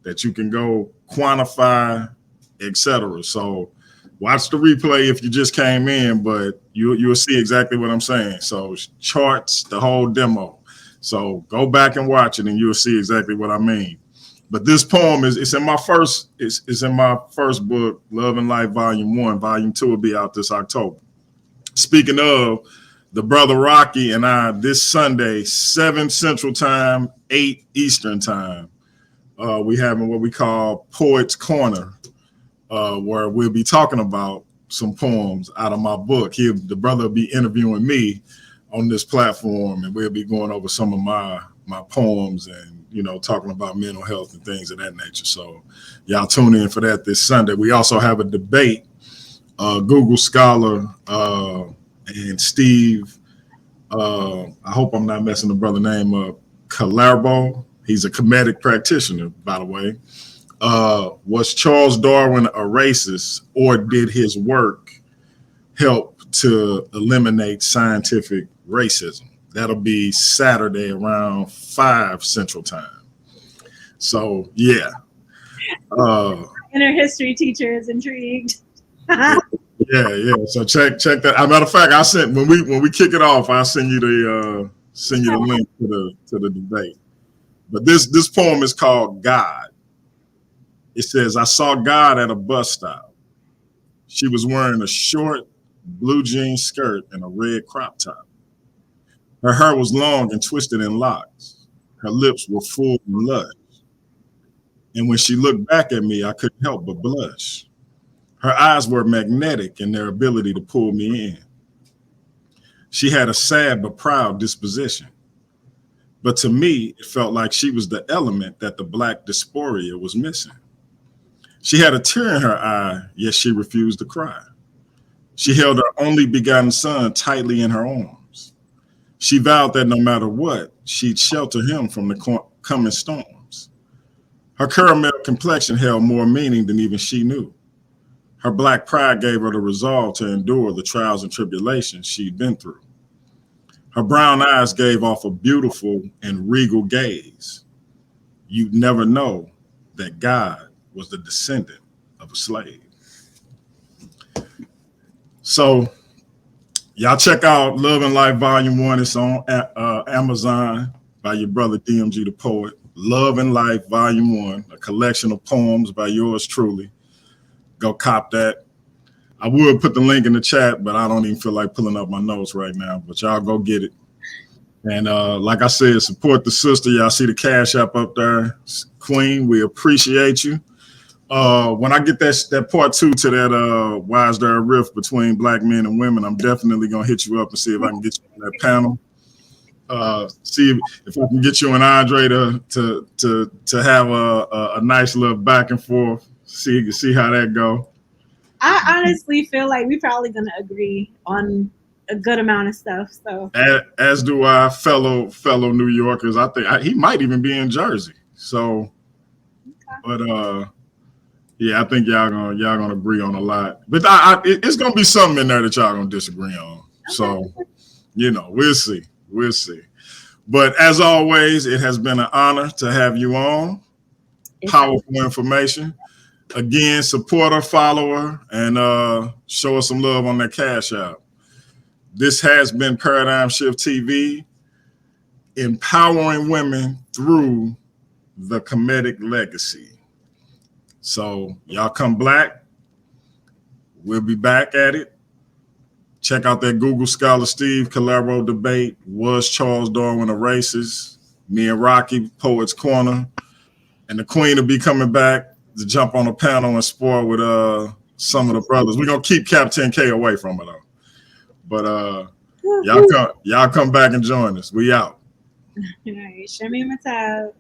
that you can go quantify, etc. So watch the replay if you just came in, but you'll see exactly what I'm saying. So charts, the whole demo. So go back and watch it, and you'll see exactly what I mean. But this poem it's in my first book, Love and Life Volume 1. Volume 2 will be out this October. Speaking of, the brother Rocky and I, this Sunday, 7 Central Time, 8 Eastern Time, we having what we call Poets Corner, where we'll be talking about some poems out of my book. The brother will be interviewing me on this platform, and we'll be going over some of my poems and, you know, talking about mental health and things of that nature. So y'all tune in for that this Sunday. We also have a debate. Google Scholar and Steve, I hope I'm not messing the brother name up, Calarbo. He's a Kemetic practitioner, by the way. Was Charles Darwin a racist, or did his work help to eliminate scientific racism? That'll be Saturday around 5 Central Time. So yeah. Inner history teacher is intrigued. Yeah. So check that. As a matter of fact, I sent when we kick it off, I'll send you the link to the debate. But this poem is called God. It says, I saw God at a bus stop. She was wearing a short blue jean skirt and a red crop top. Her hair was long and twisted in locks. Her lips were full and lush. And when she looked back at me, I couldn't help but blush. Her eyes were magnetic in their ability to pull me in. She had a sad but proud disposition. But to me, it felt like she was the element that the Black dysphoria was missing. She had a tear in her eye, yet she refused to cry. She held her only begotten son tightly in her arms. She vowed that no matter what, she'd shelter him from the coming storms. Her caramel complexion held more meaning than even she knew. Her Black pride gave her the resolve to endure the trials and tribulations she'd been through. Her brown eyes gave off a beautiful and regal gaze. You'd never know that God was the descendant of a slave. So y'all check out Love and Life Volume 1. It's on Amazon by your brother DMG the Poet. Love and Life Volume 1, a collection of poems by yours truly. Go cop that. I would put the link in the chat, but I don't even feel like pulling up my notes right now. But y'all go get it. And like I said, support the sister. Y'all see the Cash App up there. Queen, we appreciate you. When I get that part 2 to that why is there a rift between black men and women, I'm definitely gonna hit you up and see if I can get you on that panel. See if I can get you and Andre to have a nice little back and forth. See how that go. I honestly feel like we're probably gonna agree on a good amount of stuff. So as do I, fellow New Yorkers. I think he might even be in Jersey. So, but yeah, I think y'all gonna agree on a lot. But it's gonna be something in there that y'all gonna disagree on. So, we'll see. But as always, it has been an honor to have you on. Powerful information. Again, support her, follow her, and show us some love on that Cash App. This has been Paradigm Shift TV, empowering women through the Kemetic legacy. So y'all come black. We'll be back at it. Check out that Google Scholar Steve Calero debate. Was Charles Darwin a racist? Me and Rocky, Poets Corner. And the Queen will be coming back to jump on a panel and spar with some of the brothers. We're gonna keep Cap 10K away from it though. But y'all come back and join us. We out. All right, show me my tab.